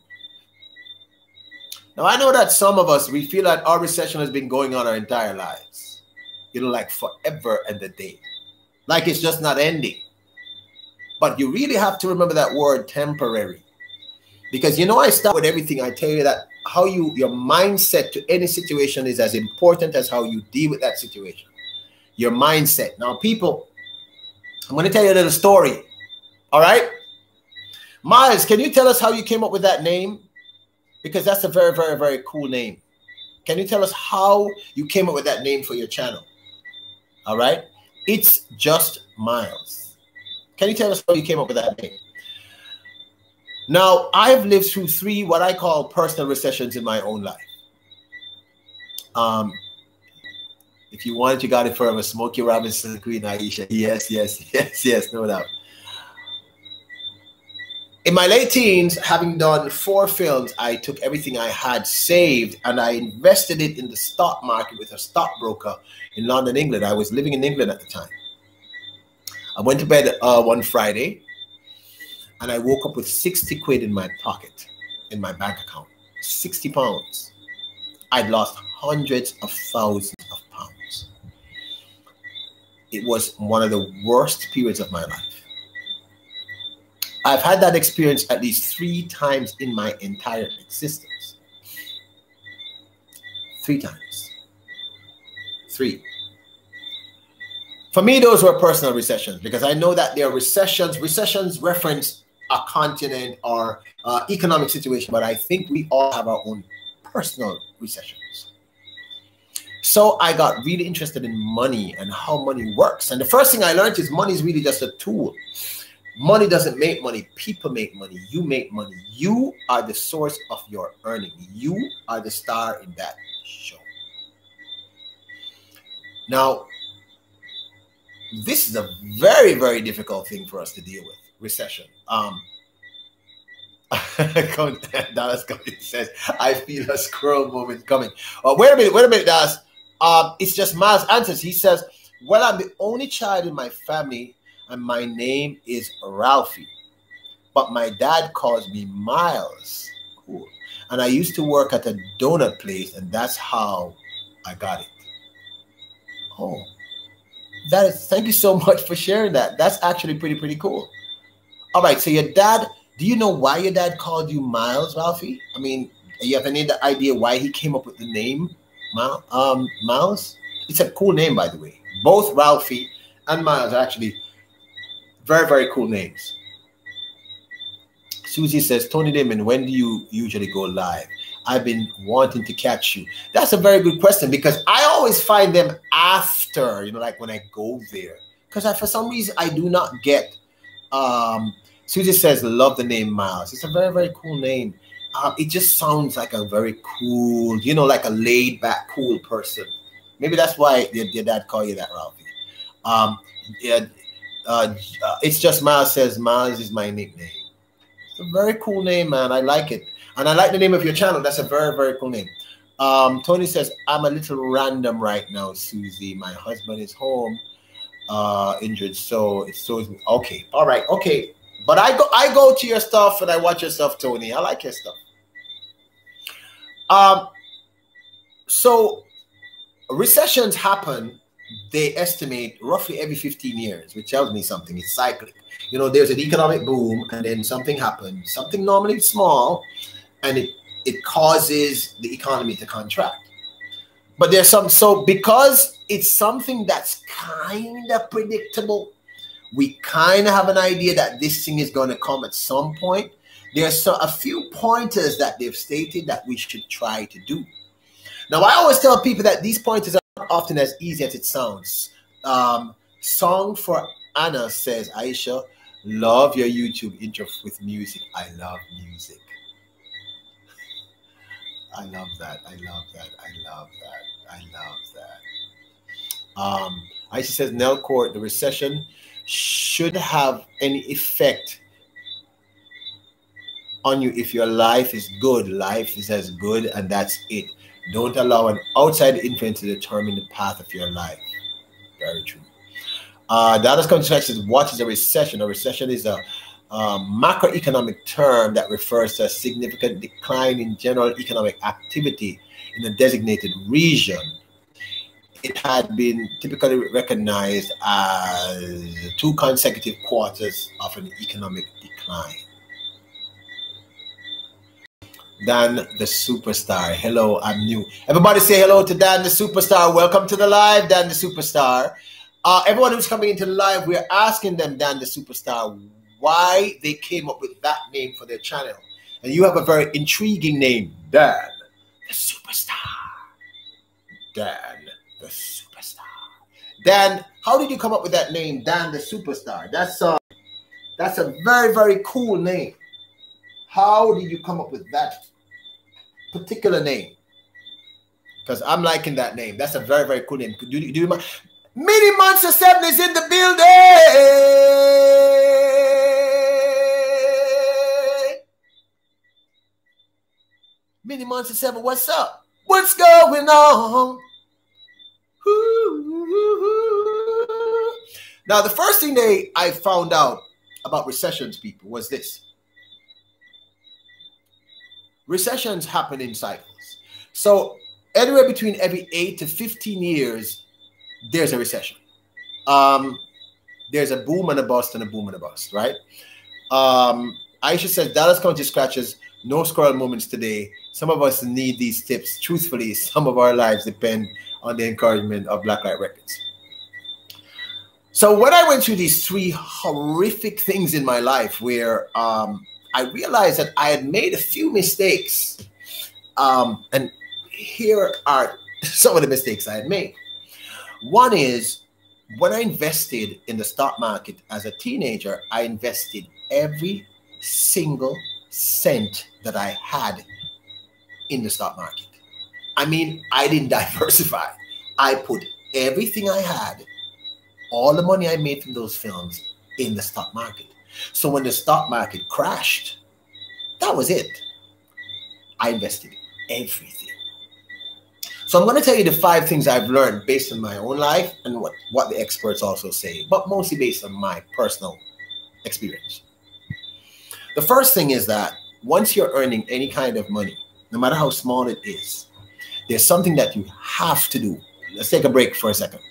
Now I know that some of us, we feel that our recession has been going on our entire lives. You know, like forever and a day. Like it's just not ending. But you really have to remember that word temporary. Because you know, I start with everything. I tell you that how your mindset to any situation is as important as how you deal with that situation. Your mindset. Now, people, I'm going to tell you a little story. All right? Miles, can you tell us how you came up with that name? Because that's a very, very, very cool name. Can you tell us how you came up with that name for your channel? All right? It's Just Miles. Can you tell us how you came up with that name? Now, I've lived through 3 what I call personal recessions in my own life. If you want it, you got it forever. Smokey Robinson, Queen Aisha. Yes, yes, yes, yes, no doubt. In my late teens, having done 4 films, I took everything I had saved and I invested it in the stock market with a stockbroker in London, England. I was living in England at the time. I went to bed one Friday and I woke up with 60 quid in my pocket, in my bank account. 60 pounds. I'd lost hundreds of thousands of pounds. It was one of the worst periods of my life. I've had that experience at least 3 times in my entire existence. 3 times. 3. For me, those were personal recessions because I know that there are recessions. Recessions reference a continent or economic situation, but I think we all have our own personal recessions. So I got really interested in money and how money works. And the first thing I learned is money is really just a tool. Money doesn't make money. People make money. You make money. You are the source of your earning. You are the star in that show. Now, this is a very, very difficult thing for us to deal with, recession. Dallas says, I feel a squirrel moment coming. Wait a minute, Dallas. It's just Miles answers. He says, well, I'm the only child in my family, and my name is Ralphie. But my dad calls me Miles. Cool. And I used to work at a donut place, and that's how I got it. Oh, thank you so much for sharing that. That's actually pretty cool. All right, so your dad, do you know why your dad called you Miles, Ralphie? I mean, you have any idea why he came up with the name Miles? It's a cool name, by the way. Both Ralphie and Miles are actually very, very cool names. Susie says, Tony Damon, when do you usually go live? I've been wanting to catch you. That's a very good question, because I always find them after, like when I go there. Because for some reason, I do not get. Susie says, love the name Miles. It's a very, very cool name. It just sounds like a very cool, like a laid back, cool person. Maybe that's why your dad called you that, Ralphie. It's just Miles says, Miles is my nickname. It's a very cool name, man. I like it. And I like the name of your channel. That's a very, very cool name. Tony says, I'm a little random right now, Susie. My husband is home, injured. So it's so okay. All right. Okay. But I go to your stuff and I watch your stuff, Tony. I like your stuff. So recessions happen, they estimate roughly every 15 years, which tells me something. It's cyclic. There's an economic boom and then something happens, something normally small, and it causes the economy to contract. But there's so because it's something that's kind of predictable, we kind of have an idea that this thing is going to come at some point. There's a few pointers that they've stated that we should try to do. Now, I always tell people that these pointers are not often as easy as it sounds. Song for Anna says, Aisha, love your YouTube intro with music. I love music. I love that. I love that. I love that. I love that. Aisha says, Nell Court, the recession should have any effect on you if your life is good. Life is as good, and that's it. Don't allow an outside influence to determine the path of your life. Very true. Dallas Contract says, what is a recession? A recession is a macroeconomic term that refers to a significant decline in general economic activity in a designated region. It had been typically recognized as 2 consecutive quarters of an economic decline. Dan the Superstar. Hello, I'm new. Everybody say hello to Dan the Superstar. Welcome to the live, Dan the Superstar. Everyone who's coming into the live, we're asking them, Dan the Superstar, why they came up with that name for their channel. And you have a very intriguing name, Dan the Superstar. Dan the Superstar. Dan, how did you come up with that name, Dan the Superstar? That's a very, very cool name. How did you come up with that particular name? Because I'm liking that name. That's a very, very cool name. Do you mind? Mini Monster 7 is in the building. Mini Monster 7, what's up? What's going on? Now, the first thing I found out about recessions, people, was this. Recessions happen in cycles. So anywhere between every 8 to 15 years, there's a recession. There's a boom and a bust and a boom and a bust, right? Aisha says, Dallas County scratches, no squirrel moments today. Some of us need these tips. Truthfully, some of our lives depend on the encouragement of Blacklight Records. So when I went through these three horrific things in my life where I realized that I had made a few mistakes, and here are some of the mistakes I had made. One is when I invested in the stock market as a teenager, I invested every single cent that I had in the stock market. I mean, I didn't diversify. I put everything I had, all the money I made from those films, in the stock market. So when the stock market crashed, that was it. I invested everything. So I'm going to tell you the 5 things I've learned based on my own life and what the experts also say, but mostly based on my personal experience. The first thing is that once you're earning any kind of money, no matter how small it is, there's something that you have to do. Let's take a break for a second.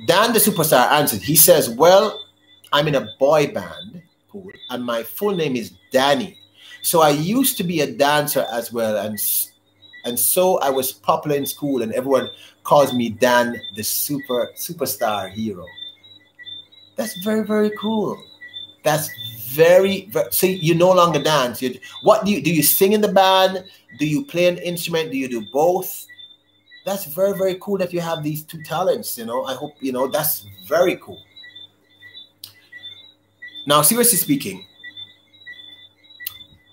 Dan the Superstar answered. He says, well, I'm in a boy band, cool, and my full name is Danny. So I used to be a dancer as well, and so I was popular in school, and everyone calls me Dan the superstar hero. That's very, very cool. That's very, so you no longer dance. What do you sing in the band? Do you play an instrument? Do you do both? That's very, very cool that you have these 2 talents, you know. I hope, you know, that's very cool. Now, seriously speaking,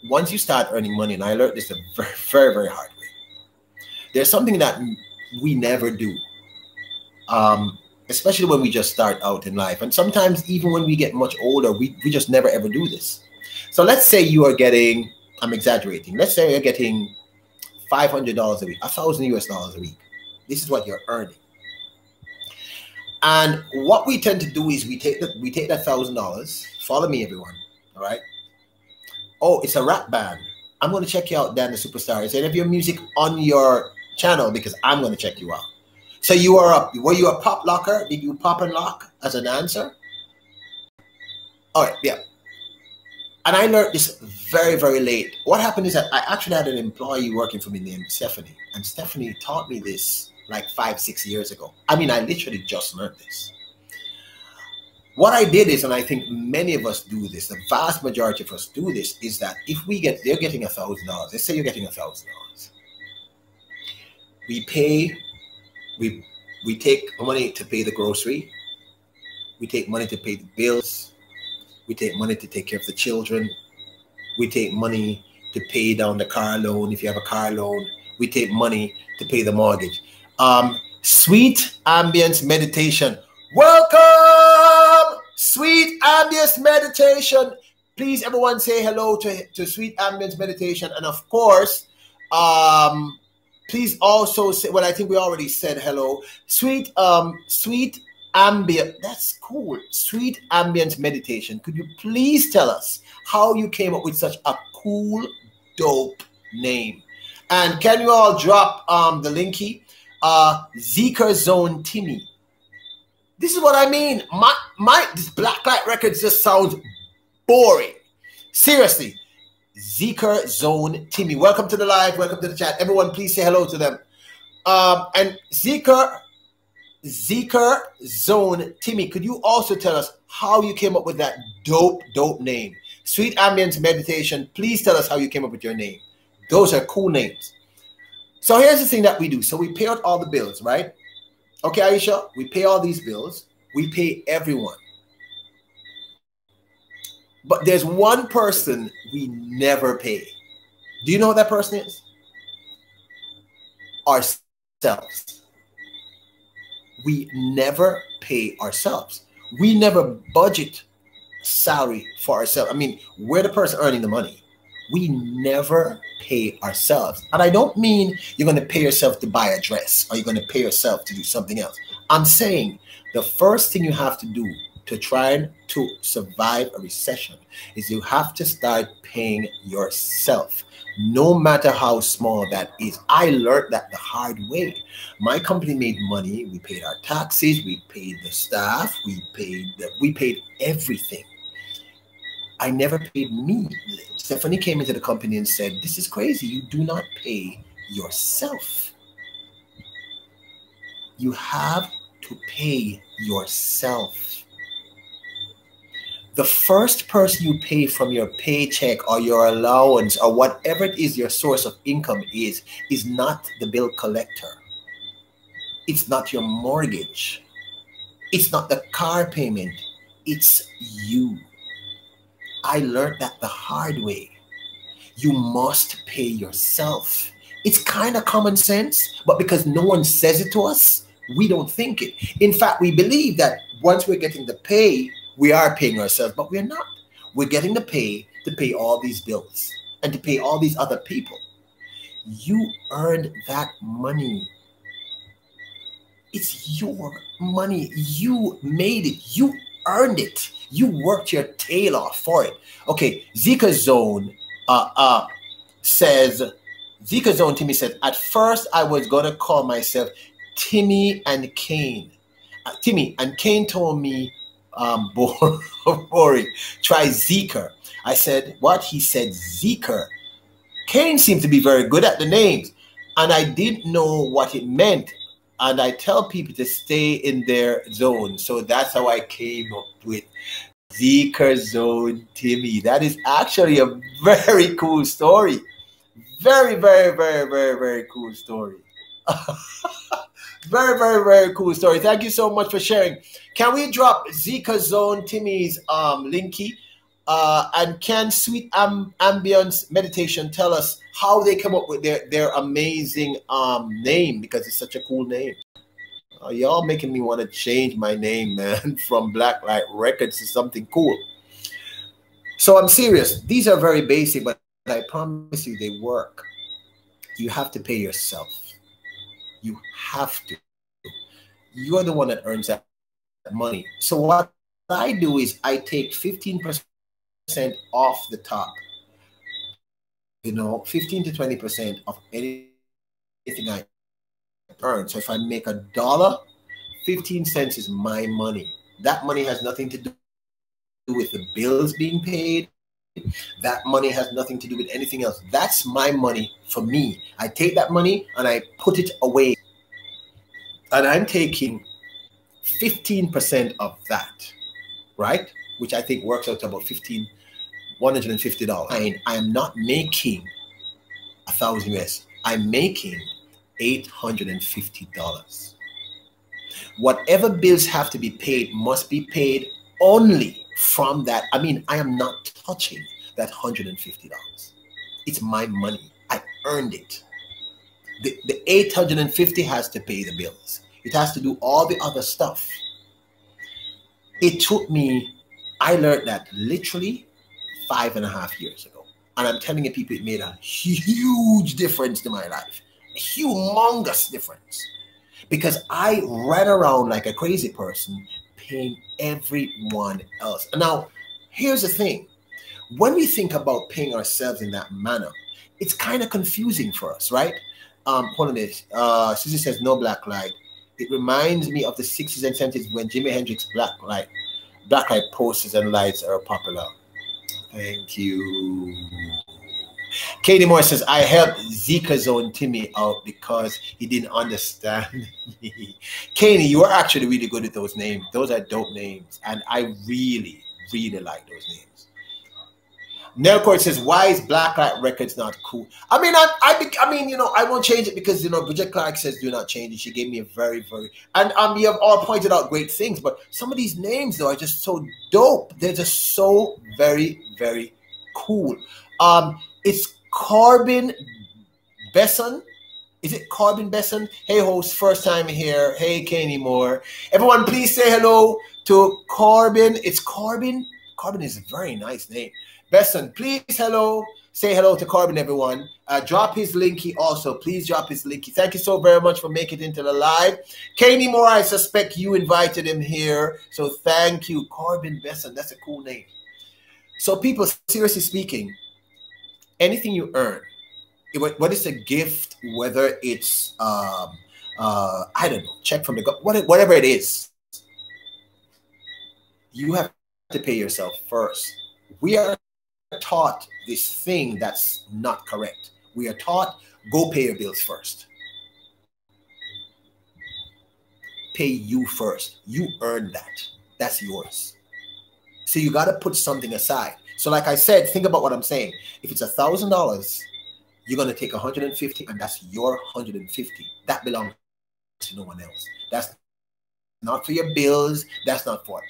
once you start earning money, and I learned this a very, very, very hard way, there's something that we never do, especially when we just start out in life. And sometimes even when we get much older, we just never ever do this. So let's say you are getting, I'm exaggerating, let's say you're getting $500 a week, $1,000 a week. This is what you're earning. And what we tend to do is we take that $1,000. Follow me, everyone. All right. Oh, it's a rap band. I'm going to check you out, Dan the Superstar. Is any of your music on your channel? Because I'm going to check you out. So you are were you a pop locker? Did you pop and lock as a dancer? All right, yeah. And I learned this very, very late. What happened is that I actually had an employee working for me named Stephanie. And Stephanie taught me this like 5, 6 years ago. I mean, I literally just learned this. What I did is, and I think many of us do this, the vast majority of us do this, is that if they're getting $1,000, let's say you're getting $1,000. We take money to pay the grocery. We take money to pay the bills. We take money to take care of the children. We take money to pay down the car loan if you have a car loan. We take money to pay the mortgage. Sweet Ambience Meditation. Welcome! Sweet Ambience Meditation. Please, everyone, say hello to Sweet Ambience Meditation. And of course, please also say, well, I think we already said hello. Sweet Ambient, that's cool. Sweet Ambience Meditation. Could you please tell us how you came up with such a cool, dope name? And can you all drop the linky? Zeker Zone Timmy. This is what I mean. This Blacklight Records just sounds boring. Seriously. Zeker Zone Timmy. Welcome to the live. Welcome to the chat. Everyone, please say hello to them. And Zeker Zone Timmy, could you also tell us how you came up with that dope name? Sweet Ambience Meditation, please tell us how you came up with your name. Those are cool names. So here's the thing that we do. So we pay out all the bills, right? Okay, Aisha, we pay all these bills. We pay everyone. But there's one person we never pay. Do you know who that person is? Ourselves. We never pay ourselves. We never budget salary for ourselves. I mean, we're the person earning the money. We never pay ourselves. And I don't mean you're going to pay yourself to buy a dress or you're going to pay yourself to do something else. I'm saying the first thing you have to do to try to survive a recession is you have to start paying yourself, no matter how small that is. I learned that the hard way. My company made money. We paid our taxes. We paid the staff. We paid everything. I never paid me. Stephanie came into the company and said, this is crazy. You do not pay yourself. You have to pay yourself. The first person you pay from your paycheck or your allowance or whatever it is your source of income is not the bill collector. It's not your mortgage. It's not the car payment. It's you. I learned that the hard way. You must pay yourself. It's kind of common sense, but because no one says it to us, we don't think it. In fact, we believe that once we're getting the pay, we are paying ourselves, but we're not. We're getting the pay to pay all these bills and to pay all these other people. You earned that money. It's your money. You made it. You earned it. You worked your tail off for it. Okay, Zika Zone says, Zika Zone Timmy said, at first I was going to call myself Timmy and Kane. Timmy and Kane told me, boring, try Zika. I said, what? He said Zika. Kane seemed to be very good at the names, and I didn't know what it meant. And I tell people to stay in their zone. So that's how I came up with Zika Zone Timmy. That is actually a very cool story. Very, very, very, very, very cool story. Very, very, very cool story. Thank you so much for sharing. Can we drop Zika Zone Timmy's linky? And can Sweet Ambience Meditation tell us how they come up with their amazing name, because it's such a cool name? Y'all making me want to change my name, man, from Blacklight Records to something cool. So I'm serious. These are very basic, but I promise you they work. You have to pay yourself. You have to. You're the one that earns that money. So what I do is I take 15% off the top. 15 to 20% of anything I earn. So if I make $1, 15 cents is my money. That money has nothing to do with the bills being paid. That money has nothing to do with anything else. That's my money for me. I take that money and I put it away. And I'm taking 15% of that, right? Which I think works out to about $150. I am not making $1,000 US. I'm making $850. Whatever bills have to be paid must be paid only from that. I mean, I am not touching that $150. It's my money. I earned it. The $850 has to pay the bills. It has to do all the other stuff. It took me, I learned that literally 5.5 years ago. And I'm telling you, people, it made a huge difference to my life. A humongous difference. Because I ran around like a crazy person paying everyone else. Now, here's the thing. When we think about paying ourselves in that manner, it's kind of confusing for us, right? Hold on this. Susie says, no black light. It reminds me of the 60s and 70s when Jimi Hendrix black light posters and lights are popular. Thank you. Katie Moore says, I helped Zika Zone Timmy out because he didn't understand me. Katie, you are actually really good at those names. Those are dope names. And I really, really like those names. Nelcourt says, why is Blacklight Records not cool? I mean, I won't change it because, Bridget Clark says do not change it. She gave me a very, very, and you have all pointed out great things, but some of these names, though, are just so dope. They're just so very, very cool. It's Corbin Besson. Is it Corbin Besson? Hey, host, first time here. Hey, Kanye Moore. Everyone, please say hello to Corbin. It's Corbin. Corbin is a very nice name. Besson, please say hello to Corbin, everyone. Drop his linky also. Please drop his linky. Thank you so very much for making it into the live. Kanye Moore, I suspect you invited him here. So thank you. Corbin Besson, that's a cool name. So people, seriously speaking, anything you earn, what is a gift, whether it's, I don't know, check from the government, whatever it is, you have to pay yourself first. We are taught this thing that's not correct. We are taught, go pay your bills first. Pay you first. You earned that. That's yours. So you got to put something aside. So like I said, think about what I'm saying. If it's $1,000, you're going to take 150, and that's your 150. That belongs to no one else. That's not for your bills. That's not for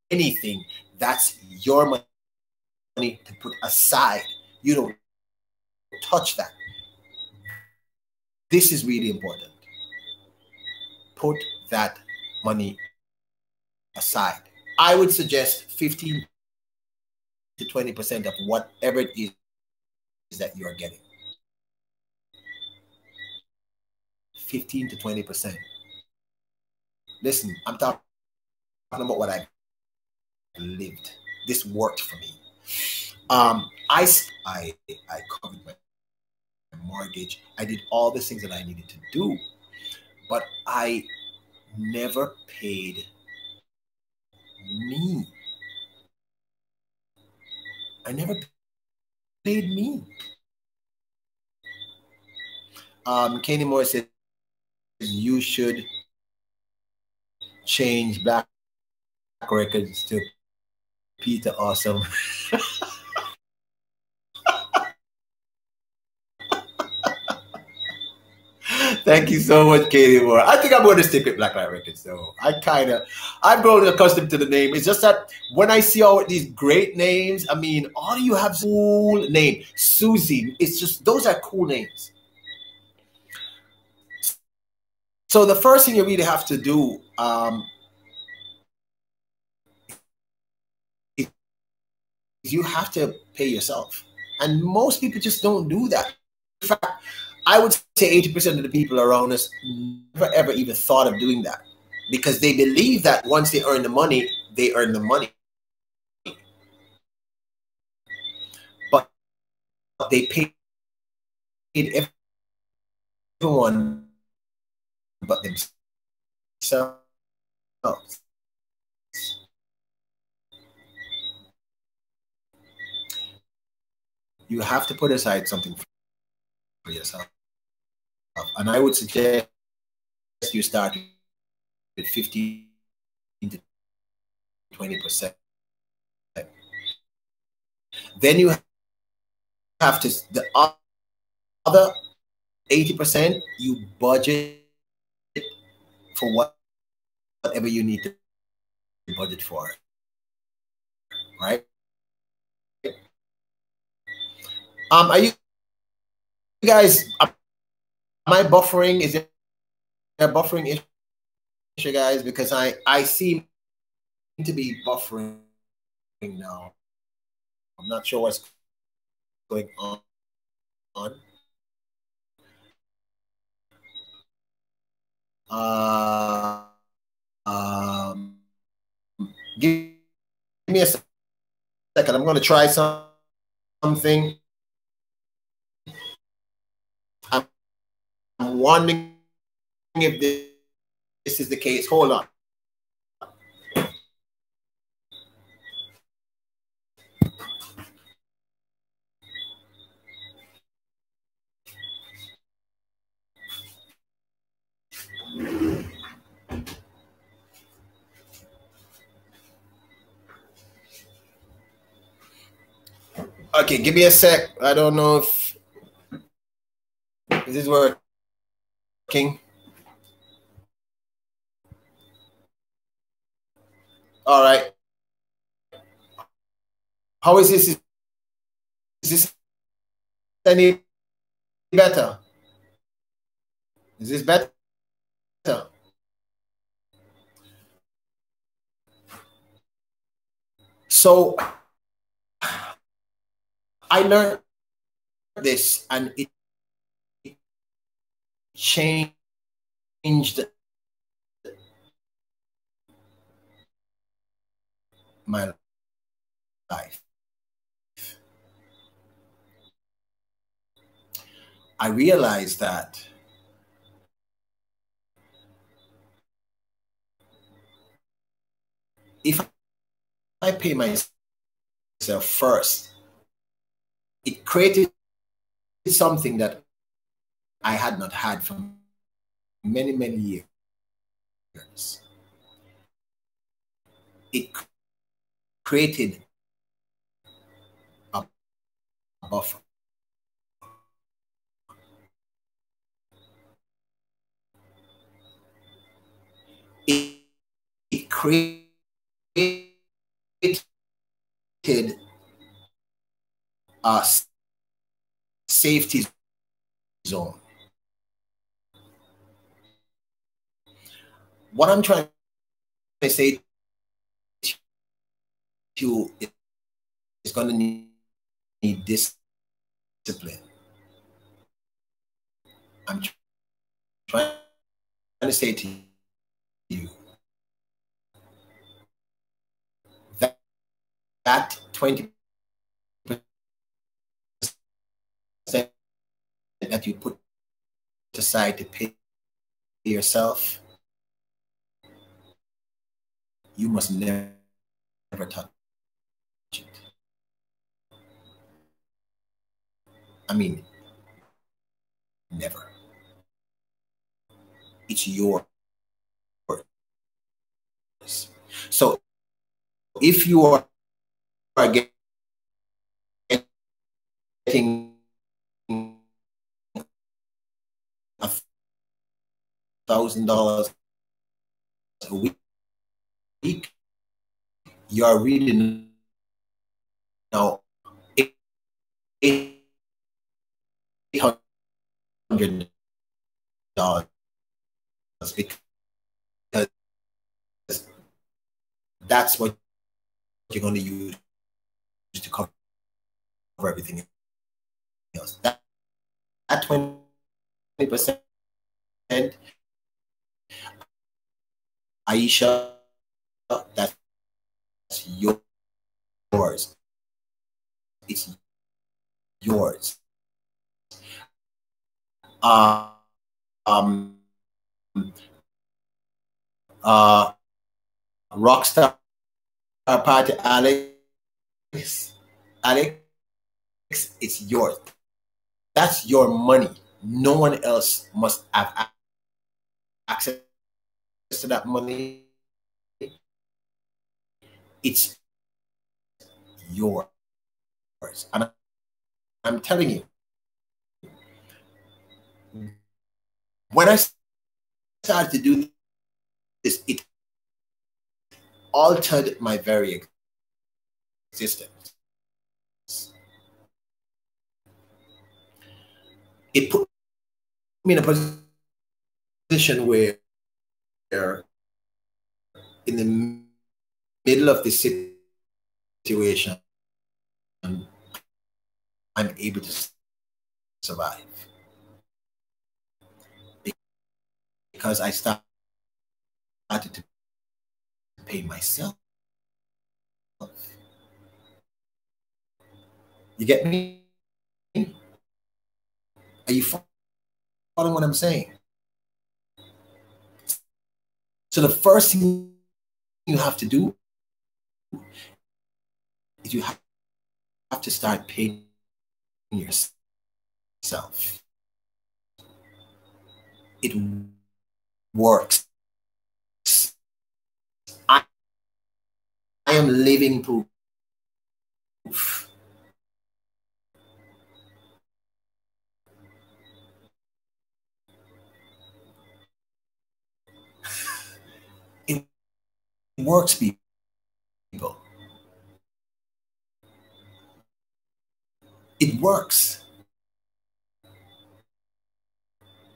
anything. That's your money to put aside. You don't touch that. This is really important. Put that money aside. I would suggest 15 to 20% of whatever it is that you are getting. 15 to 20%. Listen, I'm talking about what I lived. This worked for me. I covered my mortgage. I did all the things that I needed to do, but I never paid me. I never paid me. Kenny Moore said you should change Black Records to Peter Awesome. Thank you so much, Katie Moore. I think I'm going to stick with Black Light Records, though. I've grown accustomed to the name. It's just that when I see all these great names, I mean, all you have is cool name. Susie. It's just, those are cool names. So the first thing you really have to do is you have to pay yourself. And most people just don't do that. In fact, I would say 80% of the people around us never ever even thought of doing that, because they believe that once they earn the money, they earn the money. But they paid everyone but themselves. You have to put aside something for yourself. And I would suggest you start with 15 to 20%. Then you have to, the other 80%, you budget for whatever you need to budget for. Right? Are you guys, am I buffering? Is there a buffering issue, guys? Because I seem to be buffering now. I'm not sure what's going on. Give me a second. I'm going to try something. I'm wondering if this is the case. Hold on. Okay, give me a sec. I don't know if this is working. All right. How is this? Is this any better? Is this better? So I learned this, and it changed my life. I realized that if I pay myself first, it created something that I had not had for many, many years. It created a buffer. It created a safety zone. What I'm trying to say to you is going to need discipline. I'm trying to say to you that 20% that you put aside to pay yourself, you must never touch it. I mean, never. It's yours. So if you are getting $1,000 a week, you are reading now $800 because that's what you're going to use to cover everything else. That 20%, Aisha, that's yours. It's yours. Rockstar party, Alex, it's yours. That's your money. No one else must have access to that money. It's yours. And I'm telling you, when I started to do this, it altered my very existence. It put me in a position where in the middle of the situation, I'm able to survive because I started to pay myself. You get me? Are you following what I'm saying? So the first thing you have to do is you have to start paying yourself. It works. I am living proof. It works, people. It works.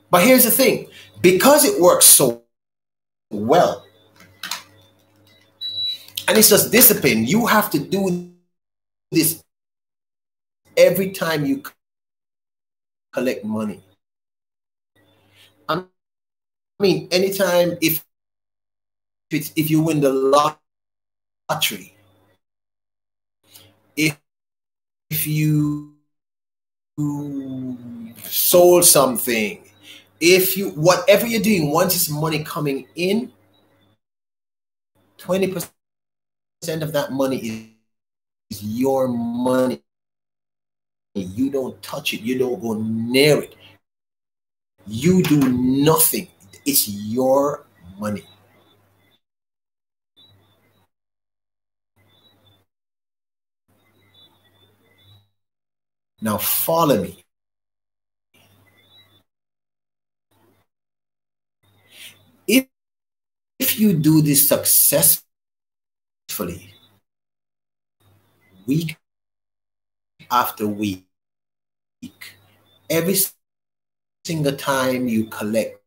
But here's the thing, because it works so well, and it's just discipline, you have to do this every time you collect money. I mean, anytime if you win the lottery, if you sold something, if you, whatever you're doing, once it's money coming in, 20% of that money is your money. You don't touch it. You don't go near it. You do nothing. It's your money. Now follow me. If you do this successfully, week after week, every single time you collect,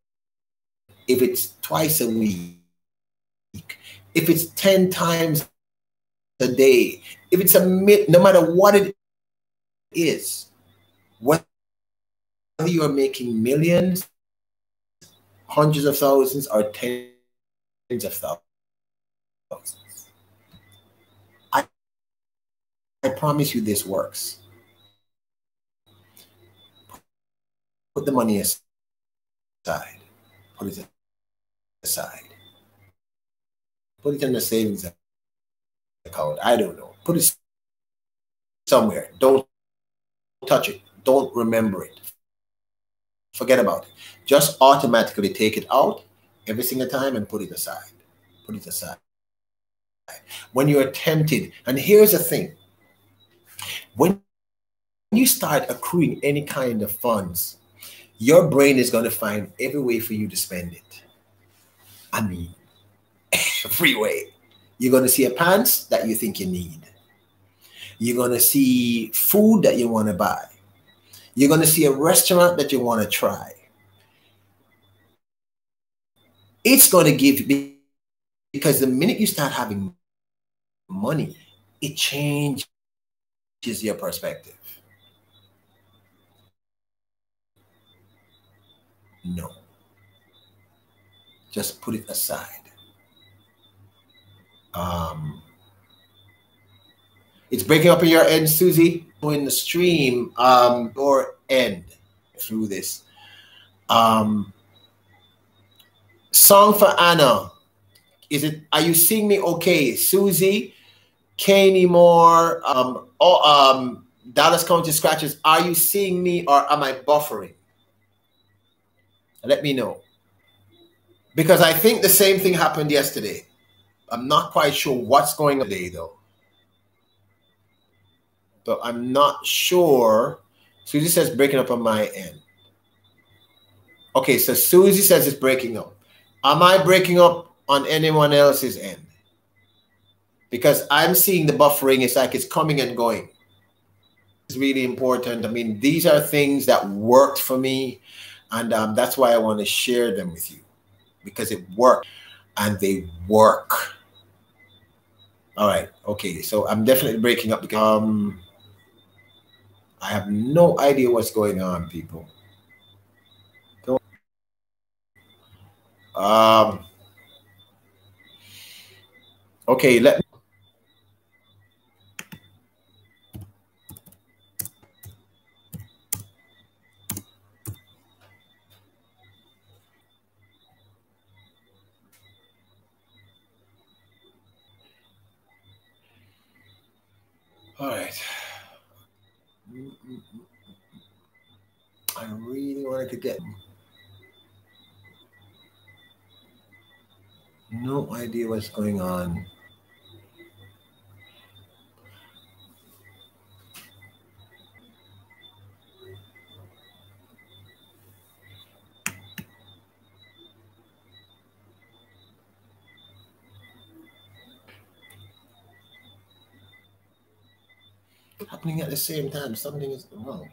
if it's twice a week, if it's 10 times a day, if it's no matter what it is, whether you're making millions, hundreds of thousands, or tens of thousands, I promise you this works. Put the money aside. Put it aside. Put it in the savings account. I don't know. Put it somewhere. Don't touch it. Don't remember it. Forget about it. Just automatically take it out every single time and put it aside. Put it aside. When you're tempted, and here's the thing, when you start accruing any kind of funds, your brain is going to find every way for you to spend it. I mean, every way. You're going to see a pants that you think you need. You're going to see food that you want to buy. You're going to see a restaurant that you want to try. It's going to give, because the minute you start having money, it changes your perspective. No. Just put it aside. It's breaking up in your end, Susie. In the stream, or end through this. Song for Anna. Are you seeing me okay? Susie, Caney Moore, Dallas County Scratches, are you seeing me or am I buffering? Let me know. Because I think the same thing happened yesterday. I'm not quite sure what's going on today though. So I'm not sure. Susie says breaking up on my end. Okay, so Susie says it's breaking up. Am I breaking up on anyone else's end? Because I'm seeing the buffering. It's like it's coming and going. It's really important. I mean, these are things that worked for me. And that's why I want to share them with you. Because it worked. And they work. All right. Okay. So I'm definitely breaking up because I have no idea what's going on, people. Okay, let me. All right. I really wanted to get. No idea what's going on. Happening at the same time. Something is wrong.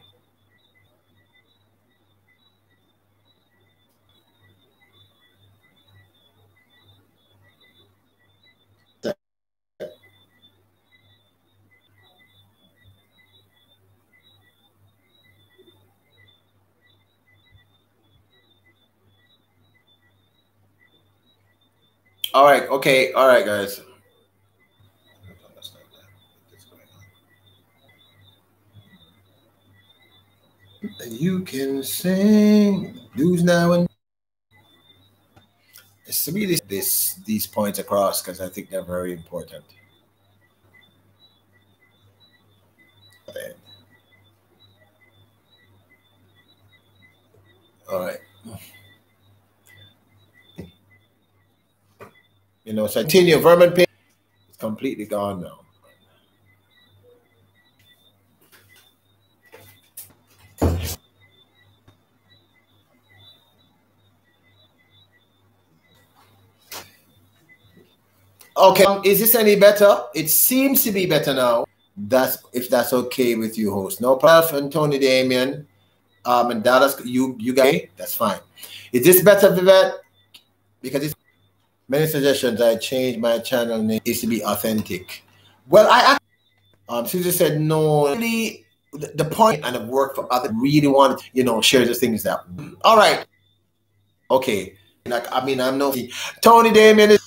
All right. Okay. All right, guys. You can sing blues now and it's really these points across because I think they're very important. All right. You know, so continue. Vermin pig is completely gone now. Okay, is this any better? It seems to be better now. That's if that's okay with you, host. No problem, and Tony Damien. And Dallas, you guys, that's fine. Is this better, Vivette? Because it's many suggestions. I changed my channel name is to be authentic. Well, Susan said no. Really, the point and I've worked for other really want share the things that. All right, okay. Like I mean, I'm no Tony Damien.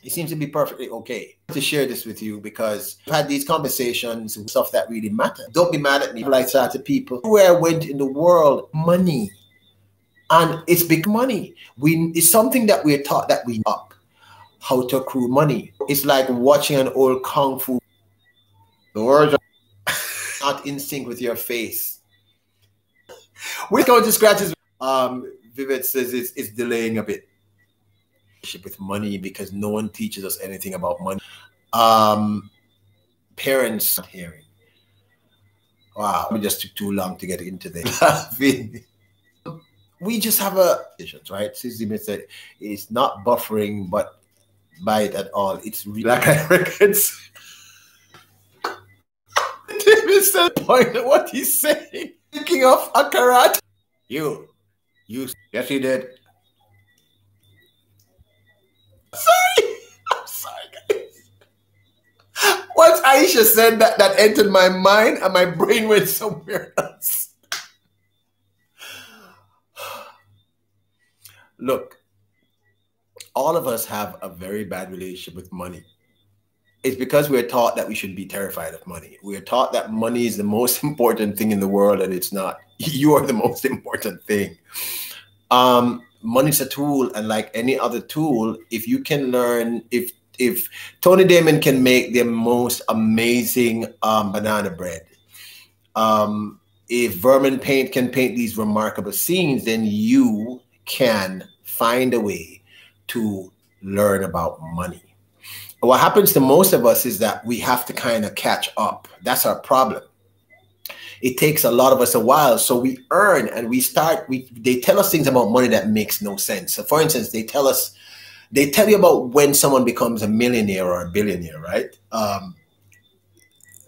It seems to be perfectly okay to share this with you because I've had these conversations and stuff that really matter. Don't be mad at me. Like that to people where I went in the world, money, and it's big money. It's something that we're taught that we up how to accrue money. It's like watching an old kung fu. The words are not in sync with your face. We're going to scratch his. Vivid says it's delaying a bit. With money because no one teaches us anything about money. Parents not hearing. Wow, it just took too long to get into this. We just have a right. Susie said it's not buffering, but by it at all. It's really like records. David said point at what he's saying. Thinking of a karate. You yes he did. Sorry. I'm sorry, guys. Once Aisha said that entered my mind and my brain went somewhere else. Look, all of us have a very bad relationship with money. It's because we're taught that we should be terrified of money. We're taught that money is the most important thing in the world, and it's not. You are the most important thing. Money's a tool, and like any other tool, if you can learn, if Tony Damon can make the most amazing banana bread, if Vermin Paint can paint these remarkable scenes, then you can find a way to learn about money. What happens to most of us is that we have to kind of catch up. That's our problem. It takes a lot of us a while. So we earn and we start, they tell us things about money that makes no sense. So for instance, they tell you about when someone becomes a millionaire or a billionaire, right?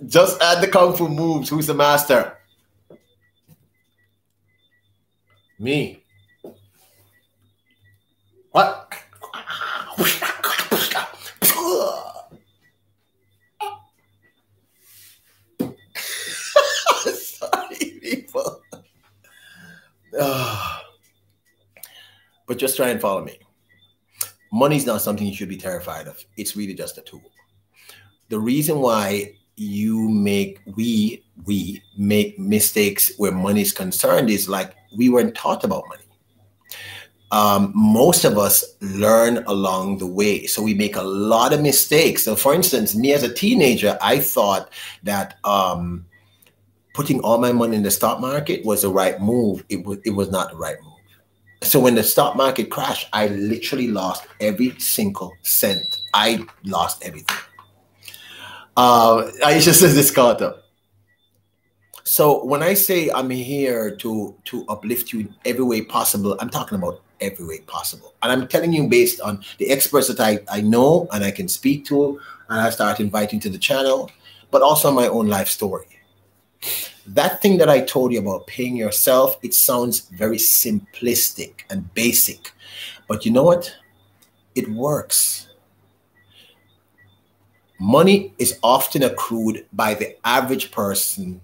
Just add the Kung Fu moves. Who's the master? Me. What? People. But just try and follow me. Money's not something you should be terrified of. It's really just a tool. The reason why we make mistakes where money is concerned is like we weren't taught about money. Most of us learn along the way. So we make a lot of mistakes. So for instance, me as a teenager, I thought that putting all my money in the stock market was the right move. It was not the right move. So when the stock market crashed, I literally lost every single cent. I lost everything. Aisha says this Carter. So when I say I'm here to uplift you in every way possible, I'm talking about every way possible. And I'm telling you based on the experts that I know and I can speak to and I start inviting to the channel, but also my own life story. That thing that I told you about paying yourself, it sounds very simplistic and basic, but you know what? It works. Money is often accrued by the average person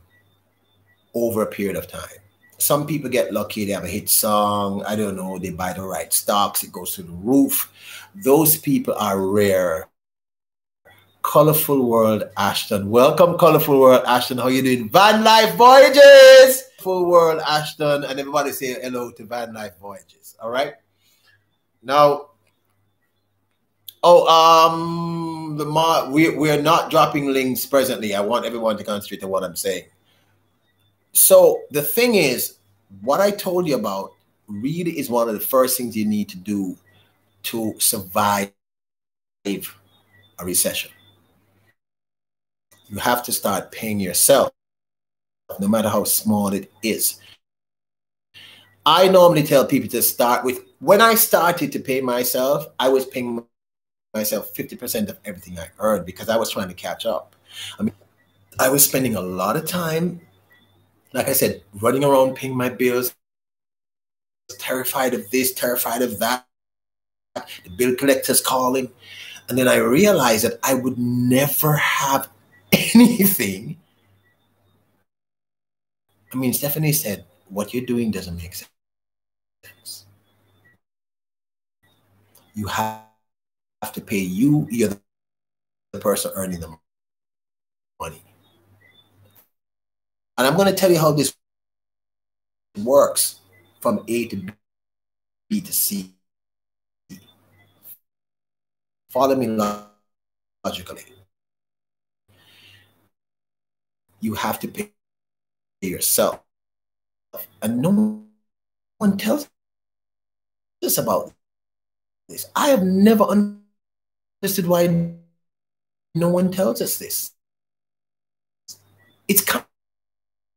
over a period of time. Some people get lucky, they have a hit song, I don't know, they buy the right stocks, it goes through the roof. Those people are rare. Colorful World Ashton. Welcome, Colorful World Ashton. How you doing? Van Life Voyages! Full World Ashton, and everybody say hello to Van Life Voyages. All right. Now, we are not dropping links presently. I want everyone to concentrate on what I'm saying. So the thing is, what I told you about really is one of the first things you need to do to survive a recession. You have to start paying yourself, no matter how small it is. I normally tell people to start with, when I started to pay myself, I was paying myself 50% of everything I earned because I was trying to catch up. I mean, I was spending a lot of time, like I said, running around paying my bills, terrified of this, terrified of that, the bill collectors calling. And then I realized that I would never have anything. I mean, Stephanie said, what you're doing doesn't make sense. You have to pay you, you're the person earning the money. And I'm going to tell you how this works from A to B to C. Follow me logically. You have to pay yourself. And no one tells us about this. I have never understood why no one tells us this. It's kind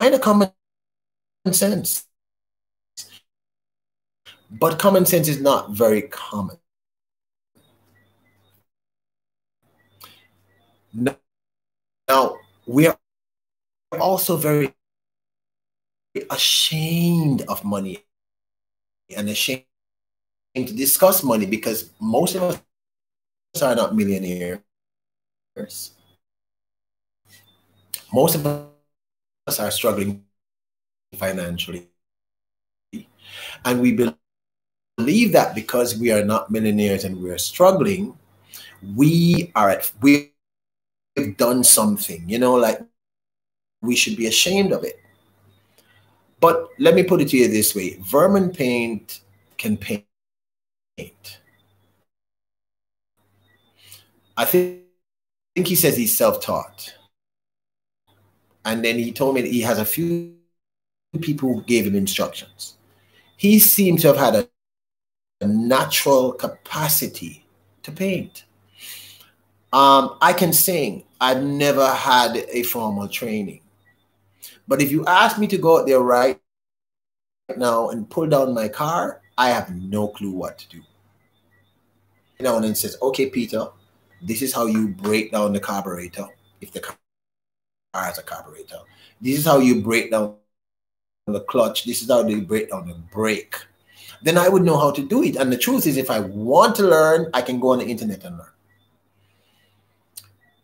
of common sense. But common sense is not very common. Now, we are also very ashamed of money and ashamed to discuss money because most of us are not millionaires. Most of us are struggling financially. And we believe that because we are not millionaires and we're struggling, we've done something, you know, like we should be ashamed of it. But let me put it to you this way. Vermin paint can paint. I think he says he's self-taught. And then he told me that he has a few people who gave him instructions. He seems to have had a natural capacity to paint. I can sing. I've never had a formal training. But if you ask me to go out there right now and pull down my car, I have no clue what to do. You know, and then says, okay, Peter, this is how you break down the carburetor, if the car has a carburetor. This is how you break down the clutch. This is how you break down the brake. Then I would know how to do it. And the truth is, if I want to learn, I can go on the internet and learn.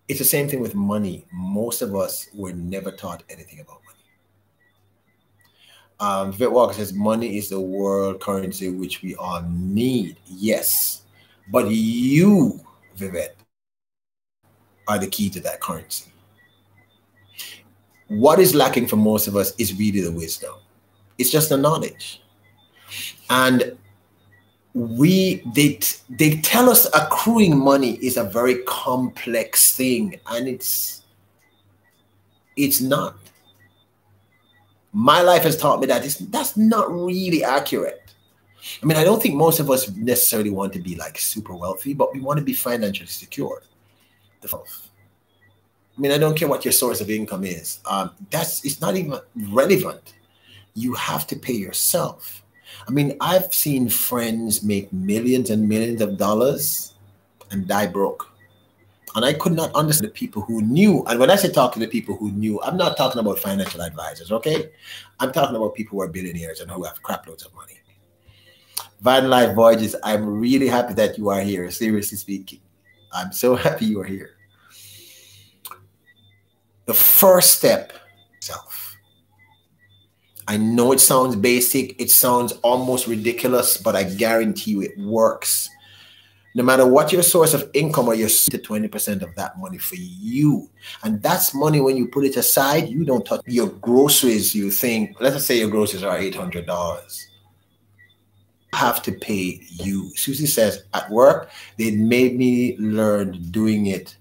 It's the same thing with money. Most of us were never taught anything about money. Vivek Walker says, money is the world currency which we all need. Yes. But you, Vivek, are the key to that currency. What is lacking for most of us is really the wisdom. It's just the knowledge. And they tell us accruing money is a very complex thing, and it's not. My life has taught me that that's not really accurate. I mean, I don't think most of us necessarily want to be like super wealthy, but we want to be financially secure. I mean, I don't care what your source of income is. It's not even relevant. You have to pay yourself. I mean, I've seen friends make millions and millions of dollars and die broke. And I could not understand the people who knew. And when I say talk to the people who knew, I'm not talking about financial advisors, okay? I'm talking about people who are billionaires and who have crap loads of money. Van Life Voyages, I'm really happy that you are here, seriously speaking. I'm so happy you are here. The first step, self. I know it sounds basic, it sounds almost ridiculous, but I guarantee you it works. No matter what your source of income, or you're to 20% of that money for you. And that's money when you put it aside, you don't touch your groceries. You think, let's say your groceries are $800. You have to pay you. Susie says, at work, they made me learn doing it.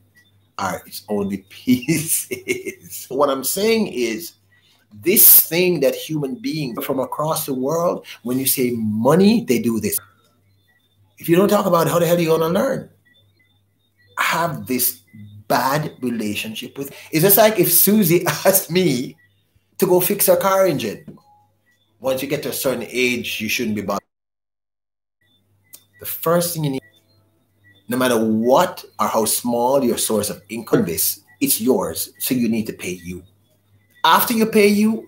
It's only pieces. What I'm saying is, this thing that human beings from across the world, when you say money, they do this. If you don't talk about it, how the hell are you going to learn? I have this bad relationship with. It's just like if Susie asked me to go fix her car engine. Once you get to a certain age, you shouldn't be bothered. The first thing you need, No matter what or how small your source of income is, it's yours. So you need to pay you. After you pay you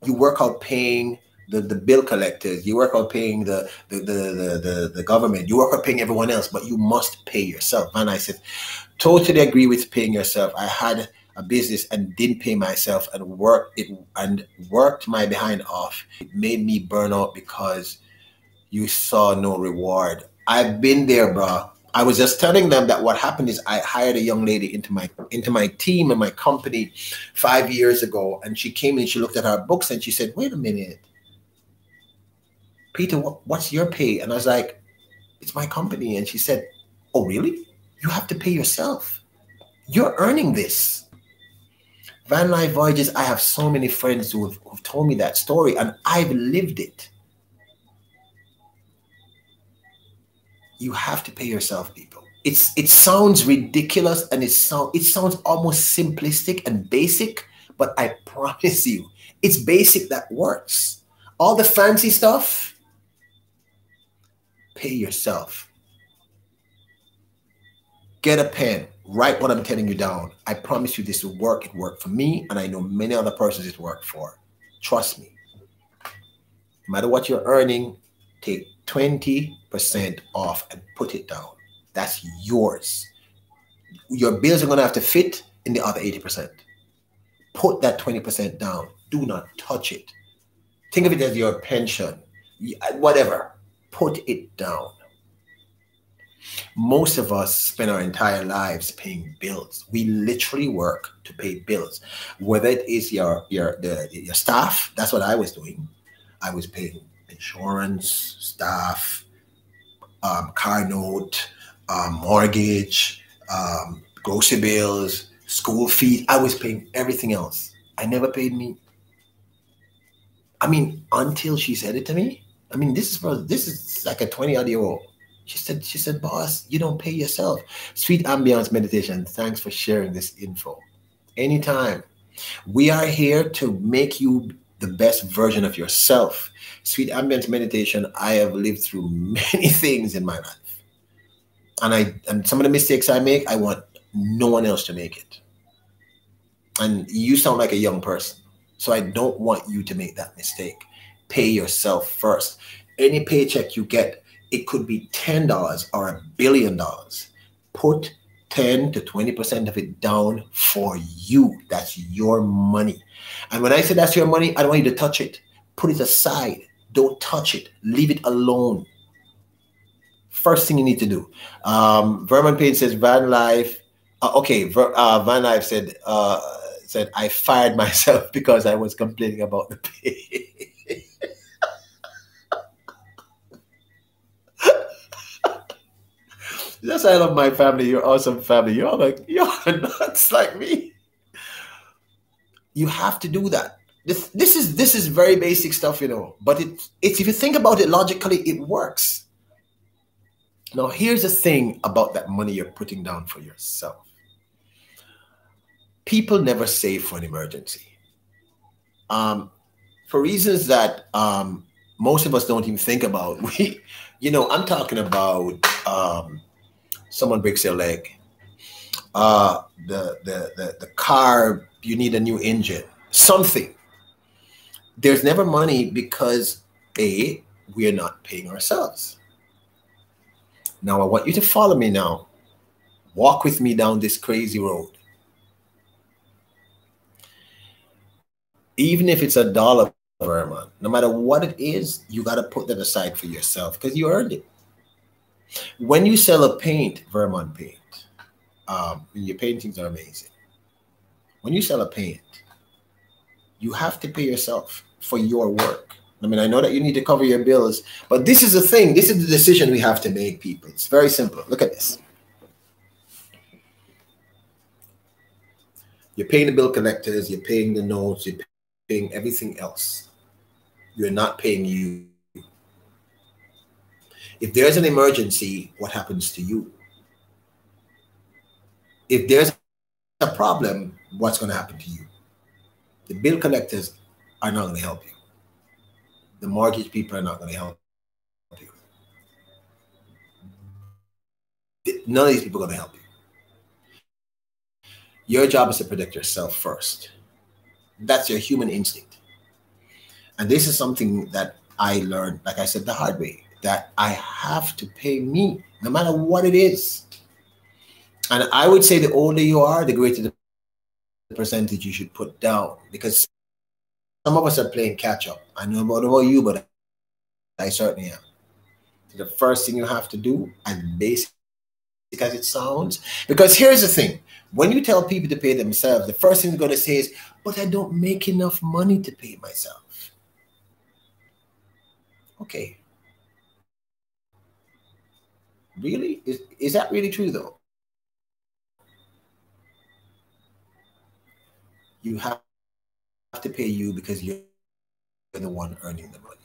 work out paying the bill collectors, you work out paying the government, you work out paying everyone else, but you must pay yourself. And I said, totally agree with paying yourself. I had a business and didn't pay myself and worked my behind off. It made me burn out because you saw no reward. I've been there, bro. I was just telling them that what happened is I hired a young lady into my team and my company 5 years ago, and she came in, she looked at our books and she said, "Wait a minute, Peter, what's your pay?" And I was like, "It's my company." And she said, "Oh, really? You have to pay yourself. You're earning this." Van Life Voyages, I have so many friends who've told me that story, and I've lived it. You have to pay yourself, people. It sounds ridiculous and it sounds almost simplistic and basic, but I promise you, it's basic that works. All the fancy stuff, pay yourself. Get a pen, write what I'm telling you down. I promise you this will work. It worked for me, and I know many other persons it worked for. Trust me. No matter what you're earning, take 20% off and put it down. That's yours. Your bills are going to have to fit in the other 80%. Put that 20% down. Do not touch it. Think of it as your pension, whatever. Put it down. Most of us spend our entire lives paying bills. We literally work to pay bills. Whether it is your staff, that's what I was doing. I was paying insurance, staff, car note, mortgage, grocery bills, school fees. I was paying everything else. I never paid me. I mean, until she said it to me. I mean, this is like a 20-odd-year-old. She said, "Boss, you don't pay yourself." Sweet Ambiance Meditation, thanks for sharing this info. Anytime. We are here to make you the best version of yourself. Sweet Ambience Meditation, I have lived through many things in my life. And some of the mistakes I make, I want no one else to make it. And you sound like a young person, so I don't want you to make that mistake. Pay yourself first. Any paycheck you get, it could be $10 or $1 billion. Put 10 to 20% of it down for you. That's your money. And when I say that's your money, I don't want you to touch it. Put it aside. Don't touch it. Leave it alone. First thing you need to do. Vernon Payne says, Van Life. Van Life said, I fired myself because I was complaining about the pay. That's why I love my family. You're awesome family. You're nuts like me. You have to do that. This is very basic stuff, But it's if you think about it logically, it works. Now here's the thing about that money you're putting down for yourself. People never save for an emergency. For reasons that most of us don't even think about. I'm talking about someone breaks their leg. The car, you need a new engine, something. There's never money because we are not paying ourselves. Now I want you to follow me now. Walk with me down this crazy road. Even if it's $1 per month, no matter what it is, you got to put that aside for yourself because you earned it. When you sell a paint, Vermont paint, your paintings are amazing. When you sell a paint, you have to pay yourself for your work. I mean, I know that you need to cover your bills, but this is the thing. This is the decision we have to make, people. It's very simple. Look at this. You're paying the bill collectors, you're paying the notes, you're paying everything else. You're not paying you. If there's an emergency, what happens to you? If there's a problem, what's going to happen to you? The bill collectors are not going to help you. The mortgage people are not going to help you. None of these people are going to help you. Your job is to protect yourself first. That's your human instinct. And this is something that I learned, like I said, the hard way, that I have to pay me, no matter what it is. And I would say the older you are, the greater the percentage you should put down, because some of us are playing catch up. I know about you, but I certainly am. So the first thing you have to do, as basic as it sounds, because here's the thing: when you tell people to pay themselves, the first thing they're going to say is, "But I don't make enough money to pay myself." Okay, really? Is that really true though? You have to pay you because you're the one earning the money.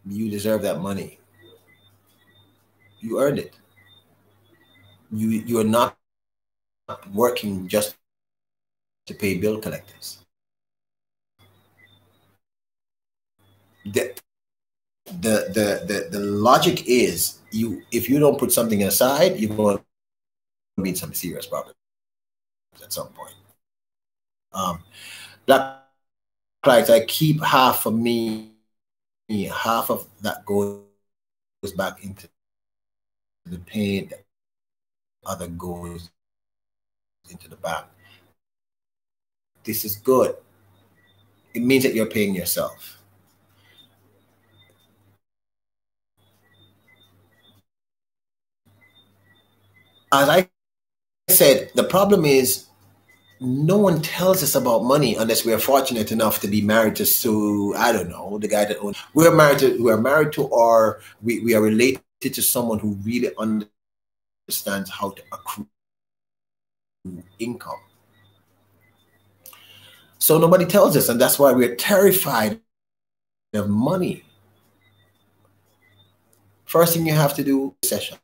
You deserve that money. You earned it. You are not working just to pay bill collectors. The logic is, if you don't put something aside, you're going to be in some serious problems at some point. Black clients, I keep half of me, half of that goes back into the pain, the other goes into the bank. This is good. It means that you're paying yourself. As I said, the problem is no one tells us about money unless we're fortunate enough to be married to, I don't know, the guy that owns. We're married to, or we are related to someone who really understands how to accrue income. So nobody tells us, and that's why we're terrified of money. First thing you have to do is session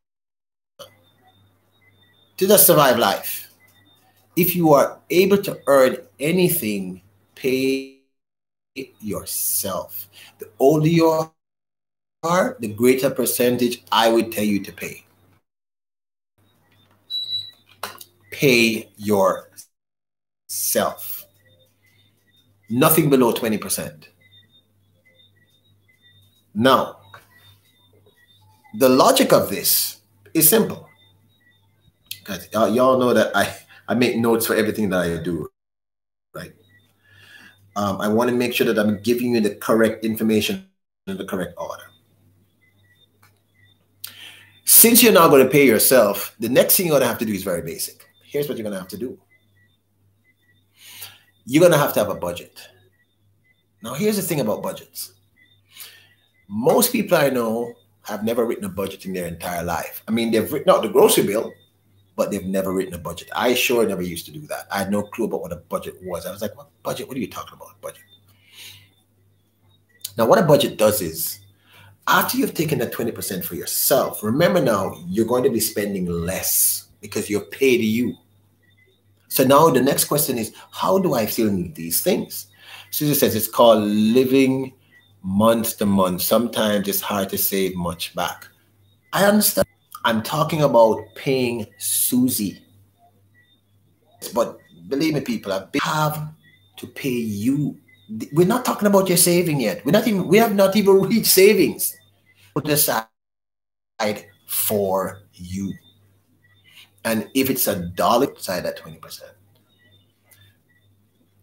to just survive life. If you are able to earn anything, pay yourself. The older you are, the greater percentage I would tell you to pay. Pay yourself. Nothing below 20%. Now, the logic of this is simple. Guys, y'all know that I make notes for everything that I do, right? I want to make sure that I'm giving you the correct information in the correct order. Since you're not going to pay yourself, the next thing you're going to have to do is very basic. Here's what you're going to have to do. You're going to have a budget. Now, here's the thing about budgets. Most people I know have never written a budget in their entire life. I mean, they've written out the grocery bill, but they've never written a budget. I sure never used to do that. I had no clue about what a budget was. I was like, what budget? What are you talking about, budget? Now, what a budget does is, after you've taken that 20% for yourself, remember now, you're going to be spending less because you're paid you. So now the next question is, how do I still need these things? Susie says it's called living month to month. Sometimes it's hard to save much back. I understand. I'm talking about paying Susie. But believe me, people, I have to pay you. We're not talking about your saving yet. We have not even reached savings. Put aside for you. And if it's $1, side that 20%.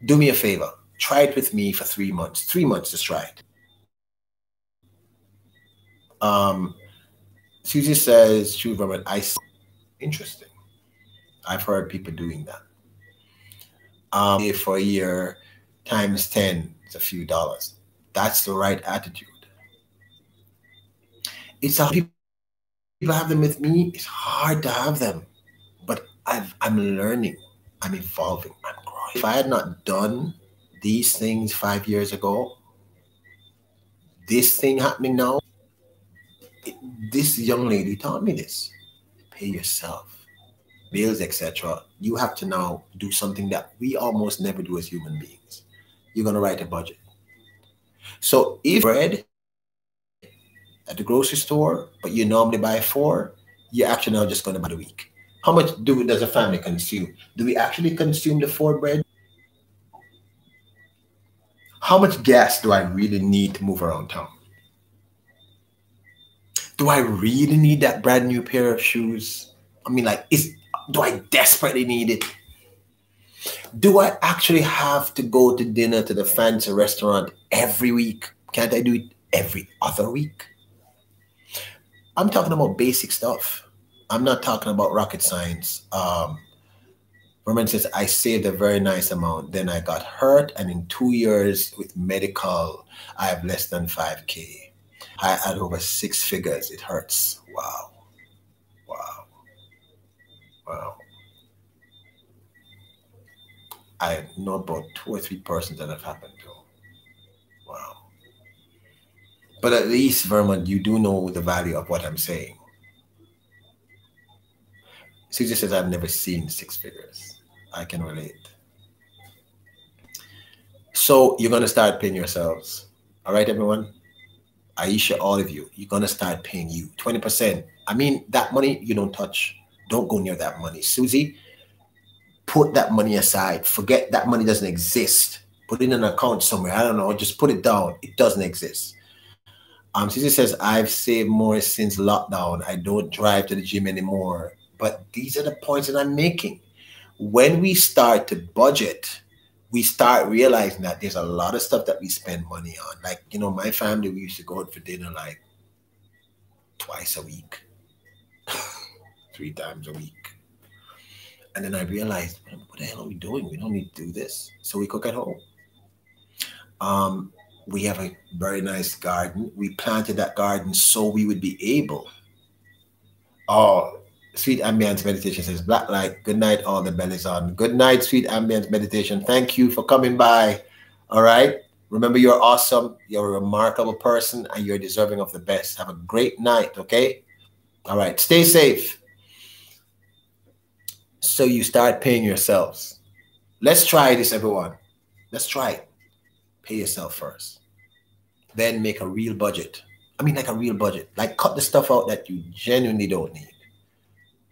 Do me a favor. Try it with me for 3 months. 3 months, just try it. Susie says, "True, Robert. Interesting. I've heard people doing that. For a year, times 10, it's a few dollars. That's the right attitude. It's how people have them with me. It's hard to have them, but I'm learning. I'm evolving. I'm growing. If I had not done these things 5 years ago, this thing happening now, this young lady taught me this. Pay yourself, bills, etc. You have to now do something that we almost never do as human beings. You're going to write a budget. So if bread at the grocery store, but you normally buy four, you're actually now just going to buy a week. How much does a family consume? Do we actually consume the four bread? How much gas do I really need to move around town? Do I really need that brand new pair of shoes? I mean, like, do I desperately need it? Do I actually have to go to dinner to the fancy restaurant every week? Can't I do it every other week? I'm talking about basic stuff. I'm not talking about rocket science. Roman says, I saved a very nice amount. Then I got hurt, and in 2 years with medical, I have less than 5K. I had over six figures. It hurts. Wow. Wow. Wow. I know about 2 or 3 persons that have happened to. Wow. But at least, Vermont, you do know the value of what I'm saying. Caesar says, I've never seen six figures. I can relate. So you're going to start paying yourselves. All right, everyone? Aisha, all of you, you're going to start paying you 20%. I mean, that money you don't touch. Don't go near that money. Susie, put that money aside. Forget that money doesn't exist. Put it in an account somewhere. I don't know. Just put it down. It doesn't exist. Susie says, I've saved more since lockdown. I don't drive to the gym anymore. But these are the points that I'm making. When we start to budget, we start realizing that there's a lot of stuff that we spend money on. Like, you know, my family, we used to go out for dinner like twice a week, 3 times a week. And then I realized, what the hell are we doing? We don't need to do this. So we cook at home. We have a very nice garden. We planted that garden so we would be able. Oh, Sweet Ambience Meditation says, Black Light, good night, all the bellies on. Good night, Sweet Ambience Meditation. Thank you for coming by. All right. Remember, you're awesome. You're a remarkable person and you're deserving of the best. Have a great night. Okay. All right. Stay safe. So you start paying yourselves. Let's try this, everyone. Let's try it. Pay yourself first. Then make a real budget. I mean, like a real budget. Like cut the stuff out that you genuinely don't need.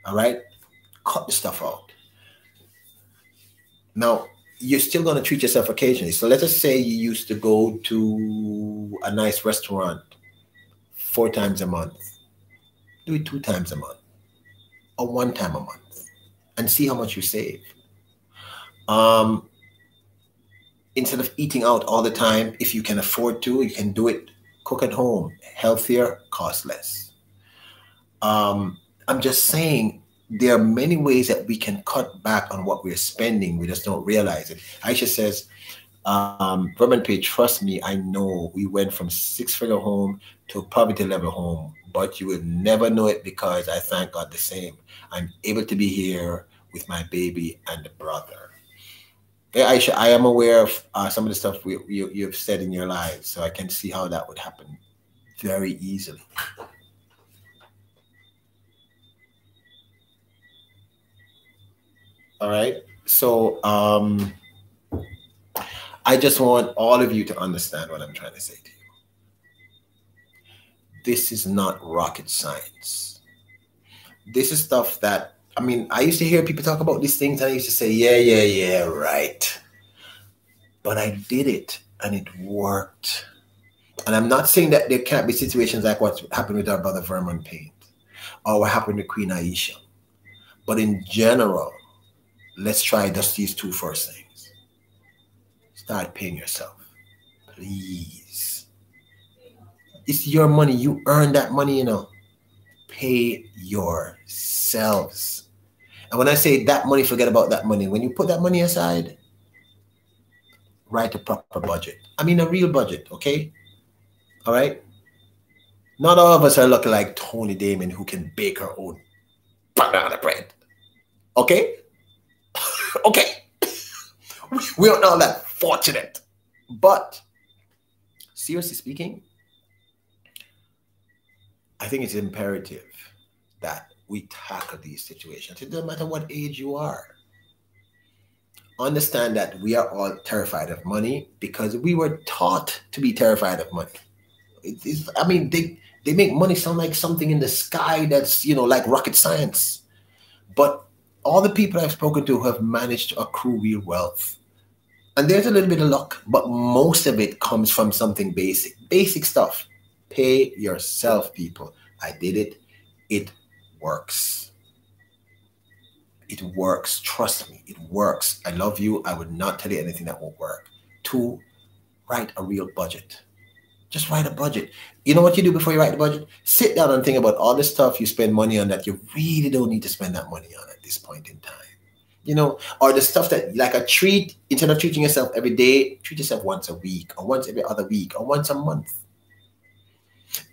All right? Cut the stuff out. Now, you're still going to treat yourself occasionally. So let us say you used to go to a nice restaurant 4 times a month. Do it 2 times a month or 1 time a month and see how much you save. Instead of eating out all the time, if you can afford to, you can do it. Cook at home. Healthier, cost less. I'm just saying there are many ways that we can cut back on what we're spending. We just don't realize it. Aisha says, Vermin Pay, trust me, I know we went from 6-figure home to a poverty level home, but you will never know it because I thank God the same. I'm able to be here with my baby and brother. Yeah, Aisha, I am aware of some of the stuff you've said in your lives, so I can see how that would happen very easily. All right. So I just want all of you to understand what I'm trying to say to you. This is not rocket science. This is stuff that, I mean, I used to hear people talk about these things and I used to say, yeah, right. But I did it and it worked. And I'm not saying that there can't be situations like what happened with our brother Vermont Paint or what happened with Queen Aisha. But in general, let's try just these 2 first things. Start paying yourself. Please. It's your money. You earn that money, you know. Pay yourselves. And when I say that money, forget about that money. When you put that money aside, write a proper budget. I mean, a real budget, okay? All right? Not all of us are looking like Tony Damon who can bake her own banana bread. Okay? Okay. We are not that fortunate. But seriously speaking, I think it's imperative that we tackle these situations. It doesn't matter what age you are. understand that we are all terrified of money because we were taught to be terrified of money. I mean, they make money sound like something in the sky that's, like rocket science. But all the people I've spoken to have managed to accrue real wealth. And there's a little bit of luck, but most of it comes from something basic. Basic stuff. Pay yourself, people. I did it. It works. It works. Trust me, it works. I love you. I would not tell you anything that won't work. 2, write a real budget. Just write a budget. You know what you do before you write the budget? Sit down and think about all the stuff you spend money on that you really don't need to spend that money on at this point in time. Or the stuff that, like a treat, instead of treating yourself every day, treat yourself once a week, or once every other week, or once a month.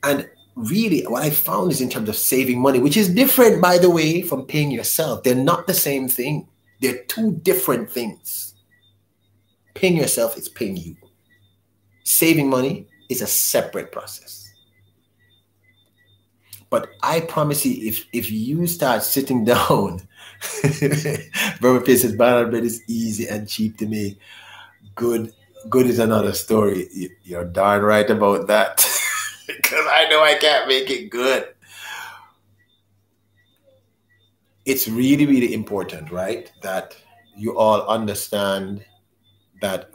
And really, what I found is in terms of saving money, which is different, by the way, from paying yourself. They're not the same thing. They're 2 different things. Paying yourself is paying you. Saving money is a separate process. But I promise you, if you start sitting down, Burma Pay says banana bread is easy and cheap to make. Good is another story. You're darn right about that. Because I know I can't make it good. It's really, really important, right? That you all understand that,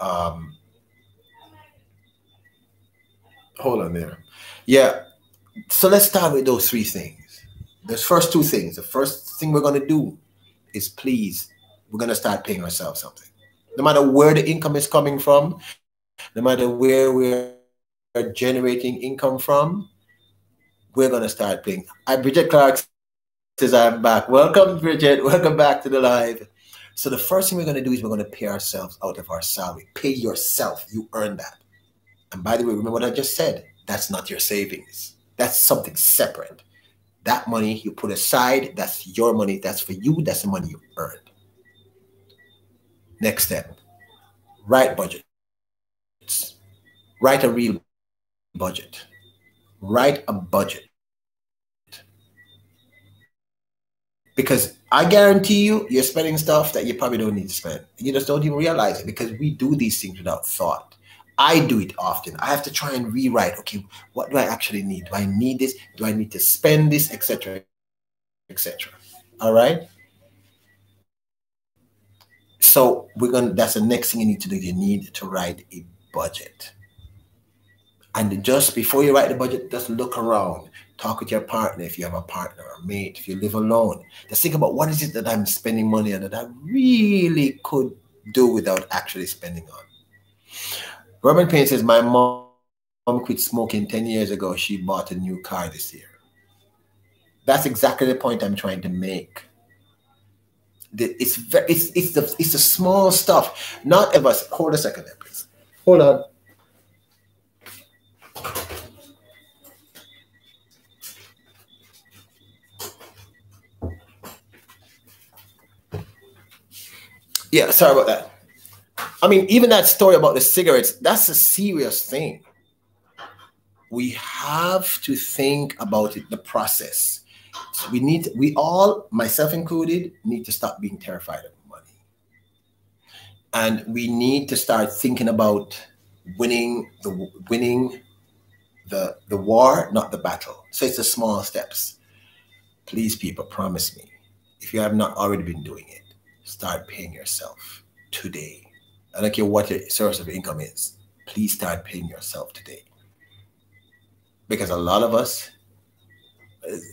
hold on there. Yeah. So let's start with those 3 things. Those first 2 things. The first thing we're going to do is, please, we're going to start paying ourselves something. No matter where the income is coming from, no matter where we're generating income from, we're going to start paying. Bridget Clark says, I'm back. Welcome, Bridget. Welcome back to the live. So the first thing we're going to do is we're going to pay ourselves out of our salary. Pay yourself. You earn that. And by the way, remember what I just said? That's not your savings. That's something separate. That money you put aside, that's your money. That's for you. That's the money you earned. Next step, write budgets. Write a real budget. Write a budget. Because I guarantee you're spending stuff that you probably don't need to spend. You just don't even realize it because we do these things without thought. I do it often. I have to try and rewrite. Okay, what do I actually need? Do I need this? Do I need to spend this, etc., etc.? All right. So that's the next thing you need to do. You need to write a budget. And just before you write the budget, just look around. Talk with your partner if you have a partner or mate, if you live alone. Just think about what is it that I'm spending money on that I really could do without actually spending on. Robin Payne says, my mom quit smoking 10 years ago. She bought a new car this year. That's exactly the point I'm trying to make. It's the small stuff. Not ever. Hold a second there, please. Hold on. Yeah, sorry about that. I mean, even that story about the cigarettes, that's a serious thing. We have to think about it, the process. So we all, myself included, need to stop being terrified of money. And we need to start thinking about winning the war, not the battle. So it's the small steps. Please, people, promise me, if you have not already been doing it, start paying yourself today. I don't care what your source of income is. Please start paying yourself today. Because a lot of us,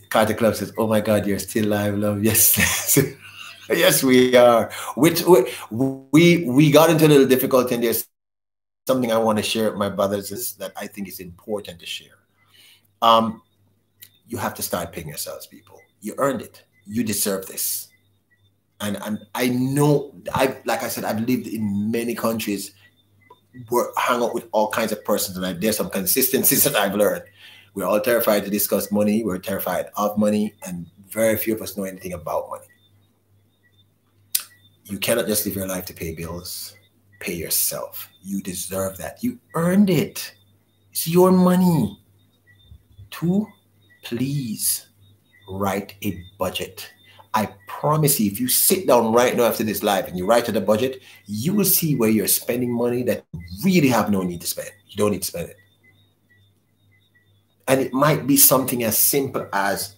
Carter Club says, oh my God, you're still live, love. Yes. Yes, we are. We got into a little difficulty, and there's something I want to share with my brothers is that I think is important to share. You have to start paying yourselves, people. You earned it. You deserve this. And I know, like I said, I've lived in many countries, hang out with all kinds of persons, and there's some consistencies that I've learned. We're all terrified to discuss money. We're terrified of money, and very few of us know anything about money. You cannot just live your life to pay bills. Pay yourself. You deserve that. You earned it. It's your money. 2, please write a budget. I promise you, if you sit down right now after this live and you write out a budget, you will see where you're spending money that you really have no need to spend. You don't need to spend it. And it might be something as simple as,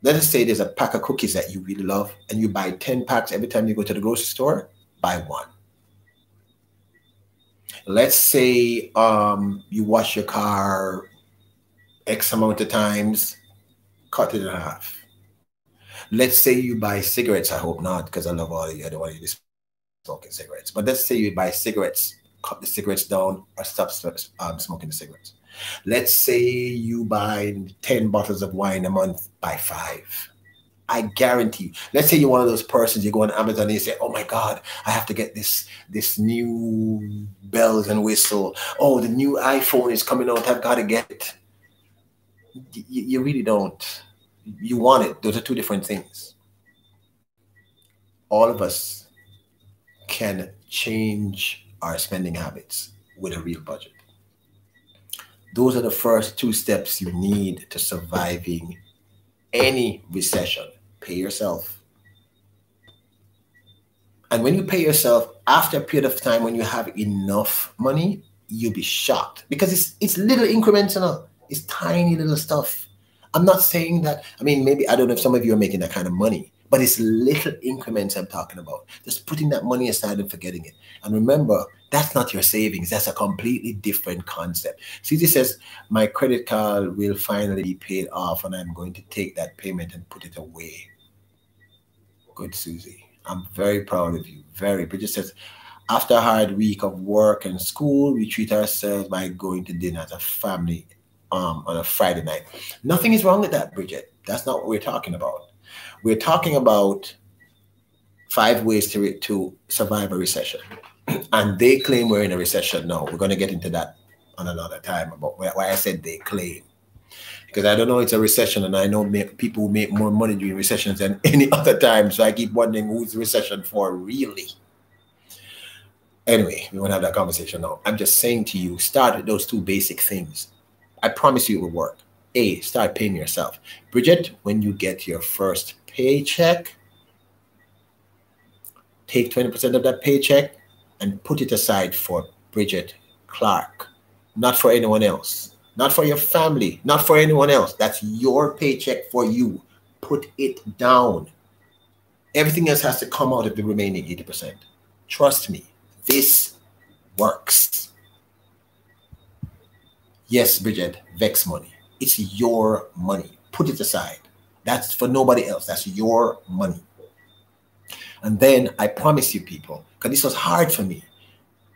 let us say there's a pack of cookies that you really love and you buy 10 packs every time you go to the grocery store, buy one. Let's say you wash your car X amount of times, cut it in half. Let's say you buy cigarettes. I hope not, because I love all of you. I don't want you to be smoking cigarettes. But let's say you buy cigarettes, cut the cigarettes down, or stop smoking the cigarettes. Let's say you buy 10 bottles of wine a month, buy 5. I guarantee you. Let's say you're one of those persons, you go on Amazon and you say, oh my God, I have to get this new bells and whistle. Oh, the new iPhone is coming out. I've got to get it. You really don't. You want it. Those are two different things. All of us can change our spending habits with a real budget. Those are the first 2 steps you need to surviving any recession. Pay yourself. And when you pay yourself, after a period of time when you have enough money, you'll be shocked because it's little increments, it's tiny little stuff. I'm not saying that, I mean, maybe, I don't know if some of you are making that kind of money, but it's little increments I'm talking about. Just putting that money aside and forgetting it. And remember, that's not your savings. That's a completely different concept. See, this says, my credit card will finally be paid off and I'm going to take that payment and put it away. Good, Susie. I'm very proud of you. Very. Bridget says, after a hard week of work and school, we treat ourselves by going to dinner as a family on a Friday night. Nothing is wrong with that, Bridget. That's not what we're talking about. We're talking about 5 ways to survive a recession. And they claim we're in a recession now. We're going to get into that on another time about why I said they claim. Because I don't know it's a recession, and I know people make more money during recessions than any other time. So I keep wondering who's the recession for really. Anyway, we won't have that conversation now. I'm just saying to you, start with those 2 basic things. I promise you it will work. A, start paying yourself. Bridget, when you get your first paycheck, take 20% of that paycheck and put it aside for Bridget Clark, not for anyone else, not for your family, not for anyone else. That's your paycheck for you. Put it down. Everything else has to come out of the remaining 80%. Trust me, this works. Yes, Bridget, Vex money. It's your money. Put it aside. That's for nobody else. That's your money. And then I promise you people, because this was hard for me,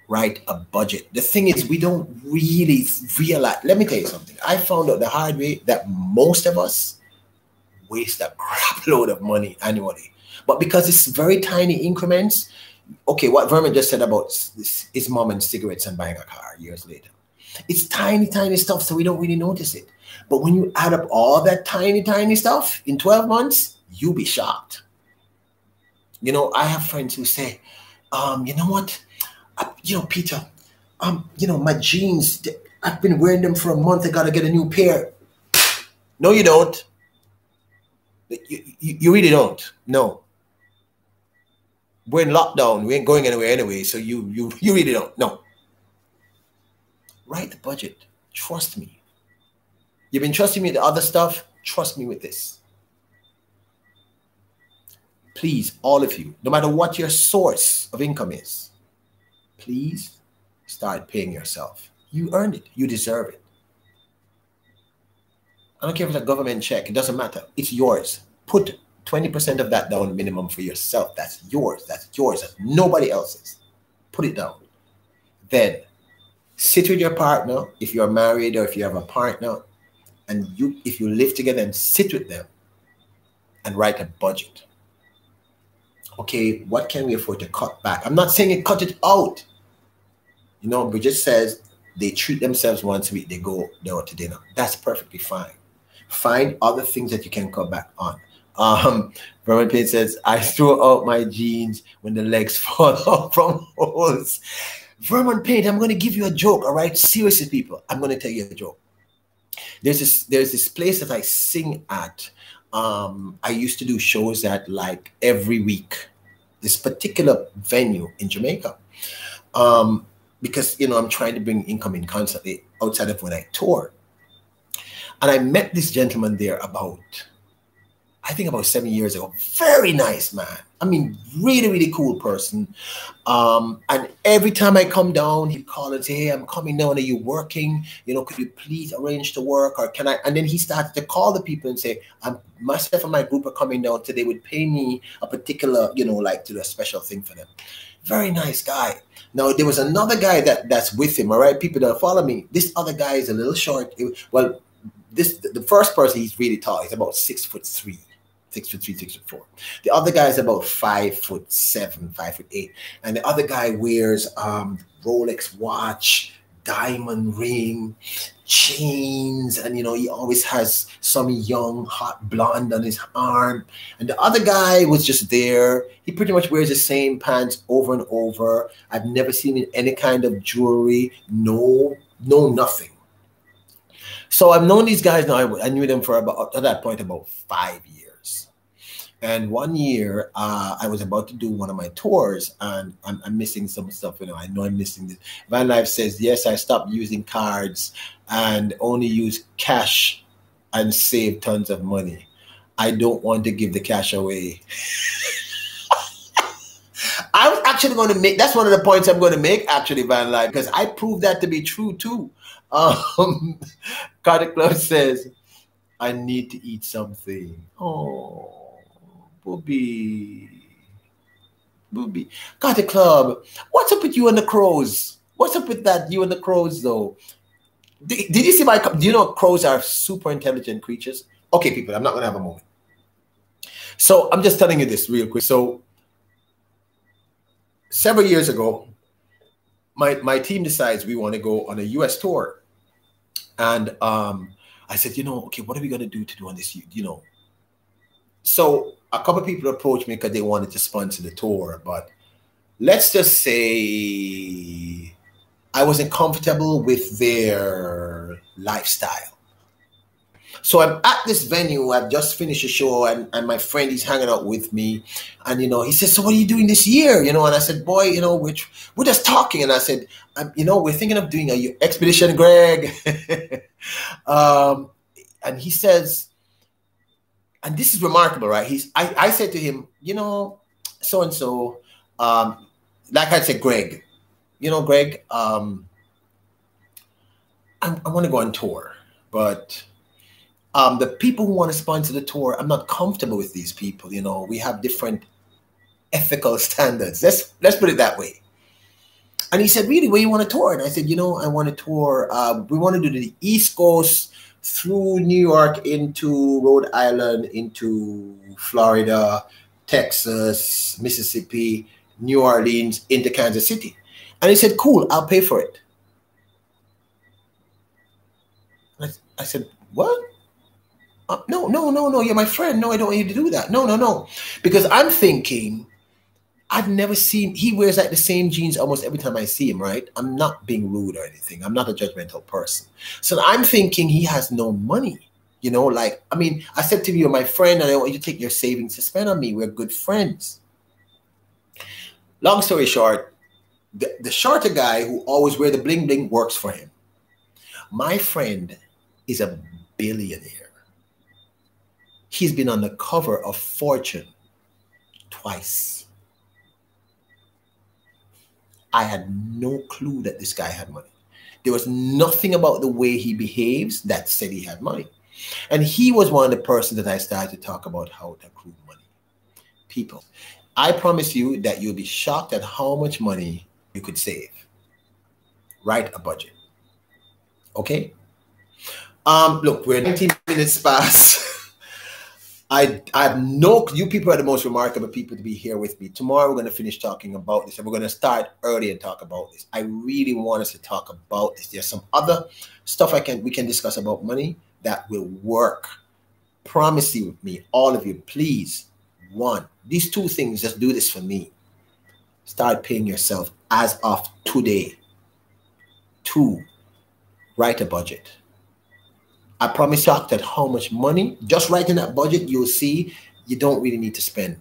write a budget. The thing is, we don't really realize. Let me tell you something. I found out the hard way that most of us waste a crap load of money annually. But because it's very tiny increments, okay, what Vermin just said about his mom and cigarettes and buying a car years later. It's tiny, tiny stuff, so we don't really notice it. But when you add up all that tiny, tiny stuff in 12 months, you'll be shocked. You know, I have friends who say, you know what? Peter, my jeans, I've been wearing them for a month. I got to get a new pair. No, you don't. You really don't. No. We're in lockdown. We ain't going anywhere anyway, so you really don't. No. Write the budget. Trust me. You've been trusting me with the other stuff. Trust me with this. Please, all of you, no matter what your source of income is, please start paying yourself. You earned it. You deserve it. I don't care if it's a government check. It doesn't matter. It's yours. Put 20% of that down minimum for yourself. That's yours. That's yours. That's nobody else's. Put it down. Then sit with your partner, if you're married or if you have a partner, and if you live together, and sit with them and write a budget. Okay, what can we afford to cut back? I'm not saying it cut it out. You know, Bridget says they treat themselves once a week, they go out to dinner. That's perfectly fine. Find other things that you can cut back on. Vernon Payne says, I throw out my jeans when the legs fall off from holes. Vernon Payne, I'm going to give you a joke, all right? Seriously, people, I'm going to tell you a joke. there's this place that I sing at. I used to do shows at like every week. This particular venue in Jamaica, because I'm trying to bring income in constantly outside of when I tour. And I met this gentleman there I think about 7 years ago. Very nice man. I mean, really, really cool person. And every time I come down, he'd call and say, hey, I'm coming down. Are you working? Could you please arrange to work? Or can I? And then he started to call the people and say, myself and my group are coming down. So they would pay me a particular, like to do a special thing for them. Very nice guy. Now, there was another guy that's with him, all right? People that follow me. This other guy is a little short. Well, the first person, he's really tall. He's about 6'3". 6'3", 6'4". The other guy is about 5'7", 5'8", and the other guy wears Rolex watch, diamond ring, chains, and he always has some young hot blonde on his arm. And the other guy was just there. He pretty much wears the same pants over and over. I've never seen him in any kind of jewelry. No, nothing. So I've known these guys now. I knew them for at that point about 5 years. And one year, I was about to do one of my tours, and I'm missing some stuff. I know I'm missing this. Van Life says, yes, I stopped using cards and only use cash and save tons of money. I don't want to give the cash away. I was actually going to make, that's one of the points I'm going to make, actually, Van Life, because I proved that to be true, too. Carter Club says, I need to eat something. Oh. Booby. Got the club. What's up with you and the crows? What's up with that, you and the crows, though? Did you see do you know crows are super intelligent creatures? Okay, people, I'm not going to have a moment. So I'm just telling you this real quick. So several years ago, my team decides we want to go on a U.S. tour. And I said, okay, what are we going to do on this, So a couple of people approached me because they wanted to sponsor the tour, but let's just say I wasn't comfortable with their lifestyle. So I'm at this venue. I've just finished a show, and my friend is hanging out with me, and he says, "So what are you doing this year?" And I said, "Boy, we're just talking." And I said, "We're thinking of doing a expedition, Greg." And he says. And this is remarkable, right? I said to him, so-and-so, like I said, Greg, Greg, I want to go on tour, but the people who want to sponsor the tour, I'm not comfortable with these people. We have different ethical standards. Let's put it that way. And he said, really, where you want to tour? And I said, I want to tour. We want to do the East Coast, through New York into Rhode Island, into Florida, Texas, Mississippi, New Orleans, into Kansas City. And he said, cool, I'll pay for it. I said, what? No, you're my friend. No, I don't want you to do that. No. Because I'm thinking, I've never seen, he wears like the same jeans almost every time I see him, right? I'm not being rude or anything. I'm not a judgmental person. So I'm thinking he has no money. I said to you, you're my friend, and I want you to take your savings to spend on me. We're good friends. Long story short, the shorter guy who always wear the bling bling works for him. My friend is a billionaire. He's been on the cover of Fortune twice. I had no clue that this guy had money. There was nothing about the way he behaves that said he had money. And he was one of the persons that I started to talk about how to accrue money. People, I promise you that you'll be shocked at how much money you could save. Write a budget. Okay? Look, we're 19 minutes past. You people are the most remarkable people to be here with me. Tomorrow we're going to finish talking about this, and we're going to start early and talk about this. I really want us to talk about this. There's some other stuff we can discuss about money that will work. Promise you with me, all of you, please. One, these two things, just do this for me. Start paying yourself as of today. Two, write a budget. I promise you at how much money, just writing that budget, you'll see you don't really need to spend.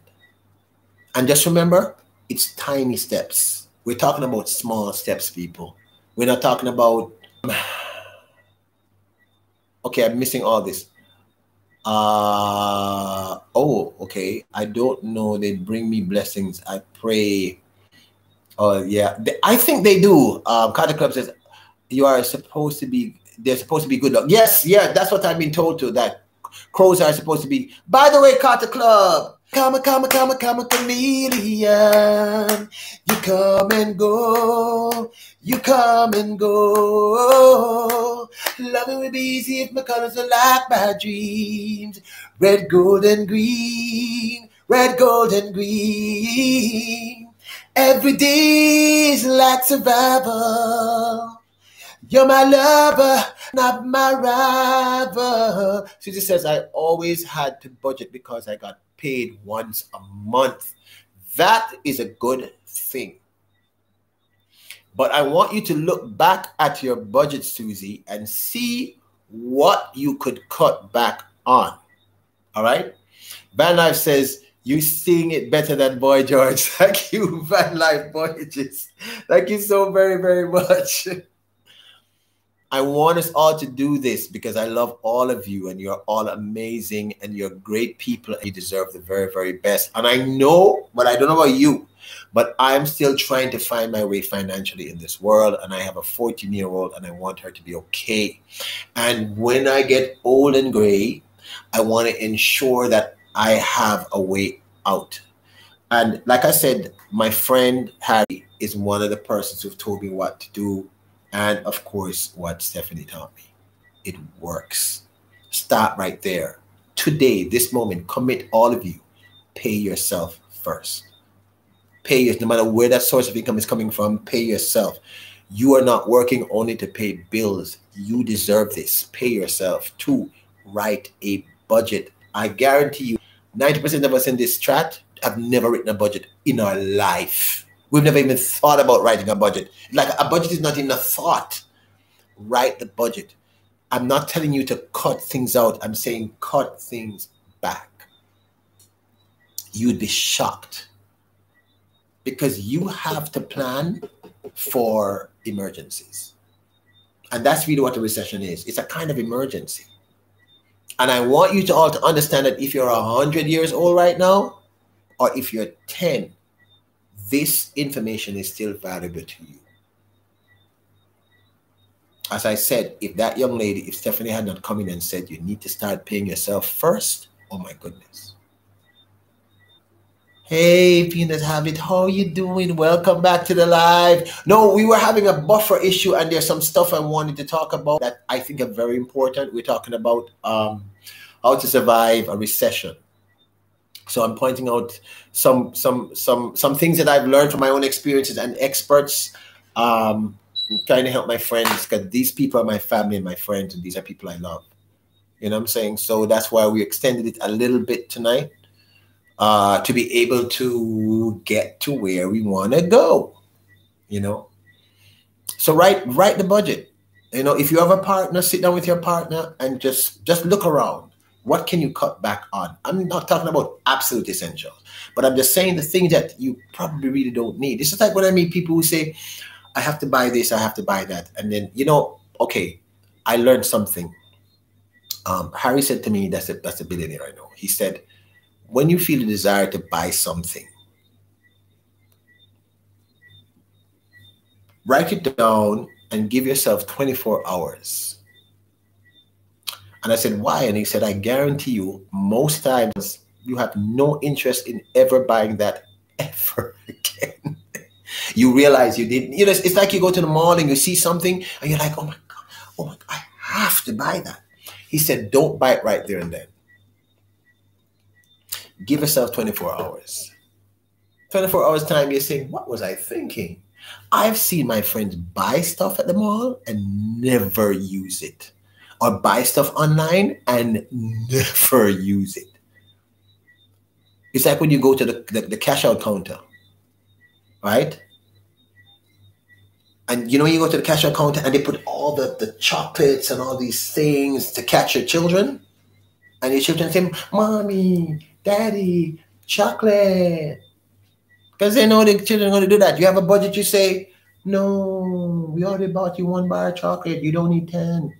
And just remember, it's tiny steps. We're talking about small steps, people. We're not talking about, okay, I'm missing all this. Oh, okay. I don't know. They bring me blessings. I pray. Oh, yeah. I think they do. Carter Club says, you are supposed to be, they're supposed to be good luck. Yes, yeah, that's what I've been told to, that crows are supposed to be. By the way, Carter Club, come a chameleon. You come and go. You come and go. Loving will be easy if my colors are like my dreams. Red, gold, and green. Red, gold, and green. Every day is like survival. You're my lover, not my rival. Susie says, I always had to budget because I got paid once a month. That is a good thing. But I want you to look back at your budget, Susie, and see what you could cut back on. All right? Van Life says, you sing it better than Boy George. Thank you, Van Life Voyages. Thank you so very, very much. I want us all to do this because I love all of you and you're all amazing and you're great people and you deserve the very, very best. And I know, but I don't know about you, but I'm still trying to find my way financially in this world. And I have a 14-year-old and I want her to be okay. And when I get old and gray, I want to ensure that I have a way out. And like I said, my friend Harry is one of the persons who've told me what to do. And of course, what Stephanie taught me, it works. Start right there. Today, this moment, commit all of you. Pay yourself first. Pay yourself, no matter where that source of income is coming from, pay yourself. You are not working only to pay bills. You deserve this. Pay yourself. 2, write a budget. I guarantee you, 90% of us in this chat have never written a budget in our life. We've never even thought about writing a budget. Like a budget is not even a thought. Write the budget. I'm not telling you to cut things out. I'm saying cut things back. You'd be shocked because you have to plan for emergencies. And that's really what a recession is. It's a kind of emergency. And I want you to all to understand that if you're 100 years old right now, or if you're 10, this information is still valuable to you. As I said, if that young lady, if Stephanie had not come in and said, you need to start paying yourself first, oh my goodness. Hey, Peanut Habit, how are you doing? Welcome back to the live. No, we were having a buffer issue and there's some stuff I wanted to talk about that I think are very important. We're talking about how to survive a recession. So I'm pointing out some things that I've learned from my own experiences and experts. I'm trying to help my friends because these people are my family and my friends, and these are people I love. You know what I'm saying? So that's why we extended it a little bit tonight to be able to get to where we want to go. You know, so write the budget. You know, if you have a partner, sit down with your partner and just look around. What can you cut back on? I'm not talking about absolute essentials, but I'm just saying the things that you probably really don't need. This is like when I meet people who say, I have to buy this, I have to buy that. And then, you know, okay, I learned something. Harry said to me, that's a billionaire I know. He said, when you feel the desire to buy something, write it down and give yourself 24 hours. And I said, why? And he said, I guarantee you, most times you have no interest in ever buying that ever again. You realize you didn't, you know, it's like you go to the mall and you see something and you're like, oh my God, I have to buy that. He said, don't buy it right there and then. Give yourself 24 hours. 24 hours time, you're saying, what was I thinking? I've seen my friends buy stuff at the mall and never use it. Or buy stuff online and never use it. It's like when you go to the cash out counter, right? And you know, you go to the cash out counter and they put all all the chocolates and all these things to catch your children. And your children say, Mommy, Daddy, chocolate. Because they know the children are going to do that. You have a budget, you say, no, we already bought you 1 bar of chocolate. You don't need 10.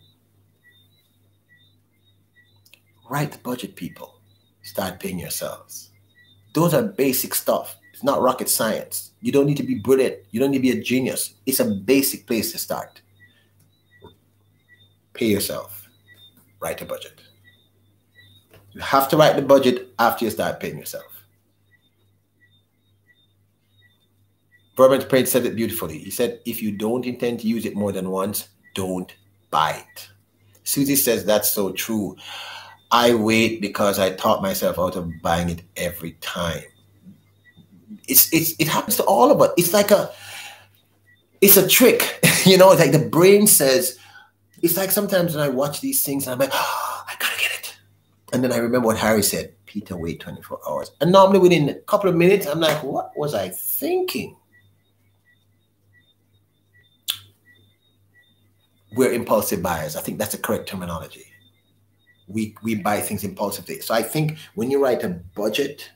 Write the budget, people. Start paying yourselves. Those are basic stuff. It's not rocket science. You don't need to be brilliant. You don't need to be a genius. It's a basic place to start. Pay yourself. Write a budget. You have to write the budget after you start paying yourself. Vernon Prince said it beautifully. He said, if you don't intend to use it more than once, don't buy it. Susie says that's so true. I wait because I taught myself out of buying it every time. It happens to all of us. It's a trick. You know, it's like the brain says, it's like sometimes when I watch these things and I'm like, oh, I gotta get it. And then I remember what Harry said, Peter, wait 24 hours. And normally within a couple of minutes, I'm like, what was I thinking? We're impulsive buyers. I think that's the correct terminology. We buy things impulsively. So I think when you write a budget,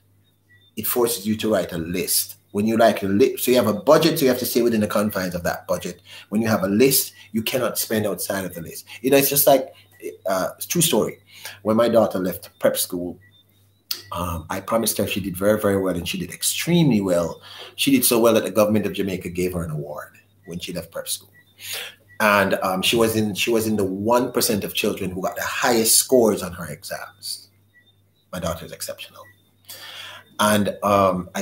it forces you to write a list. When you like a list, so you have a budget, so you have to stay within the confines of that budget. When you have a list, you cannot spend outside of the list. You know, it's just like, it's a true story. When my daughter left prep school, I promised her she did very, very well, and she did extremely well. She did so well that the government of Jamaica gave her an award when she left prep school. And she was in the 1% of children who got the highest scores on her exams. My daughter is exceptional. And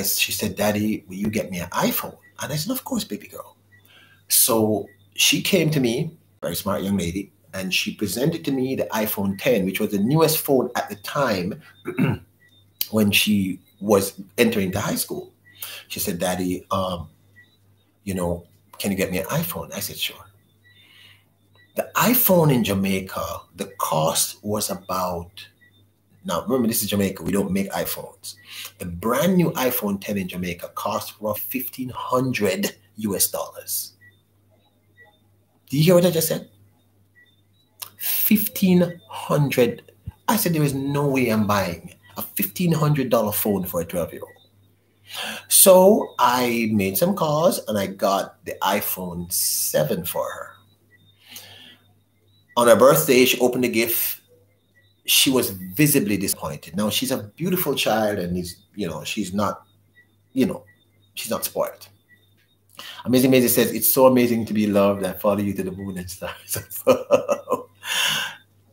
she said, Daddy, will you get me an iPhone? And I said, of course, baby girl. So she came to me, very smart young lady, and she presented to me the iPhone 10, which was the newest phone at the time when she was entering the high school. She said, Daddy, you know, can you get me an iPhone? I said, sure. The iPhone in Jamaica, the cost was about, now remember this is Jamaica, we don't make iPhones. The brand new iPhone 10 in Jamaica cost roughly $1,500 US. Did you hear what I just said? 1,500. I said there is no way I'm buying a $1,500 phone for a 12-year-old. So I made some calls and I got the iPhone 7 for her. On her birthday, she opened the gift. She was visibly disappointed. Now, she's a beautiful child and she's not spoiled. Amazing Maisie says, it's so amazing to be loved. I follow you to the moon and stars.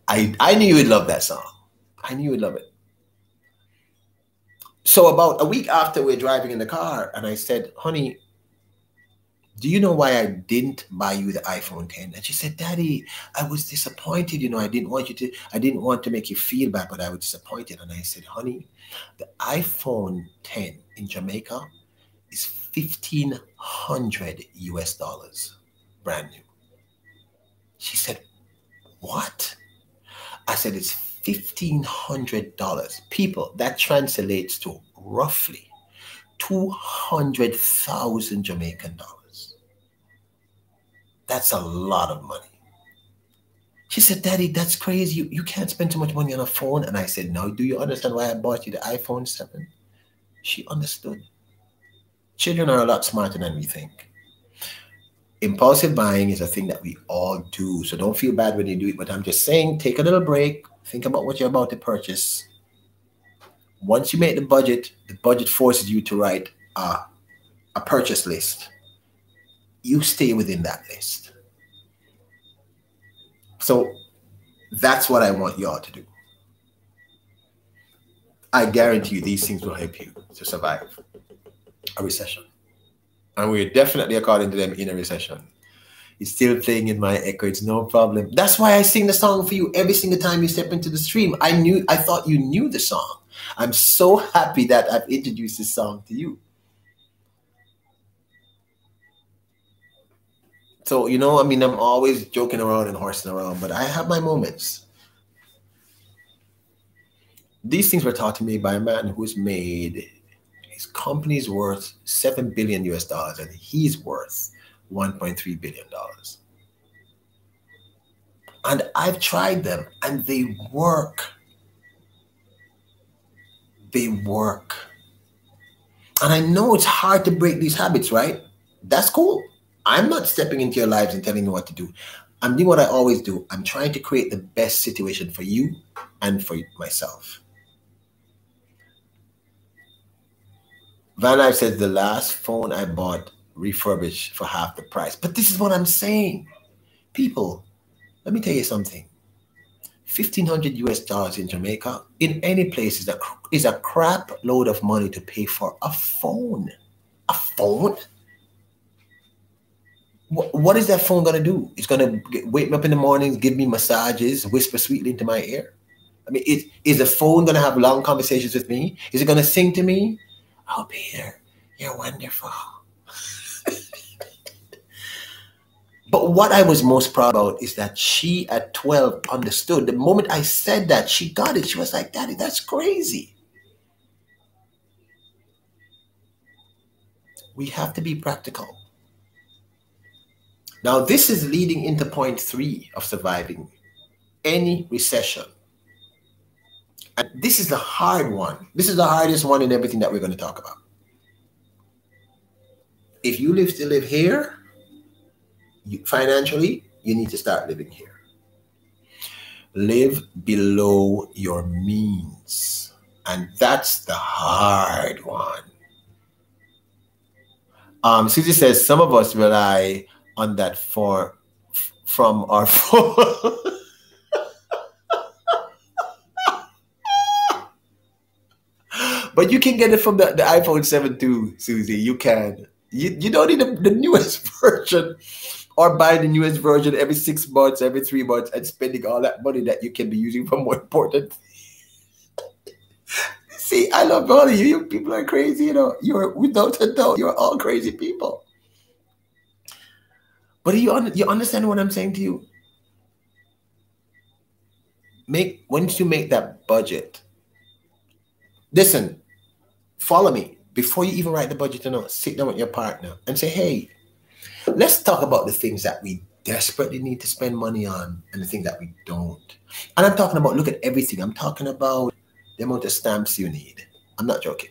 I knew you would love that song. I knew you would love it. So about a week after, we're driving in the car and I said, honey, do you know why I didn't buy you the iPhone 10? And she said, Daddy, I was disappointed. You know, I didn't want to make you feel bad, but I was disappointed. And I said, honey, the iPhone 10 in Jamaica is $1,500 US, brand new. She said, what? I said, it's $1,500. People, that translates to roughly 200,000 Jamaican dollars. That's a lot of money. She said, Daddy, that's crazy. You can't spend too much money on a phone. And I said, now, do you understand why I bought you the iPhone 7? She understood. Children are a lot smarter than we think. Impulsive buying is a thing that we all do. So don't feel bad when you do it. But I'm just saying, take a little break. Think about what you're about to purchase. Once you make the budget forces you to write a purchase list. You stay within that list. So that's what I want y'all to do. I guarantee you these things will help you to survive a recession. And we're definitely, according to them, in a recession. It's still playing in my echo. It's no problem. That's why I sing the song for you every single time you step into the stream. I thought you knew the song. I'm so happy that I've introduced this song to you. So, you know, I mean, I'm always joking around and horsing around, but I have my moments. These things were taught to me by a man who's made his company's worth $7 billion US, and he's worth $1.3 billion. And I've tried them and they work. They work. And I know it's hard to break these habits, right? That's cool. I'm not stepping into your lives and telling you what to do. I'm doing what I always do. I'm trying to create the best situation for you and for myself. Van Eyck says the last phone I bought refurbished for half the price. But this is what I'm saying. People, let me tell you something. 1,500 US dollars in Jamaica, in any place, is a crap load of money to pay for a phone. A phone? What is that phone going to do? It's going to wake me up in the mornings, give me massages, whisper sweetly into my ear. I mean, is the phone going to have long conversations with me? Is it going to sing to me? Oh, Peter, you're wonderful. But what I was most proud about is that she at 12 understood. The moment I said that, she got it. She was like, Daddy, that's crazy. We have to be practical. Now, this is leading into point 3 of surviving any recession. And this is the hard one. This is the hardest one in everything that we're going to talk about. If you still live here, financially, you need to start living here. Live below your means. And that's the hard one. Susie says, some of us rely on that from our phone. But you can get it from the iPhone 7 too, Susie. You can. You don't need the newest version. Or buy the newest version every 6 months, every 3 months, and spending all that money that you can be using for more important. See, I love all of you. You people are crazy, you know. You're without a doubt, you're all crazy people. But you understand what I'm saying to you? Once you make that budget, listen, follow me. Before you even write the budget, sit down with your partner and say, hey, let's talk about the things that we desperately need to spend money on and the things that we don't. And I'm talking about, look at everything. I'm talking about the amount of stamps you need. I'm not joking.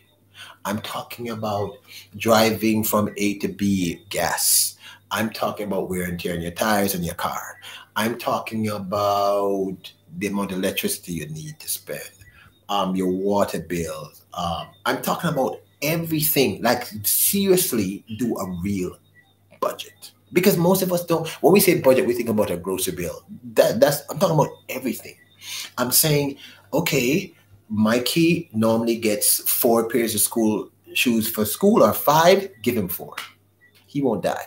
I'm talking about driving from A to B, gas. I'm talking about wear and tear on your tires and your car. I'm talking about the amount of electricity you need to spend, your water bills. I'm talking about everything. Like, seriously, do a real budget. Because most of us don't. When we say budget, we think about a grocery bill. I'm talking about everything. I'm saying, okay, Mikey normally gets 4 pairs of school shoes for school, or 5, give him 4. He won't die.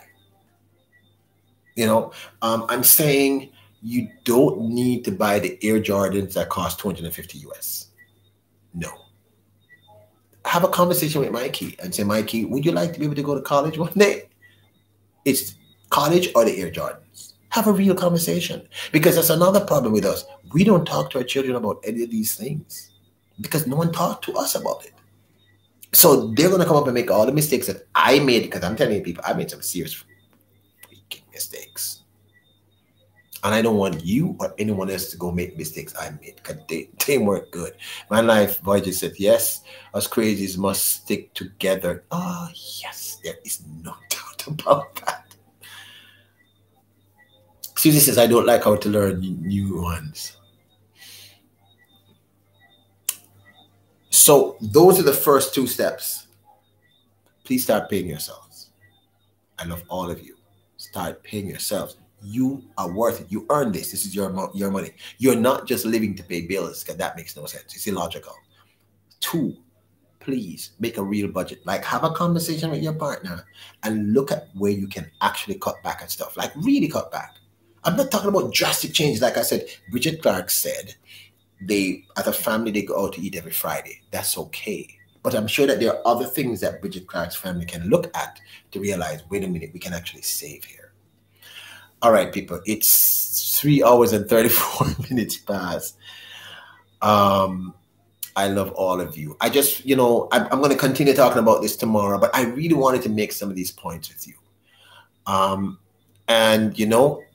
You know, I'm saying you don't need to buy the Air Jordans that cost 250 US. No. Have a conversation with Mikey and say, Mikey, would you like to be able to go to college one day? It's college or the Air Jordans. Have a real conversation. Because that's another problem with us. We don't talk to our children about any of these things because no one talked to us about it. So they're going to come up and make all the mistakes that I made, because I'm telling you, people, I made some serious freaking mistakes. And I don't want you or anyone else to go make mistakes I made, because they weren't good. My life, Voyager said, yes, us crazies must stick together. Oh, yes, there is no doubt about that. Susie says, I don't like how to learn new ones. So those are the first 2 steps. Please start paying yourselves. I love all of you. Start paying yourselves. You are worth it. You earn this. This is your money. You're not just living to pay bills, because that makes no sense. It's illogical. 2, please make a real budget. Like, have a conversation with your partner and look at where you can actually cut back and stuff. Like, really cut back. I'm not talking about drastic changes. Like I said, Bridget Clark said, as a family, they go out to eat every Friday. That's okay. But I'm sure that there are other things that Bridget Clark's family can look at to realize, wait a minute, we can actually save here. All right, people, it's 3 hours and 34 minutes past. I love all of you. I just, I'm going to continue talking about this tomorrow, but I really wanted to make some of these points with you. And,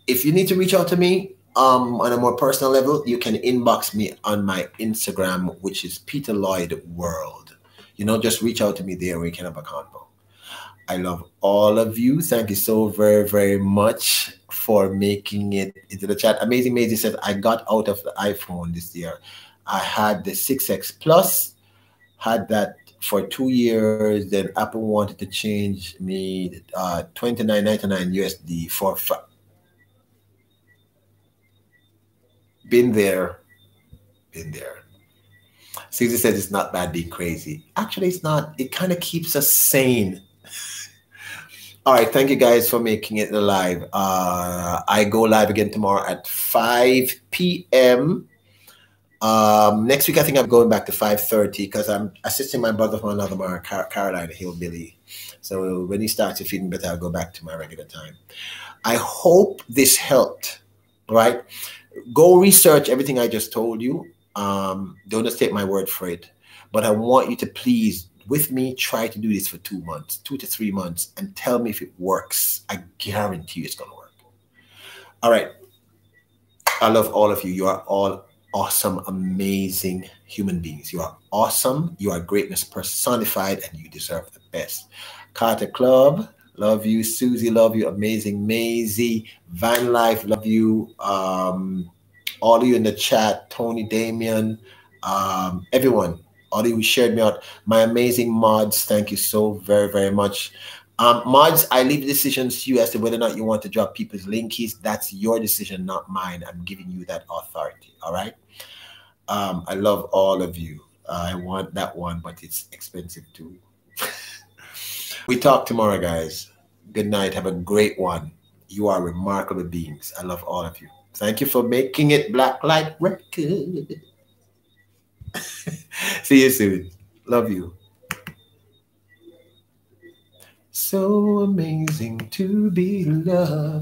if you need to reach out to me, On a more personal level, you can inbox me on my Instagram, which is Peter Lloyd World. Just reach out to me there. We can have a convo. I love all of you. Thank you so very, very much for making it into the chat. Amazing Maisie says, I got out of the iPhone this year. I had the 6X Plus, had that for 2 years. Then Apple wanted to change me 29.99 USD for been there, been there. Susie says it's not bad being crazy. Actually, it's not. It kind of keeps us sane. All right, thank you guys for making it live. I go live again tomorrow at 5 p.m. Next week, I think I'm going back to 5:30 because I'm assisting my brother from another mother, Carolina Hillbilly. So when he starts to feeling better, I'll go back to my regular time. I hope this helped, right? Go research everything I just told you. Don't just take my word for it. But I want you to please, with me, try to do this for 2 months, 2 to 3 months, and tell me if it works. I guarantee you it's going to work. All right. I love all of you. You are all awesome, amazing human beings. You are awesome. You are greatness personified, and you deserve the best. Carter Club, love you. Susie, love you. Amazing Maisie. Van Life, love you. All of you in the chat, Tony, Damien, everyone, all of you who shared me out. My amazing mods, thank you so very, very much. Mods, I leave the decisions to you as to whether or not you want to drop people's link keys. That's your decision, not mine. I'm giving you that authority, all right? I love all of you. I want that one, but it's expensive too. We talk tomorrow, guys. Good night. Have a great one. You are remarkable beings. I love all of you. Thank you for making it Black Light Record. See you soon. Love you. So amazing to be loved.